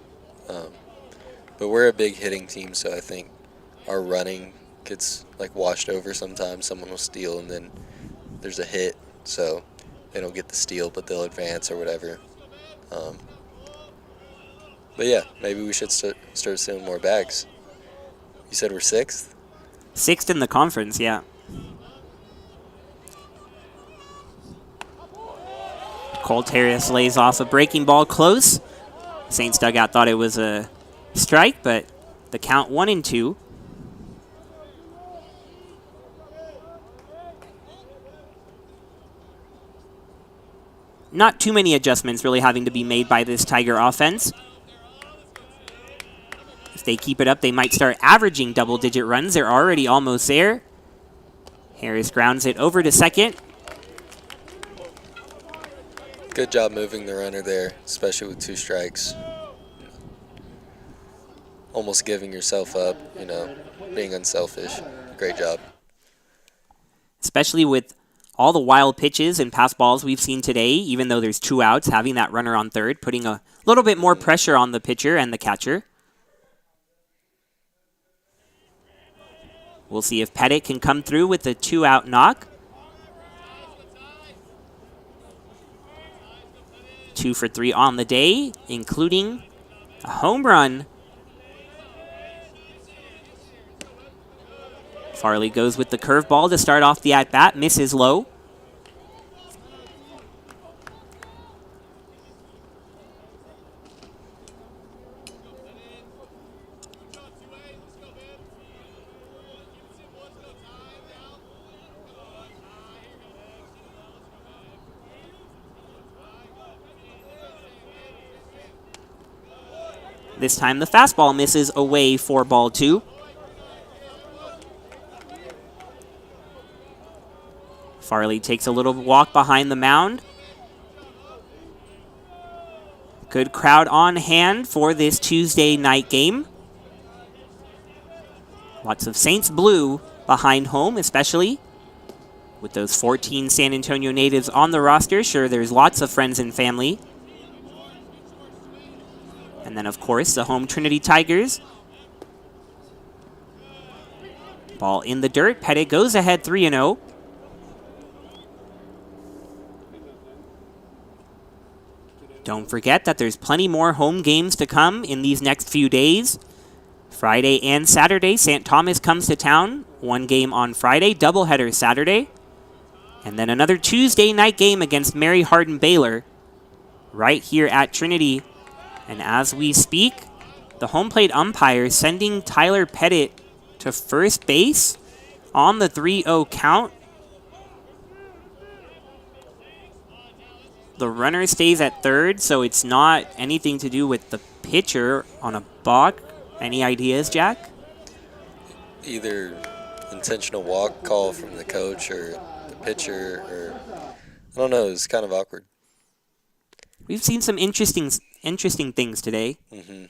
D: But we're a big hitting team, so I think our running gets like washed over sometimes. Someone will steal and then there's a hit, so they don't get the steal, but they'll advance or whatever. But yeah, maybe we should start stealing more bags. You said we're 6th?
C: 6th in the conference, yeah. Colt Harris lays off a breaking ball close. Saints dugout thought it was a strike, but the count 1-2. Not too many adjustments really having to be made by this Tiger offense. If they keep it up, they might start averaging double-digit runs. They're already almost there. Harris grounds it over to second.
D: Good job moving the runner there, especially with 2 strikes. Almost giving yourself up, you know, being unselfish. Great job.
C: Especially with all the wild pitches and pass balls we've seen today, even though there's 2 outs, having that runner on third, putting a little bit more pressure on the pitcher and the catcher. We'll see if Pettit can come through with a 2-out knock. 2 for 3 on the day, including a home run. Farley goes with the curveball to start off the at-bat, misses low. This time the fastball misses away for ball 2. Farley takes a little walk behind the mound. Good crowd on hand for this Tuesday night game. Lots of Saints blue behind home, especially with those 14 San Antonio natives on the roster. Sure, there's lots of friends and family. And then, of course, the home Trinity Tigers. Ball in the dirt. Pettit goes ahead 3-0. Don't forget that there's plenty more home games to come in these next few days. Friday and Saturday, St. Thomas comes to town. 1 game on Friday, doubleheader Saturday. And then another Tuesday night game against Mary Hardin Baylor right here at Trinity. And as we speak, the home plate umpire sending Tyler Pettit to first base on the 3-0 count. The runner stays at third, so it's not anything to do with the pitcher on a balk. Any ideas, Jack?
D: Either intentional walk call from the coach or the pitcher, or I don't know. It's kind of awkward.
C: We've seen some interesting things today.
D: Mm-hmm.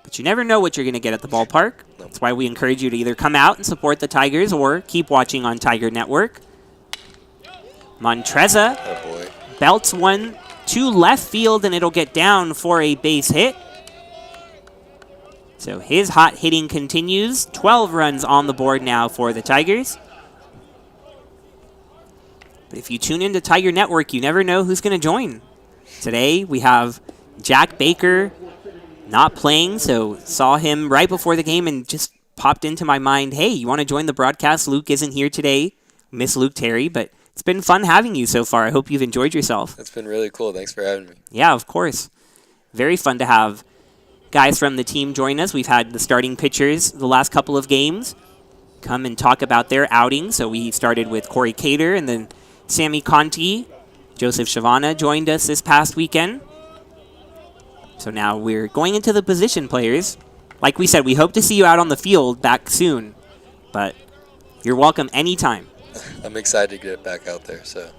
C: But you never know what you're going to get at the ballpark. That's why we encourage you to either come out and support the Tigers or keep watching on Tiger Network. Montreza
D: Oh boy.
C: belts one to left field, and it'll get down for a base hit. So his hot hitting continues. 12 runs on the board now for the Tigers. But if you tune into Tiger Network, you never know who's going to join. Today we have Jack Baker not playing, so saw him right before the game and just popped into my mind, hey, you want to join the broadcast? Luke isn't here today. Miss Luke Terry, but it's been fun having you so far. I hope you've enjoyed yourself.
D: It's been really cool. Thanks for having me.
C: Yeah, of course. Very fun to have guys from the team join us. We've had the starting pitchers the last couple of games come and talk about their outing. So we started with Corey Cater and then Sammy Conti. Joseph Shavana joined us this past weekend. So now we're going into the position players. Like we said, we hope to see you out on the field back soon. But you're welcome anytime.
D: I'm excited to get back out there. So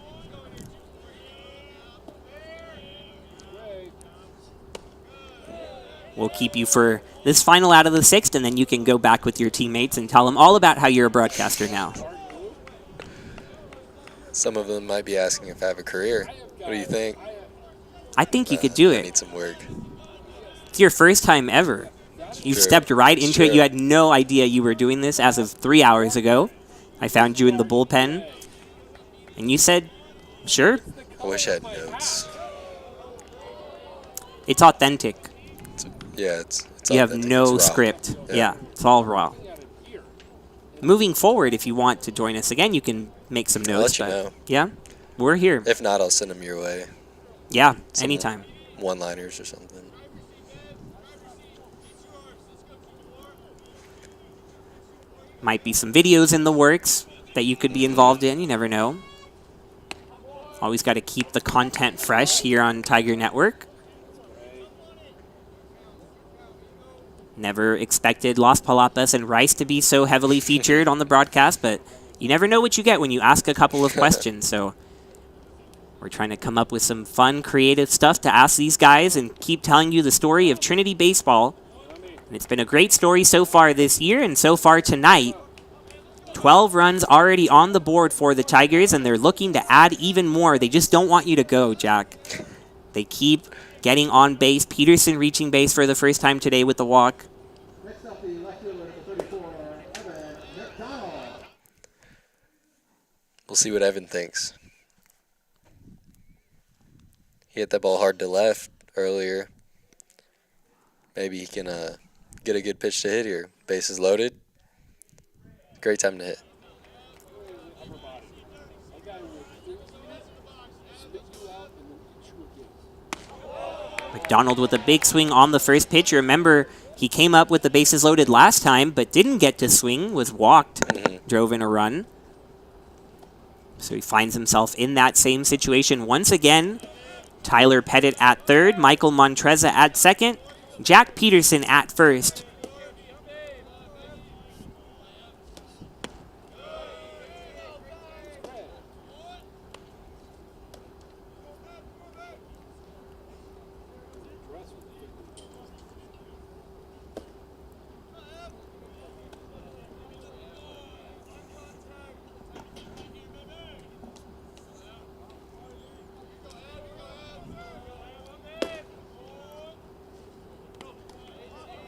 C: We'll keep you for this final out of the sixth, and then you can go back with your teammates and tell them all about how you're a broadcaster now.
D: some of them might be asking if I have a career. What do you think?
C: I think you could do
D: I
C: it.
D: need some work.
C: It's your first time ever. You've
D: True.
C: stepped right into it.
D: True.
C: You had no idea you were doing this as of 3 hours ago. I found you in the bullpen, and you said, sure.
D: I wish I had notes.
C: It's authentic.
D: It's
C: You have
D: authentic.
C: no
D: It's raw.
C: script.
D: Yeah.
C: Yeah, it's all raw. Moving forward, if you want to join us again, you can make some
D: I'll
C: notes.
D: let you
C: but
D: know.
C: Yeah, we're here.
D: If not, I'll send them your way.
C: Yeah,
D: Some
C: anytime.
D: One-liners or something.
C: Might be some videos in the works that you could be involved in. You never know. Always got to keep the content fresh here on Tiger Network. Never expected Las Palapas and Rice to be so heavily featured on the broadcast, but you never know what you get when you ask a couple of questions. So we're trying to come up with some fun, creative stuff to ask these guys and keep telling you the story of Trinity baseball. And it's been a great story so far this year and so far tonight. 12 runs already on the board for the Tigers, and they're looking to add even more. They just don't want you to go, Jack. They keep getting on base. Peterson reaching base for the first time today with the walk.
B: Next up, the left fielder, number 34, Evan McDonald.
D: We'll see what Evan thinks. He hit that ball hard to left earlier. Maybe he can get a good pitch to hit here. Bases loaded. Great time to hit.
C: McDonald with a big swing on the first pitch. Remember, he came up with the bases loaded last time, but didn't get to swing, was walked, drove in a run. So he finds himself in that same situation once again. Tyler Pettit at third, Michael Montreza at second, Jack Peterson at first.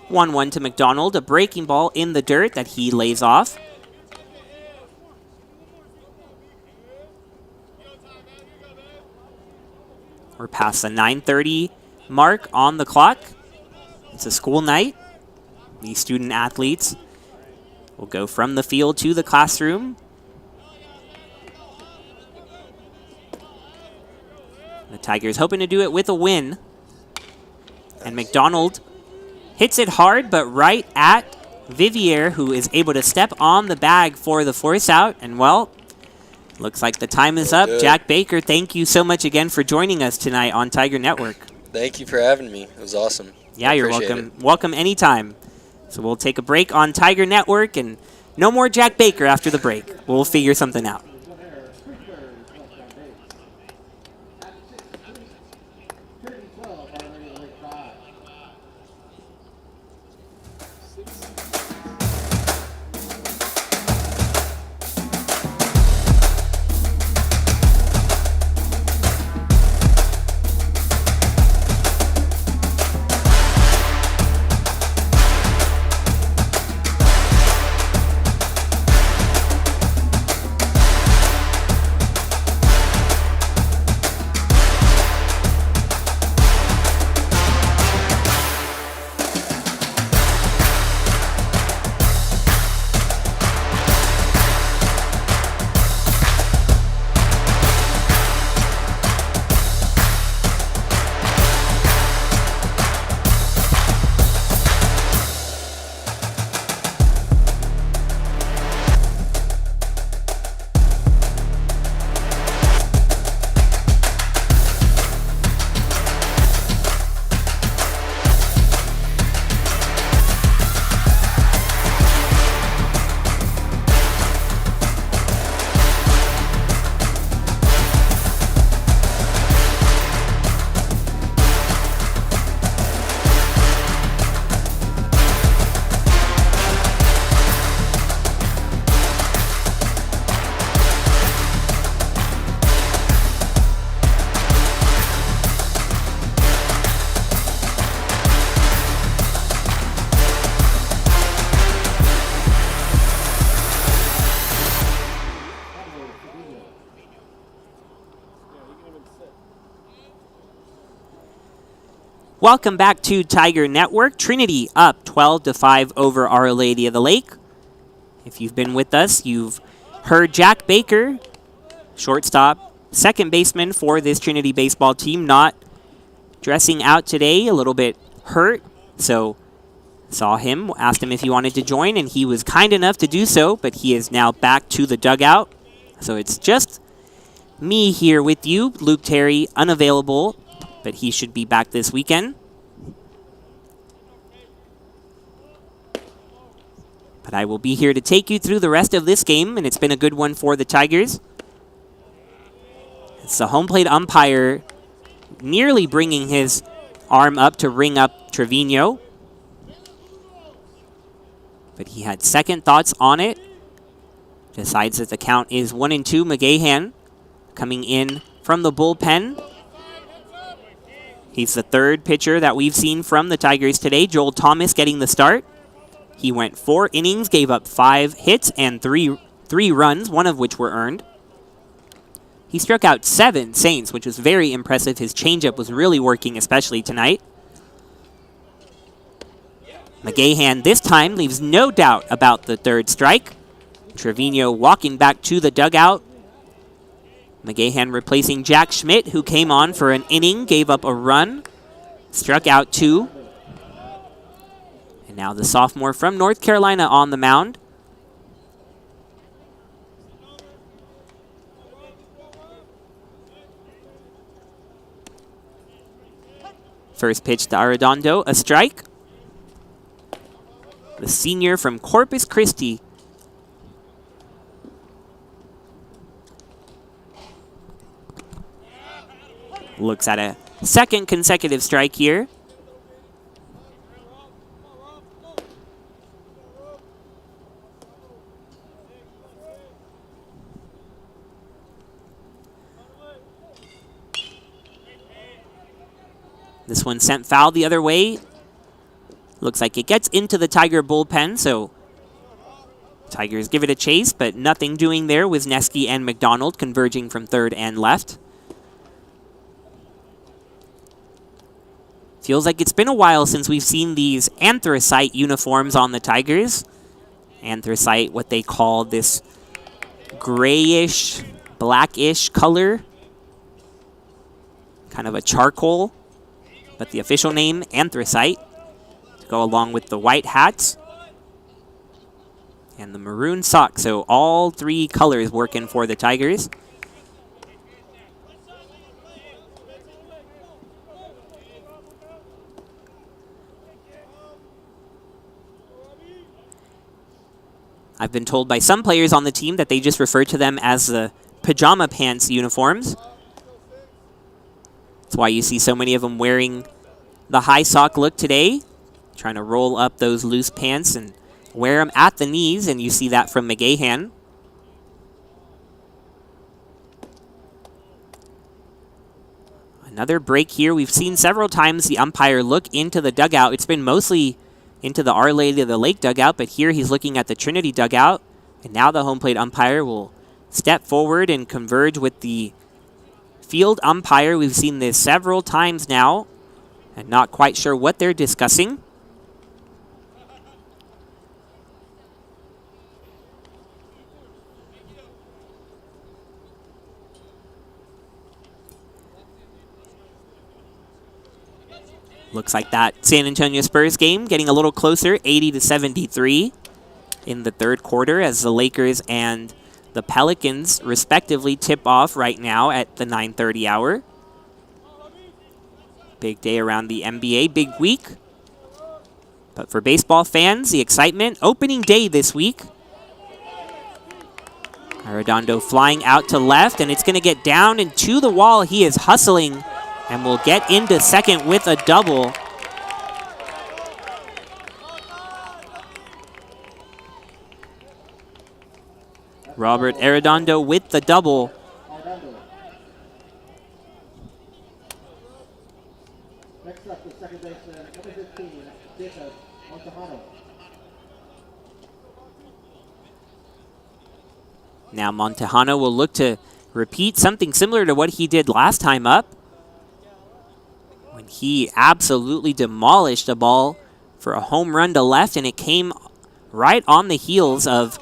C: One to McDonald, a breaking ball in the dirt that he lays off. We're past the 9:30 mark on the clock. It's a school night. These student athletes will go from the field to the classroom. The Tigers hoping to do it with a win. And McDonald hits it hard, but right at Vivier, who is able to step on the bag for the force out. And, well, Looks like the time is up.
D: Good.
C: Jack Baker, thank you so much again for joining us tonight on Tiger Network.
D: Thank you for having me. It was awesome.
C: Yeah, you're
D: Appreciate
C: welcome.
D: it.
C: Welcome anytime. So we'll take a break on Tiger Network, and no more Jack Baker after the break. We'll figure something out.
B: Trinity 12, Our Lady of the Lake 5.
C: Welcome back to Tiger Network. Trinity up 12-5 over Our Lady of the Lake. If you've been with us, you've heard Jack Baker, shortstop, second baseman for this Trinity baseball team, not dressing out today, a little bit hurt. So saw him, asked him if he wanted to join, and he was kind enough to do so, but he is now back to the dugout. So it's just me here with you. Luke Terry unavailable, but he should be back this weekend. But I will be here to take you through the rest of this game, and it's been a good one for the Tigers. It's the home plate umpire nearly bringing his arm up to ring up Trevino. But he had second thoughts on it. Decides that the count is 1-2. McGahan coming in from the bullpen. He's the third pitcher that we've seen from the Tigers today. Joel Thomas getting the start. He went 4 innings, gave up 5 hits and three runs, one of which were earned. He struck out 7 Saints, which was very impressive. His changeup was really working, especially tonight. McGahan this time leaves no doubt about the third strike. Trevino walking back to the dugout. McGahan replacing Jack Schmidt, who came on for an inning, gave up a run, struck out 2. And now the sophomore from North Carolina on the mound. First pitch to Arredondo, a strike. The senior from Corpus Christi. Looks at a second consecutive strike here. This one sent foul the other way. Looks like it gets into the Tiger bullpen, so Tigers give it a chase, but nothing doing there. Wisniewski and McDonald converging from third and left. Feels like it's been a while since we've seen these anthracite uniforms on the Tigers. Anthracite, what they call this grayish, blackish color. Kind of a charcoal, but the official name, anthracite, to go along with the white hats. and the maroon socks. So all three colors working for the Tigers. I've been told by some players on the team that they just refer to them as the pajama pants uniforms. That's why you see so many of them wearing the high sock look today, trying to roll up those loose pants and wear them at the knees, and you see that from McGahan. Another break here. We've seen several times the umpire look into the dugout. It's been mostly into the Our Lady of the Lake dugout, but here he's looking at the Trinity dugout, and now the home plate umpire will step forward and converge with the field umpire. We've seen this several times now, and not quite sure what they're discussing. Looks like that San Antonio Spurs game getting a little closer, 80-73 in the third quarter, as the Lakers and the Pelicans respectively tip off right now at the 9:30 hour. Big day around the NBA, big week. But for baseball fans, the excitement, opening day this week. Arredondo flying out to left, and it's going to get down and to the wall. He is hustling and will get into second with a double. Robert Arredondo with the double.
B: Next up, the second baseman, number 15, Jacob Montejano.
C: Now Montejano will look to repeat something similar to what he did last time up, when he absolutely demolished a ball for a home run to left, and it came right on the heels of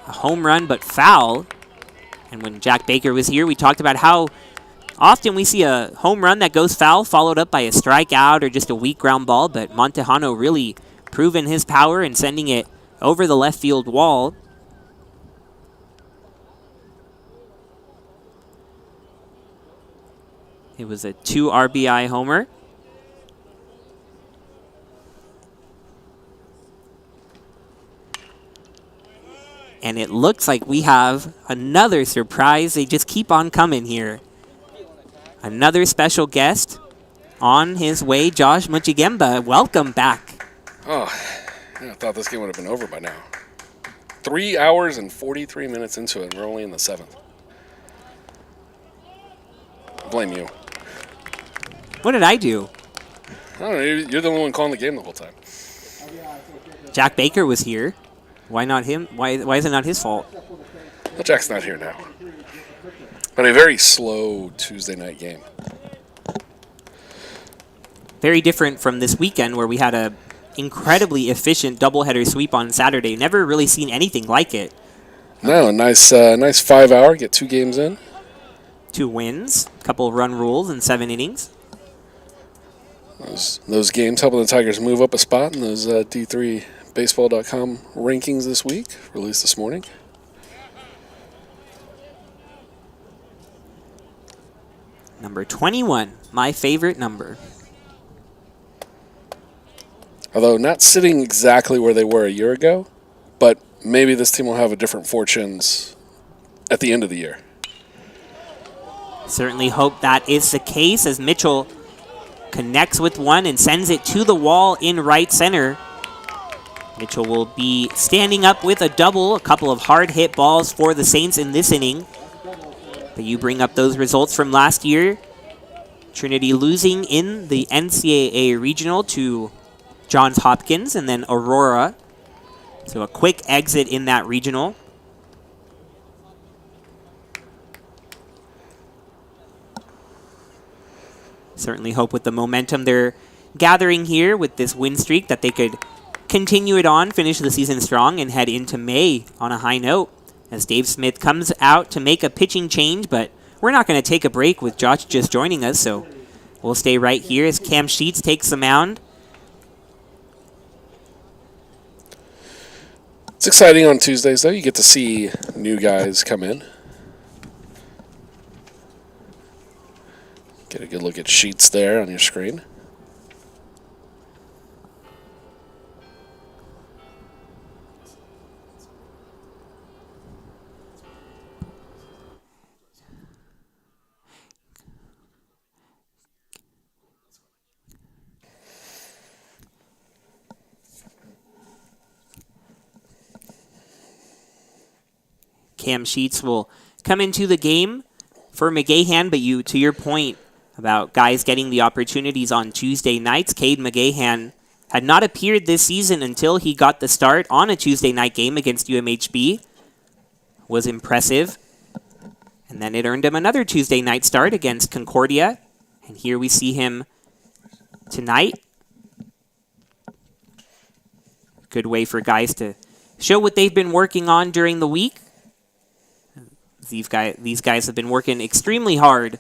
C: a home run but foul. And when Jack Baker was here, we talked about how often we see a home run that goes foul followed up by a strikeout or just a weak ground ball, but Montejano really proving his power and sending it over the left field wall. It was a 2 RBI homer. And it looks like we have another surprise. They just keep on coming here. Another special guest on his way, Josh Muchigemba. Welcome back.
F: Oh, I thought this game would have been over by now. 3 hours and 43 minutes into it, and we're only in the 7th. I blame you.
C: What did I do?
F: I don't know, you're the only one calling the game the whole time.
C: Jack Baker was here. Why not him? Why is it not his fault?
F: Well, Jack's not here now. But a very slow Tuesday night game.
C: Very different from this weekend where we had a incredibly efficient doubleheader sweep on Saturday. Never really seen anything like it.
F: No, a nice 5 hour, get 2 games in.
C: 2 wins, a couple of run rules in 7 innings.
F: Those games helping the Tigers move up a spot in those D3Baseball.com rankings this week, released this morning.
C: Number 21, my favorite number.
F: Although not sitting exactly where they were a year ago, but maybe this team will have a different fortunes at the end of the year.
C: Certainly hope that is the case as Mitchell connects with one and sends it to the wall in right center. Mitchell will be standing up with a double, a couple of hard hit balls for the Saints in this inning. But you bring up those results from last year. Trinity losing in the NCAA Regional to Johns Hopkins and then Aurora. So a quick exit in that regional. Certainly hope with the momentum they're gathering here with this win streak that they could continue it on, finish the season strong, and head into May on a high note. As Dave Smith comes out to make a pitching change, but we're not going to take a break with Josh just joining us, so we'll stay right here as Cam Sheets takes the mound.
F: It's exciting on Tuesdays, though. You get to see new guys come in. Get a good look at Sheets there on your screen.
C: Cam Sheets will come into the game for McGahan, but to your point about guys getting the opportunities on Tuesday nights, Cade McGahan had not appeared this season until he got the start on a Tuesday night game against UMHB. Was impressive. And then it earned him another Tuesday night start against Concordia. And here we see him tonight. Good way for guys to show what they've been working on during the week. These guys have been working extremely hard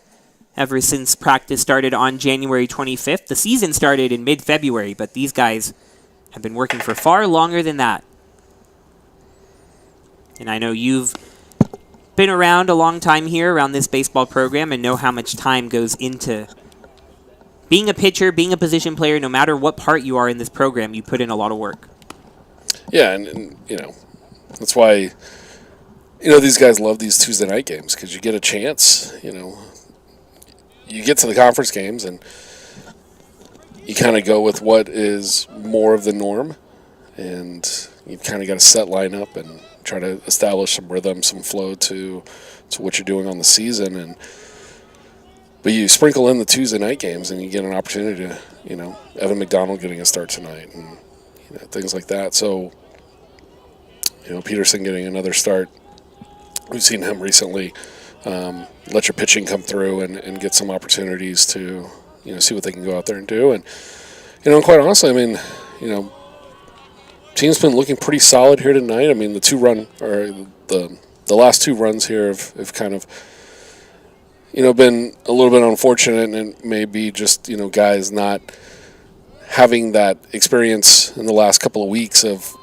C: ever since practice started on January 25th. The season started in mid-February, but these guys have been working for far longer than that. And I know you've been around a long time here around this baseball program and know how much time goes into being a pitcher, being a position player. No matter what part you are in this program, you put in a lot of work.
F: Yeah, and that's why these guys love these Tuesday night games, because you get a chance. You get to the conference games and you kind of go with what is more of the norm, and you kind of got a set lineup and try to establish some rhythm, some flow to what you're doing on the season. But you sprinkle in the Tuesday night games and you get an opportunity to, Evan McDonald getting a start tonight and things like that. So, Peterson getting another start. We've seen him recently let your pitching come through and get some opportunities to, see what they can go out there and do. And, quite honestly, team's been looking pretty solid here tonight. The last two runs here have kind of, been a little bit unfortunate, and maybe just, guys not having that experience in the last couple of weeks of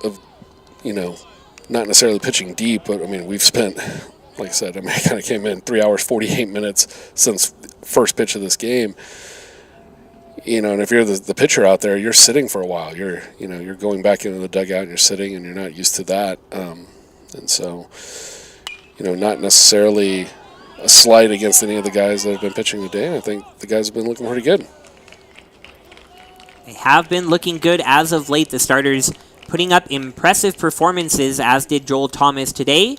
F: not necessarily pitching deep, but we've spent, like I said, I kind of came in 3 hours, 48 minutes since first pitch of this game. And if you're the pitcher out there, you're sitting for a while. You're going back into the dugout and you're sitting, and you're not used to that. And so, not necessarily a slight against any of the guys that have been pitching today. I think the guys have been looking pretty good.
C: They have been looking good as of late. The starters putting up impressive performances, as did Joel Thomas today.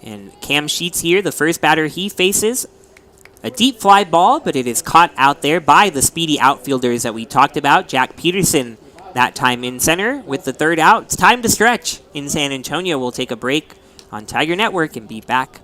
C: And Cam Sheets here, the first batter he faces. A deep fly ball, but it is caught out there by the speedy outfielders that we talked about. Jack Peterson that time in center with the third out. It's time to stretch in San Antonio. We'll take a break on Tiger Network and be back.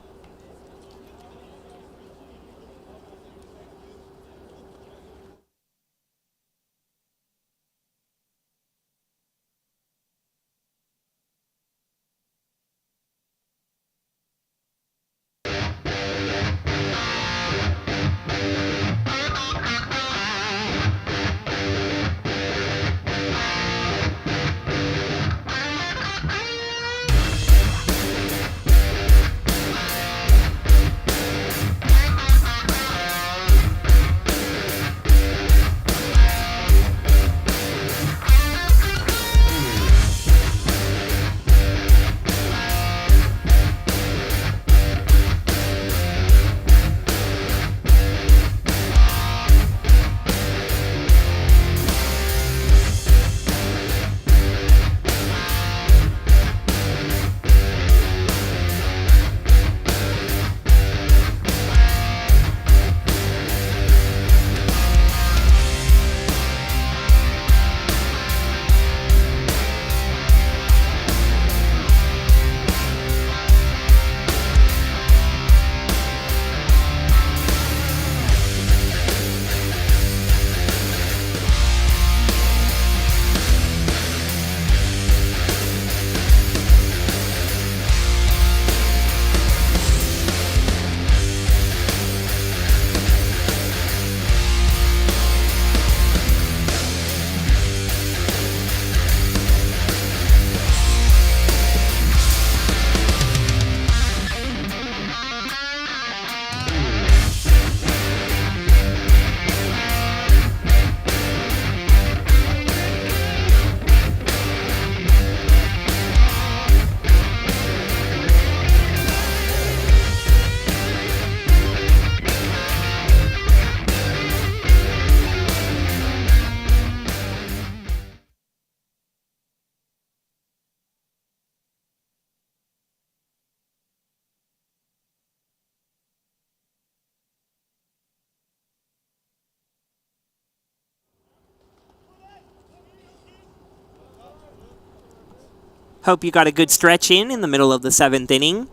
C: Hope you got a good stretch in the middle of the 7th inning.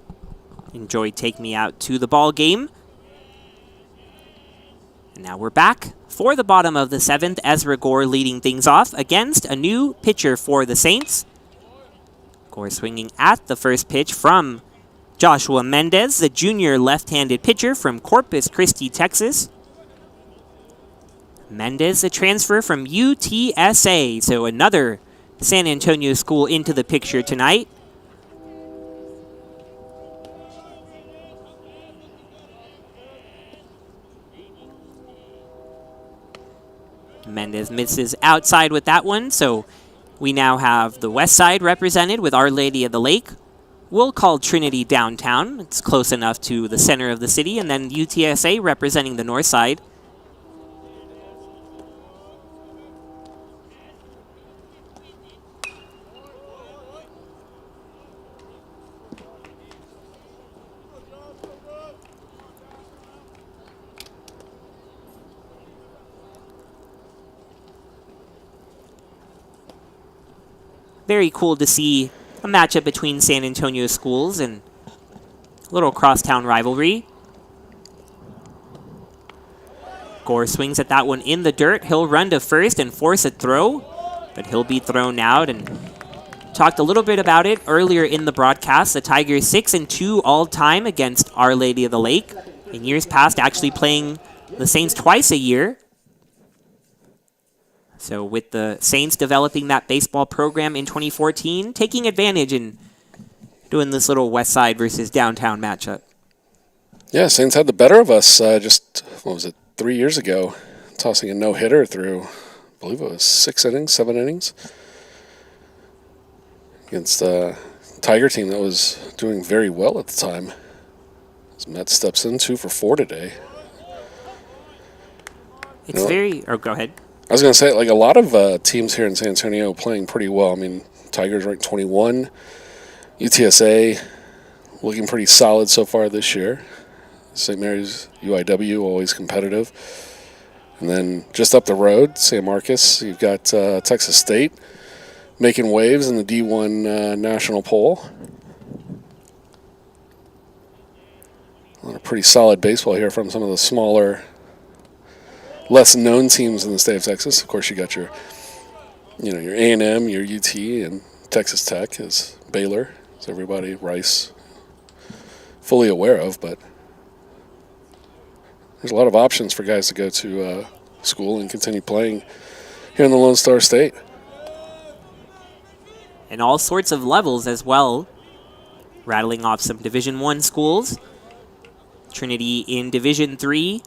C: Enjoy Take Me Out to the ball game. And now we're back for the bottom of the 7th. Ezra Gore leading things off against a new pitcher for the Saints. Gore swinging at the first pitch from Joshua Mendez, the junior left-handed pitcher from Corpus Christi, Texas. Mendez, a transfer from UTSA, so another San Antonio school into the picture tonight. Mendez misses outside with that one, so we now have the west side represented with Our Lady of the Lake. We'll call Trinity downtown. It's close enough to the center of the city. And then UTSA representing the north side. Very cool to see a matchup between San Antonio schools and a little crosstown rivalry. Gore swings at that one in the dirt. He'll run to first and force a throw, but he'll be thrown out. And talked a little bit about it earlier in the broadcast. The Tigers 6-2 all-time against Our Lady of the Lake. In years past, actually playing the Saints twice a year. So with the Saints developing that baseball program in 2014, taking advantage and doing this little west side versus downtown matchup.
F: Yeah, Saints had the better of us just, 3 years ago, tossing a no-hitter through, I believe it was 7 innings, against a Tiger team that was doing very well at the time. As Met steps in 2 for 4 today.
C: It's go ahead.
F: I was going to say, a lot of teams here in San Antonio playing pretty well. I mean, Tigers ranked 21. UTSA looking pretty solid so far this year. St. Mary's UIW, always competitive. And then just up the road, San Marcos, you've got Texas State making waves in the D1 national poll. A lot of pretty solid baseball here from some of the smaller, less known teams in the state of Texas. Of course, you got your A&M, your UT, and Texas Tech is Baylor. Is everybody, Rice, fully aware of, but there's a lot of options for guys to go to school and continue playing here in the Lone Star State.
C: And all sorts of levels as well. Rattling off some Division I schools. Trinity in Division III.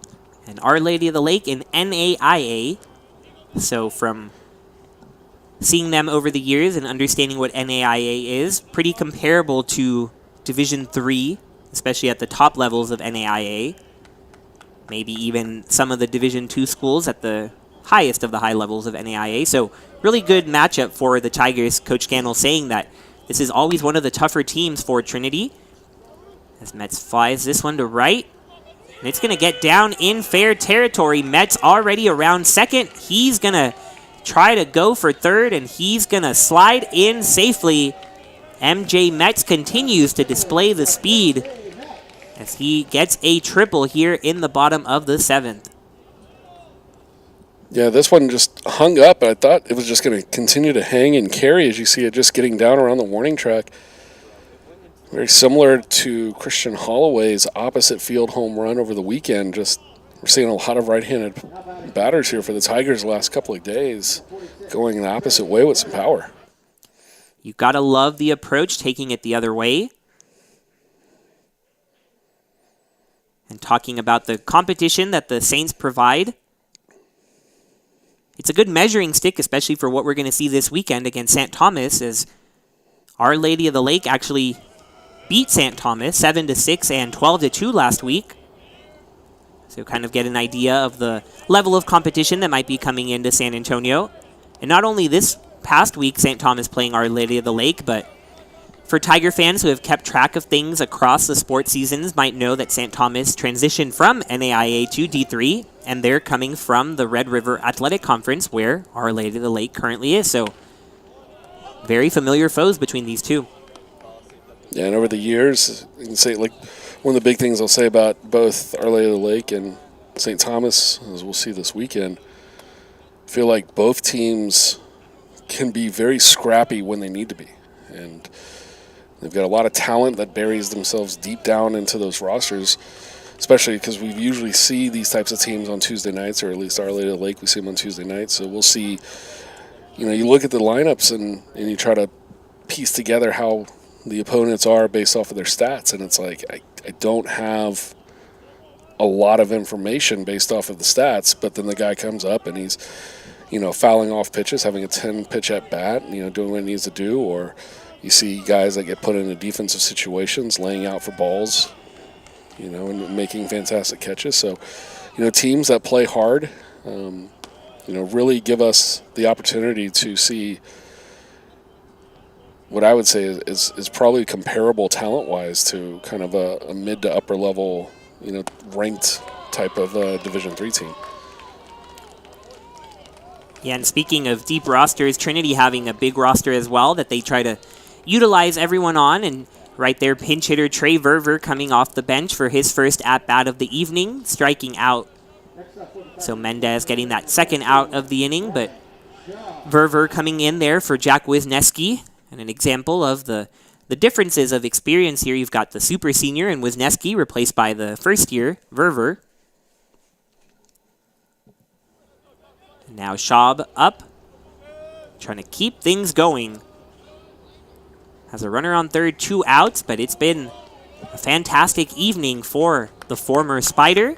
C: And Our Lady of the Lake in NAIA. So from seeing them over the years and understanding what NAIA is, pretty comparable to Division III, especially at the top levels of NAIA. Maybe even some of the Division II schools at the highest of the high levels of NAIA. So really good matchup for the Tigers. Coach Scannell saying that this is always one of the tougher teams for Trinity. As Metz flies this one to right. And it's going to get down in fair territory. Metz already around second. He's going to try to go for third, and he's going to slide in safely. MJ Metz continues to display the speed as he gets a triple here in the bottom of the 7th.
F: Yeah, this one just hung up, and I thought it was just going to continue to hang and carry as you see it just getting down around the warning track. Very similar to Christian Holloway's opposite field home run over the weekend. Just we're seeing a lot of right-handed batters here for the Tigers the last couple of days, going the opposite way with some power.
C: You got to love the approach, taking it the other way. And talking about the competition that the Saints provide. It's a good measuring stick, especially for what we're going to see this weekend against St. Thomas, as Our Lady of the Lake actually beat St. Thomas 7-6 and 12-2 last week. So kind of get an idea of the level of competition that might be coming into San Antonio. And not only this past week, St. Thomas playing Our Lady of the Lake, but for Tiger fans who have kept track of things across the sports seasons might know that St. Thomas transitioned from NAIA to D3, and they're coming from the Red River Athletic Conference, where Our Lady of the Lake currently is. So very familiar foes between these two.
F: Yeah, and over the years, you can say, like, one of the big things I'll say about both Our Lady of the Lake and St. Thomas, as we'll see this weekend, I feel like both teams can be very scrappy when they need to be. And they've got a lot of talent that buries themselves deep down into those rosters, especially because we usually see these types of teams on Tuesday nights, or at least Our Lady of the Lake, we see them on Tuesday nights. So we'll see, you look at the lineups and you try to piece together how the opponents are based off of their stats, and it's like I don't have a lot of information based off of the stats, but then the guy comes up and he's, fouling off pitches, having a 10-pitch at bat, doing what he needs to do, or you see guys that get put into defensive situations, laying out for balls, and making fantastic catches. So, teams that play hard, really give us the opportunity to see what I would say is probably comparable talent-wise to kind of a mid to upper level, ranked type of Division III team.
C: Yeah, and speaking of deep rosters, Trinity having a big roster as well that they try to utilize everyone on. And right there, pinch hitter Trey Verver coming off the bench for his first at-bat of the evening, striking out. So Mendez getting that second out of the inning, but Verver coming in there for Jack Wisniewski. And an example of the differences of experience here. You've got the super senior and Wisniewski replaced by the first year, Verver. And now Schaub up, trying to keep things going. Has a runner on third, 2 outs, but it's been a fantastic evening for the former Spider.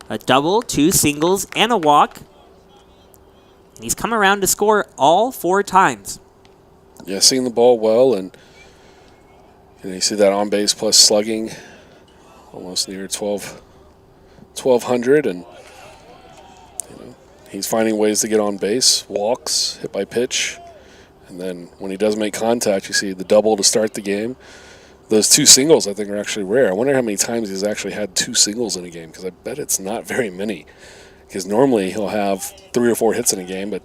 C: A double, 2 singles, and a walk. And he's come around to score all 4 times.
F: Yeah, seeing the ball well, and you see that on base plus slugging, almost near 1,200, and he's finding ways to get on base, walks, hit by pitch, and then when he does make contact, you see the double to start the game. Those 2 singles, I think, are actually rare. I wonder how many times he's actually had 2 singles in a game, because I bet it's not very many. Because normally he'll have 3 or 4 hits in a game, but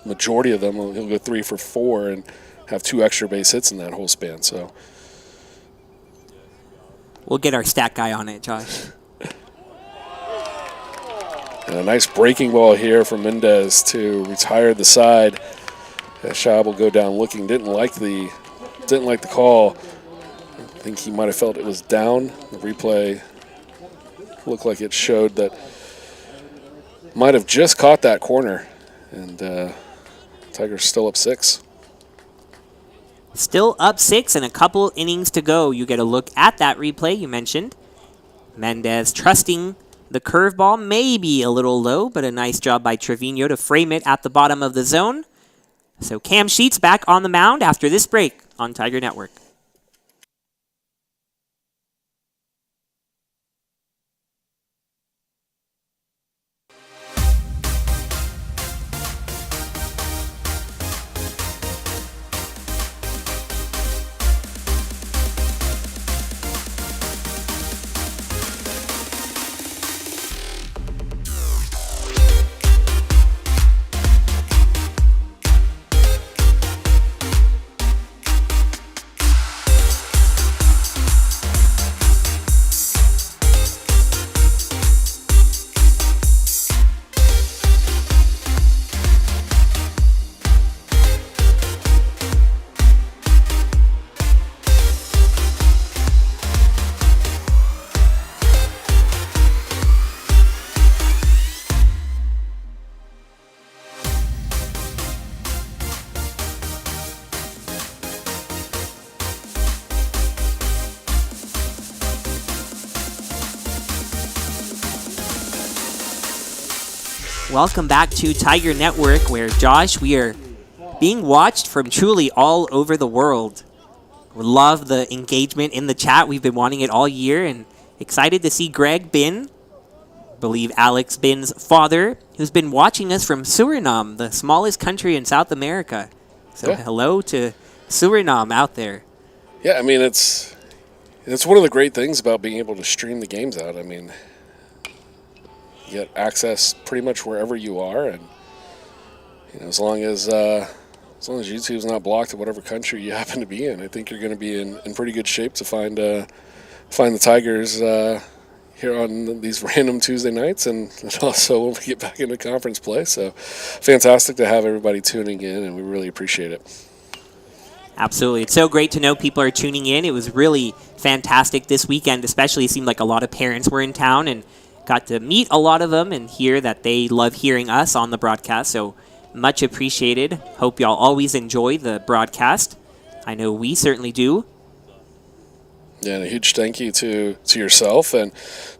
F: majority of them he'll go 3 for 4 and have 2 extra base hits in that whole span. So
C: we'll get our stat guy on it, Josh.
F: And a nice breaking ball here from Mendez to retire the side. Schaub will go down looking. Didn't like the call. I think he might have felt it was down. The replay looked like it showed that might have just caught that corner, and Tigers still up 6.
C: Still up 6 and a couple innings to go. You get a look at that replay you mentioned. Mendez trusting the curveball, maybe a little low, but a nice job by Trevino to frame it at the bottom of the zone. So Cam Sheets back on the mound after this break on Tiger Network. Welcome back to Tiger Network, where, Josh, we are being watched from truly all over the world. We love the engagement in the chat. We've been wanting it all year, and excited to see Greg Bin, I believe Alex Bin's father, who's been watching us from Suriname, the smallest country in South America. So yeah. Hello to Suriname out there.
F: Yeah, I mean, it's one of the great things about being able to stream the games out. I mean, you get access pretty much wherever you are, and as long as as long as YouTube's not blocked in whatever country you happen to be in, I think you're going to be in pretty good shape to find the Tigers here on these random Tuesday nights, and also when we get back into conference play. So fantastic to have everybody tuning in, and we really appreciate it.
C: Absolutely. It's so great to know people are tuning in. It was really fantastic this weekend, especially. It seemed like a lot of parents were in town and got to meet a lot of them and hear that they love hearing us on the broadcast. So much appreciated. Hope y'all always enjoy the broadcast. I know we certainly do.
F: Yeah, and a huge thank you to yourself and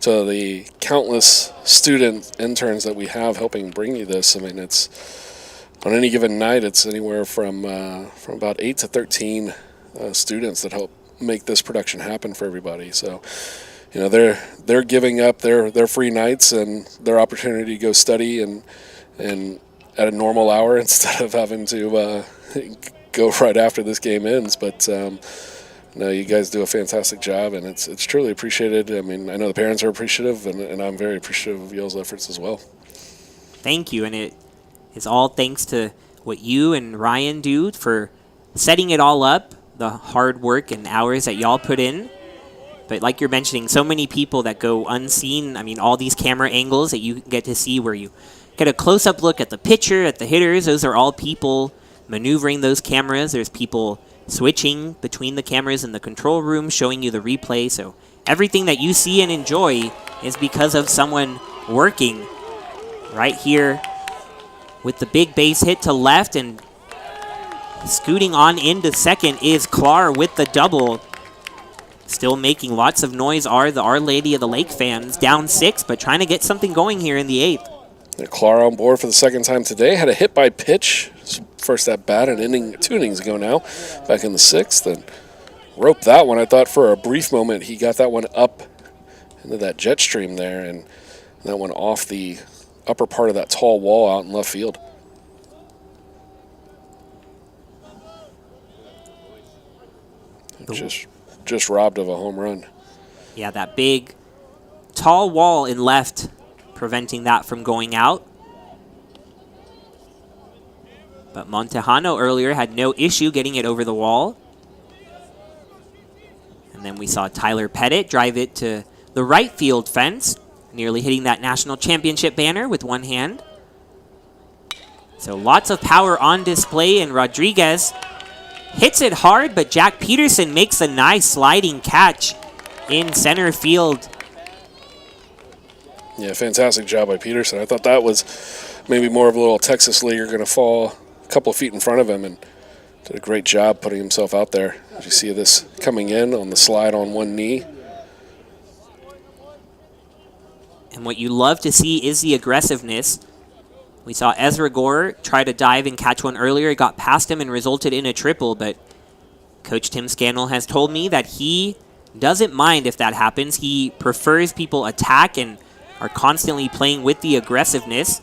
F: to the countless student interns that we have helping bring you this. I mean, it's on any given night, it's anywhere from about 8 to 13 students that help make this production happen for everybody. So, you know, they're giving up their free nights and their opportunity to go study and at a normal hour instead of having to go right after this game ends. But no, you guys do a fantastic job, and it's truly appreciated. I mean, I know the parents are appreciative, and I'm very appreciative of y'all's efforts as well.
C: Thank you, and it is all thanks to what you and Ryan do for setting it all up, the hard work and hours that y'all put in. But like you're mentioning, so many people that go unseen. I mean, all these camera angles that you get to see where you get a close-up look at the pitcher, at the hitters. Those are all people maneuvering those cameras. There's people switching between the cameras in the control room, showing you the replay. So everything that you see and enjoy is because of someone working right here with the big base hit to left, and scooting on into second is Clar with the double. Still making lots of noise are the Our Lady of the Lake fans. Down 6, but trying to get something going here in the 8th.
F: Clar on board for the second time today. Had a hit by pitch. First at bat, an inning, 2 innings ago now, back in the 6th, and roped that one. I thought for a brief moment he got that one up into that jet stream there, and that one off the upper part of that tall wall out in left field. Just robbed of a home run.
C: Yeah, that big, tall wall in left, preventing that from going out. But Montejano earlier had no issue getting it over the wall. And then we saw Tyler Pettit drive it to the right field fence, nearly hitting that national championship banner with one hand. So lots of power on display, and Rodriguez hits it hard, but Jack Peterson makes a nice sliding catch in center field.
F: Yeah, fantastic job by Peterson. I thought that was maybe more of a little Texas leaguer going to fall a couple of feet in front of him, and did a great job putting himself out there. As you see this coming in on the slide on one knee.
C: And what you love to see is the aggressiveness. We saw Ezra Gore try to dive and catch one earlier. It got past him and resulted in a triple, but Coach Tim Scannell has told me that he doesn't mind if that happens. He prefers people attack and are constantly playing with the aggressiveness.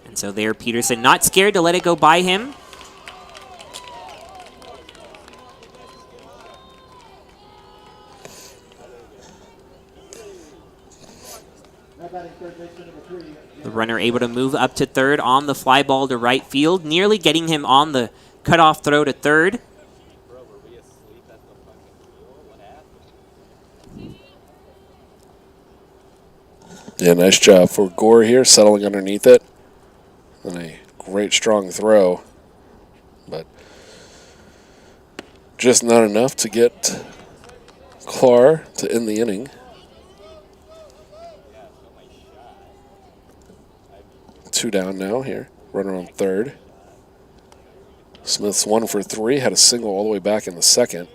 C: And so there, Peterson not scared to let it go by him. The runner able to move up to third on the fly ball to right field, nearly getting him on the cutoff throw to third.
F: Yeah, nice job for Gore here, settling underneath it. And a great strong throw, but just not enough to get Clar to end the inning. Two down now here. Runner on third. Smith's 1 for 3. Had a single all the way back in the second.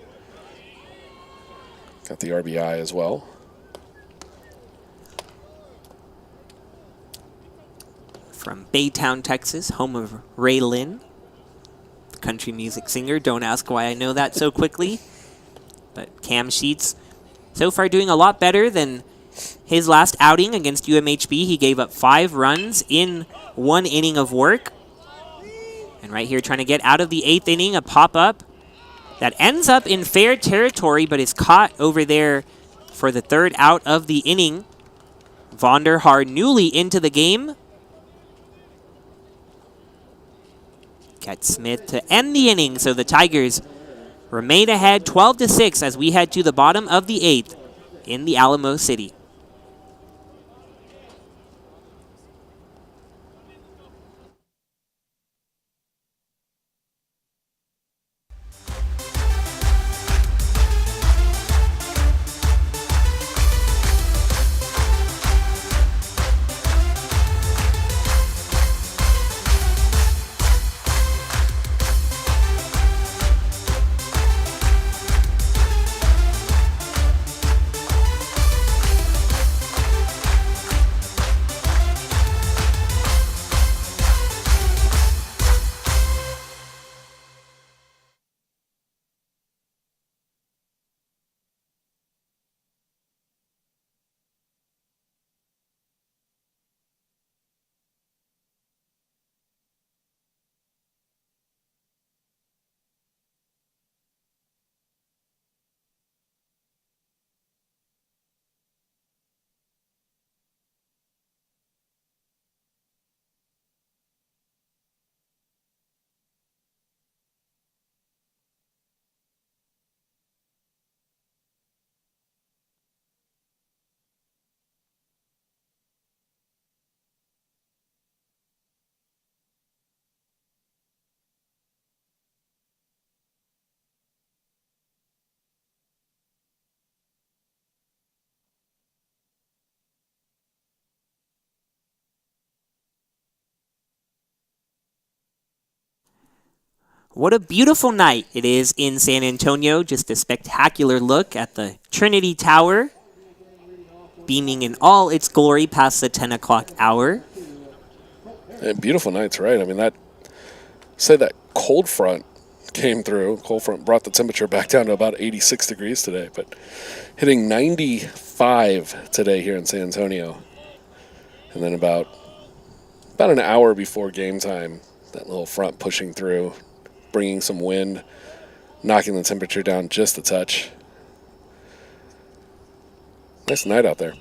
F: Got the RBI as well.
C: From Baytown, Texas, home of Ray Lynn, country music singer. Don't ask why I know that so quickly. But Cam Sheets so far doing a lot better than his last outing against UMHB. He gave up 5 runs in 1 inning of work. And right here trying to get out of the 8th inning, a pop-up that ends up in fair territory, but is caught over there for the 3rd out of the inning. Vonderhaar newly into the game. Get Smith to end the inning, so the Tigers remain ahead 12-6 as we head to the bottom of the 8th in the Alamo City. What a beautiful night it is in San Antonio. Just a spectacular look at the Trinity Tower, beaming in all its glory past the 10 o'clock hour.
F: And beautiful nights, right? I mean, that cold front came through. Cold front brought the temperature back down to about 86 degrees today, but hitting 95 today here in San Antonio. And then about an hour before game time, that little front pushing through, bringing some wind, knocking the temperature down just a touch. Nice night out there.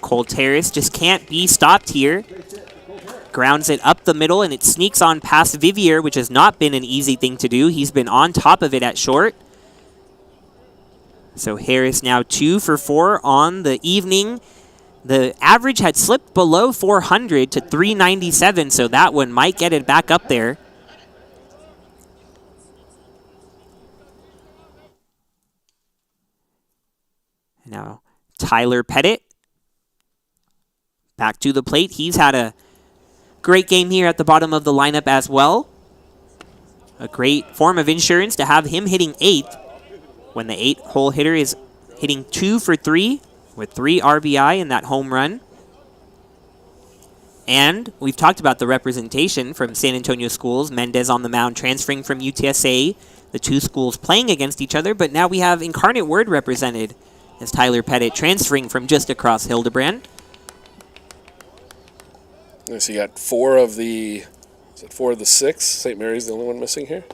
C: Cole Terrace just can't be stopped here. Grounds it up the middle, and it sneaks on past Vivier, which has not been an easy thing to do. He's been on top of it at short. So Harris now 2 for 4 on the evening. The average had slipped below 400 to 397, so that one might get it back up there. Now Tyler Pettit back to the plate. He's had a great game here at the bottom of the lineup as well. A great form of insurance to have him hitting 8th when the 8-hole hitter is hitting 2 for 3 with 3 RBI in that home run. And we've talked about the representation from San Antonio schools. Mendez on the mound transferring from UTSA. The two schools playing against each other, but now we have Incarnate Word represented as Tyler Pettit transferring from just across Hildebrand.
F: So you got 4 of the 6? St. Mary's the only one missing here?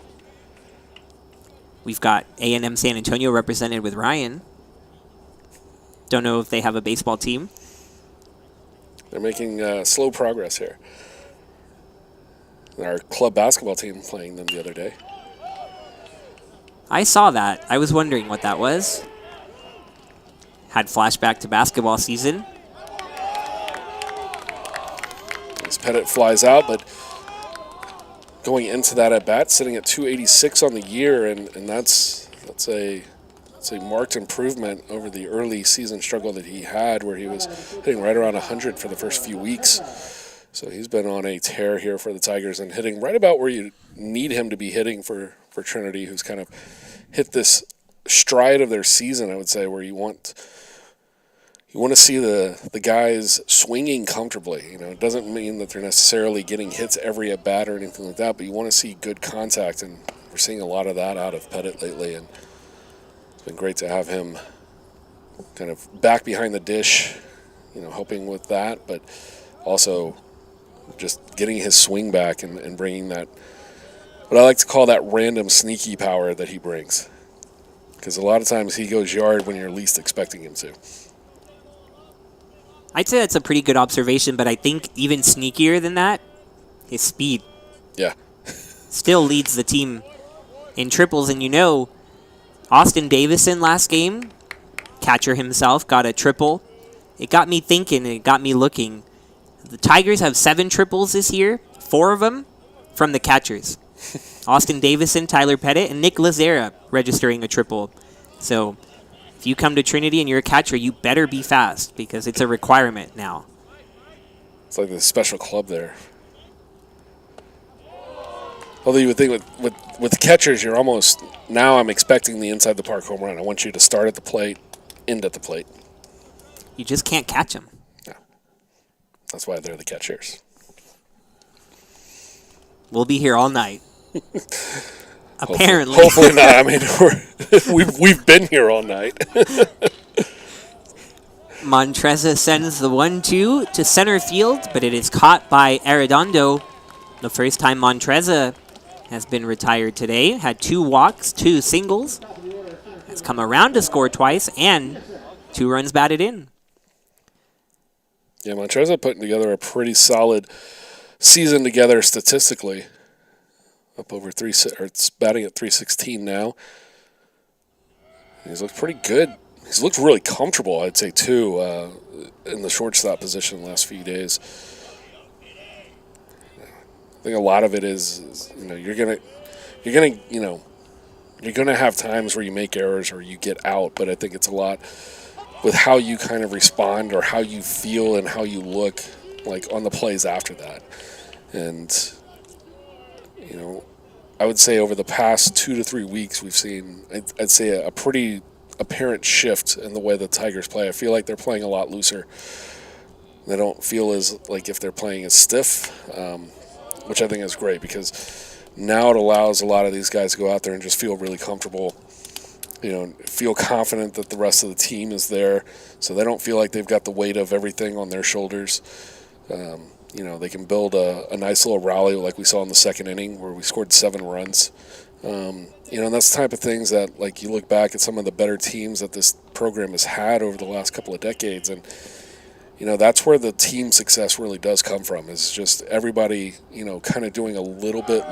C: We've got A&M San Antonio represented with Ryan. Don't know if they have a baseball team.
F: They're making slow progress here. Our club basketball team playing them the other day.
C: I saw that. I was wondering what that was. Had flashback to basketball season.
F: As Pettit flies out, but going into that at bat, sitting at 286 on the year, and that's a marked improvement over the early season struggle that he had, where he was hitting right around 100 for the first few weeks. So he's been on a tear here for the Tigers and hitting right about where you need him to be hitting for Trinity, who's kind of hit this stride of their season, I would say, where you want to see the guys swinging comfortably. You know, it doesn't mean that they're necessarily getting hits every at bat or anything like that, but you want to see good contact, and we're seeing a lot of that out of Pettit lately, and it's been great to have him kind of back behind the dish, you know, helping with that, but also just getting his swing back and bringing that, what I like to call that random sneaky power that he brings. Because a lot of times he goes yard when you're least expecting him to.
C: I'd say that's a pretty good observation, but I think even sneakier than that, his speed
F: Yeah.
C: still leads the team in triples. And Austin Davison last game, catcher himself, got a triple. It got me thinking, it got me looking. The Tigers have 7 triples this year, 4 of them from the catchers. Austin Davison, Tyler Pettit, and Nick Lazera registering a triple. So if you come to Trinity and you're a catcher, you better be fast because it's a requirement now.
F: It's like the special club there. Although you would think with catchers, you're almost, now I'm expecting the inside the park home run. I want you to start at the plate, end at the plate.
C: You just can't catch them.
F: Yeah. That's why they're the catchers.
C: We'll be here all night. Apparently.
F: Hopefully not. I mean, we've been here all night.
C: Montreza sends the 1-2 to center field, but it is caught by Arredondo. The first time Montreza has been retired today. Had 2 walks, 2 singles. Has come around to score twice, and 2 runs batted in.
F: Yeah, Montreza putting together a pretty solid season together statistically. Up over it's batting at 316 now. He's looked pretty good. He's looked really comfortable, I'd say, too, in the shortstop position the last few days. I think a lot of it is you're gonna have times where you make errors or you get out, but I think it's a lot with how you kind of respond or how you feel and how you look like on the plays after that. And I would say over the past 2 to 3 weeks we've seen I'd say a pretty apparent shift in the way the Tigers play. I feel like they're playing a lot looser. They don't feel as like if they're playing as stiff, which I think is great because now it allows a lot of these guys to go out there and just feel really comfortable, feel confident that the rest of the team is there, so they don't feel like they've got the weight of everything on their shoulders. They can build a nice little rally like we saw in the second inning where we scored 7 runs. And that's the type of things that, like, you look back at some of the better teams that this program has had over the last couple of decades, and that's where the team success really does come from. Is just everybody, kind of doing a little bit,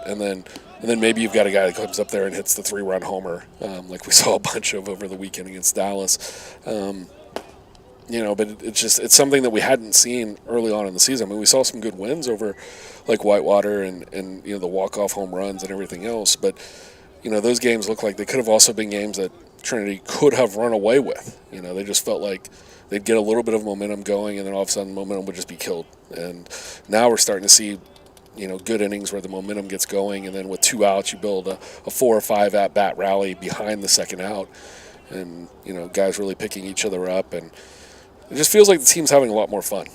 F: and then maybe you've got a guy that comes up there and hits the 3-run homer, like we saw a bunch of over the weekend against Dallas. But it's something that we hadn't seen early on in the season. I mean, we saw some good wins over like Whitewater and the walk-off home runs and everything else. But, those games look like they could have also been games that Trinity could have run away with. They just felt like they'd get a little bit of momentum going and then all of a sudden momentum would just be killed. And now we're starting to see, good innings where the momentum gets going, and then with 2 outs you build a 4 or 5 at-bat rally behind the second out. And, guys really picking each other up, and it just feels like the team's having a lot more fun.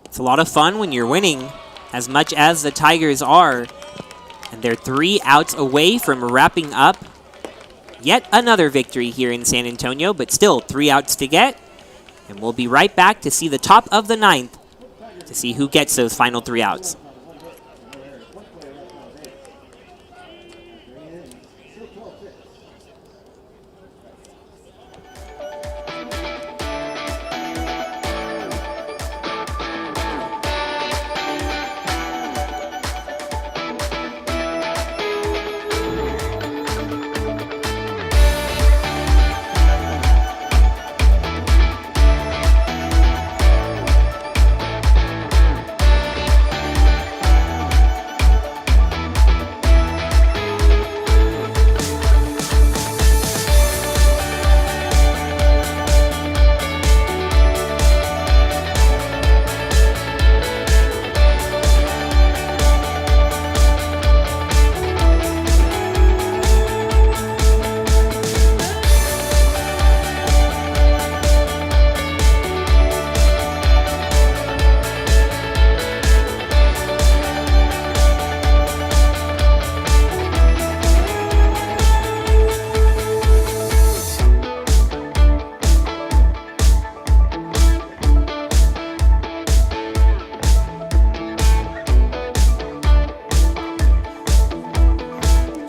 C: It's a lot of fun when you're winning, as much as the Tigers are. And they're 3 outs away from wrapping up yet another victory here in San Antonio, but still 3 outs to get. And we'll be right back to see the top of the 9th to see who gets those final 3 outs.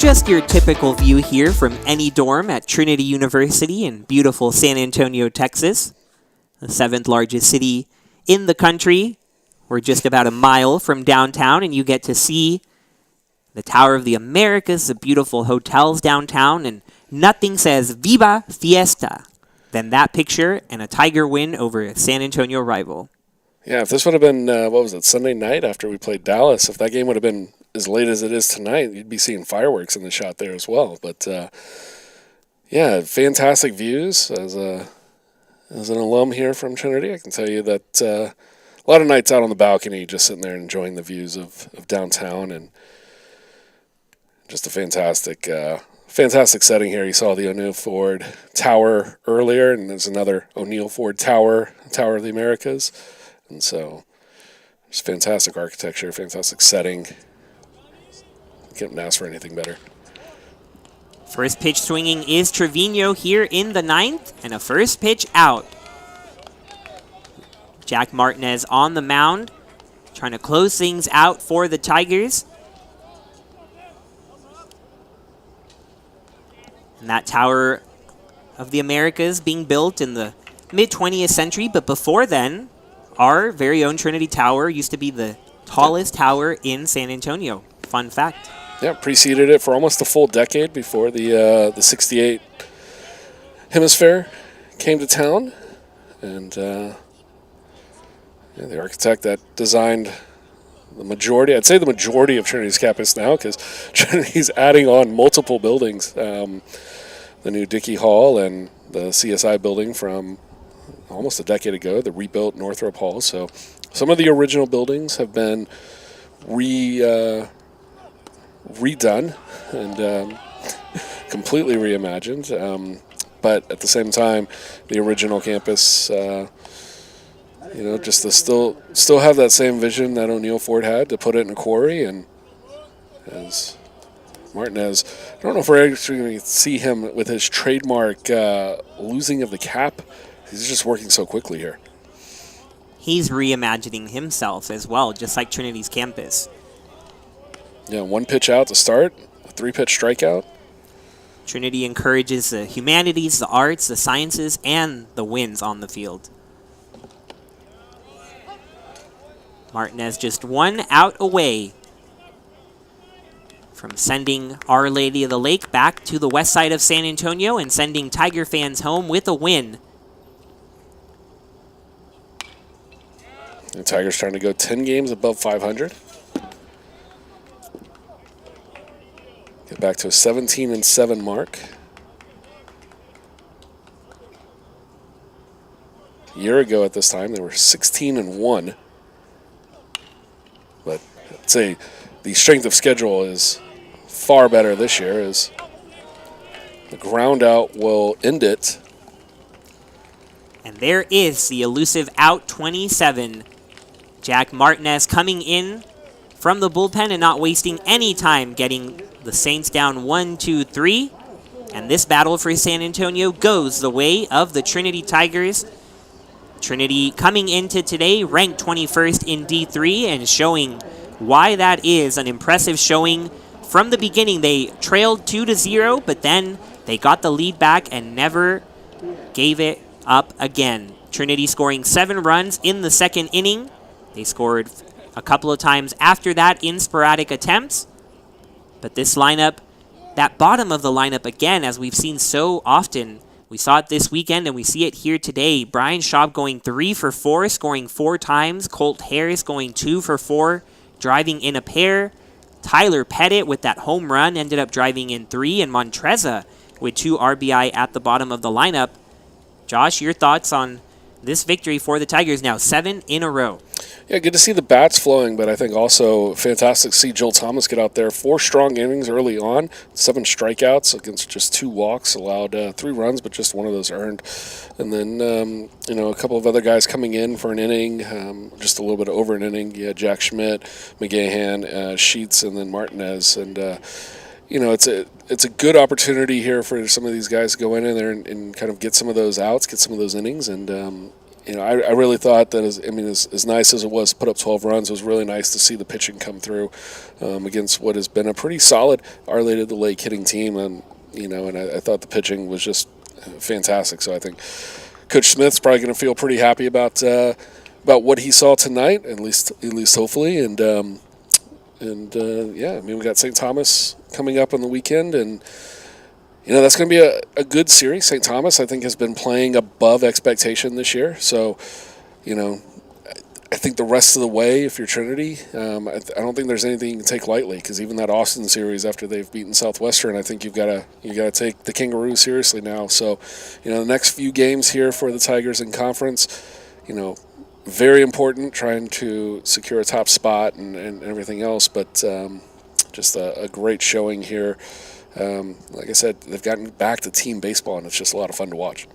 C: just your typical view here from any dorm at Trinity University in beautiful San Antonio, Texas, the 7th largest city in the country. We're just about a mile from downtown, and you get to see the Tower of the Americas, the beautiful hotels downtown, and nothing says Viva Fiesta than that picture and a Tiger win over a San Antonio rival.
F: Yeah, if this would have been, Sunday night after we played Dallas, if that game would have been as late as it is tonight, you'd be seeing fireworks in the shot there as well. But, yeah, fantastic views. As an alum here from Trinity, I can tell you that a lot of nights out on the balcony, just sitting there enjoying the views of downtown, and just a fantastic setting here. You saw the O'Neill Ford Tower earlier, and there's another O'Neill Ford Tower of the Americas. And so, just fantastic architecture, fantastic setting. Can't ask for anything better.
C: First pitch swinging is Trevino here in the 9th, and a first pitch out. Jack Martinez on the mound, trying to close things out for the Tigers. And that Tower of the Americas being built in the mid-20th century, but before then, our very own Trinity Tower used to be the tallest tower in San Antonio. Fun fact.
F: Yeah, preceded it for almost a full decade before the 68 hemisphere came to town. And the architect that designed the majority of Trinity's campus now, because Trinity's adding on multiple buildings. The new Dickey Hall and the CSI building from almost a decade ago, the rebuilt Northrop Hall. So some of the original buildings have been redone and completely reimagined. But at the same time, the original campus, just to still have that same vision that O'Neill Ford had to put it in a quarry. And as Martinez, I don't know if we're actually going to see him with his trademark losing of the cap. He's just working so quickly here.
C: He's reimagining himself as well, just like Trinity's campus.
F: Yeah, 1 pitch out to start, a 3-pitch strikeout.
C: Trinity encourages the humanities, the arts, the sciences, and the wins on the field. Martinez just 1 out away from sending Our Lady of the Lake back to the west side of San Antonio and sending Tiger fans home with a win.
F: The Tigers trying to go 10 games above 500. Get back to a 17-7 mark. A year ago at this time, they were 16-1. But I'd say the strength of schedule is far better this year, as the ground out will end it.
C: And there is the elusive out 27. Jack Martinez coming in from the bullpen and not wasting any time, getting the Saints down 1-2-3. And this battle for San Antonio goes the way of the Trinity Tigers. Trinity coming into today ranked 21st in D3 and showing why that is an impressive showing. From the beginning, they trailed 2-0, but then they got the lead back and never gave it up again. Trinity scoring 7 runs in the 2nd inning. They scored a couple of times after that in sporadic attempts. But this lineup, that bottom of the lineup again, as we've seen so often, we saw it this weekend and we see it here today. Brian Schaub going 3 for 4, scoring 4 times. Colt Harris going 2 for 4, driving in a pair. Tyler Pettit with that home run ended up driving in 3, and Montreza with 2 RBI at the bottom of the lineup. Josh, your thoughts on this victory for the Tigers, now 7 in a row?
F: Yeah, good to see the bats flowing, but I think also fantastic to see Joel Thomas get out there. 4 strong innings early on, 7 strikeouts against just 2 walks, allowed 3 runs, but just 1 of those earned. And then, a couple of other guys coming in for an inning, just a little bit over an inning. You had Jack Schmidt, McGahan, Sheets, and then Martinez. And, it's a good opportunity here for some of these guys to go in there and kind of get some of those outs, get some of those innings. And, I really thought that as nice as it was to put up 12 runs, it was really nice to see the pitching come through against what has been a pretty solid Our Lady of the Lake hitting team, and I thought the pitching was just fantastic. So I think Coach Smith's probably going to feel pretty happy about what he saw tonight, at least hopefully, and we got St. Thomas coming up on the weekend, and that's going to be a good series. St. Thomas, I think, has been playing above expectation this year. So, I think the rest of the way, if you're Trinity, I don't think there's anything you can take lightly, because even that Austin series after they've beaten Southwestern, I think you got to take the Kangaroos seriously now. So, the next few games here for the Tigers in conference, very important, trying to secure a top spot and everything else. But just a great showing here. Like I said, they've gotten back to team baseball, and it's just a lot of fun to watch.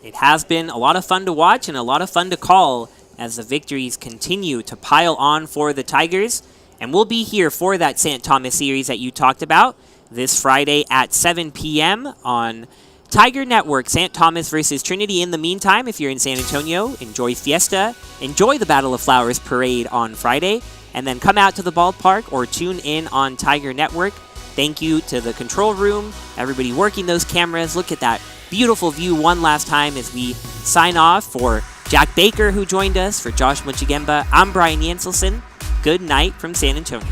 C: It has been a lot of fun to watch and a lot of fun to call as the victories continue to pile on for the Tigers. And we'll be here for that St. Thomas series that you talked about this Friday at 7 p.m. on Tiger Network, St. Thomas versus Trinity. In the meantime, if you're in San Antonio, enjoy Fiesta, enjoy the Battle of Flowers parade on Friday, and then come out to the ballpark or tune in on Tiger Network. Thank you to the control room, everybody working those cameras. Look at that beautiful view one last time as we sign off. For Jack Baker, who joined us, for Josh Muchigemba, I'm Brian Yanselson. Good night from San Antonio.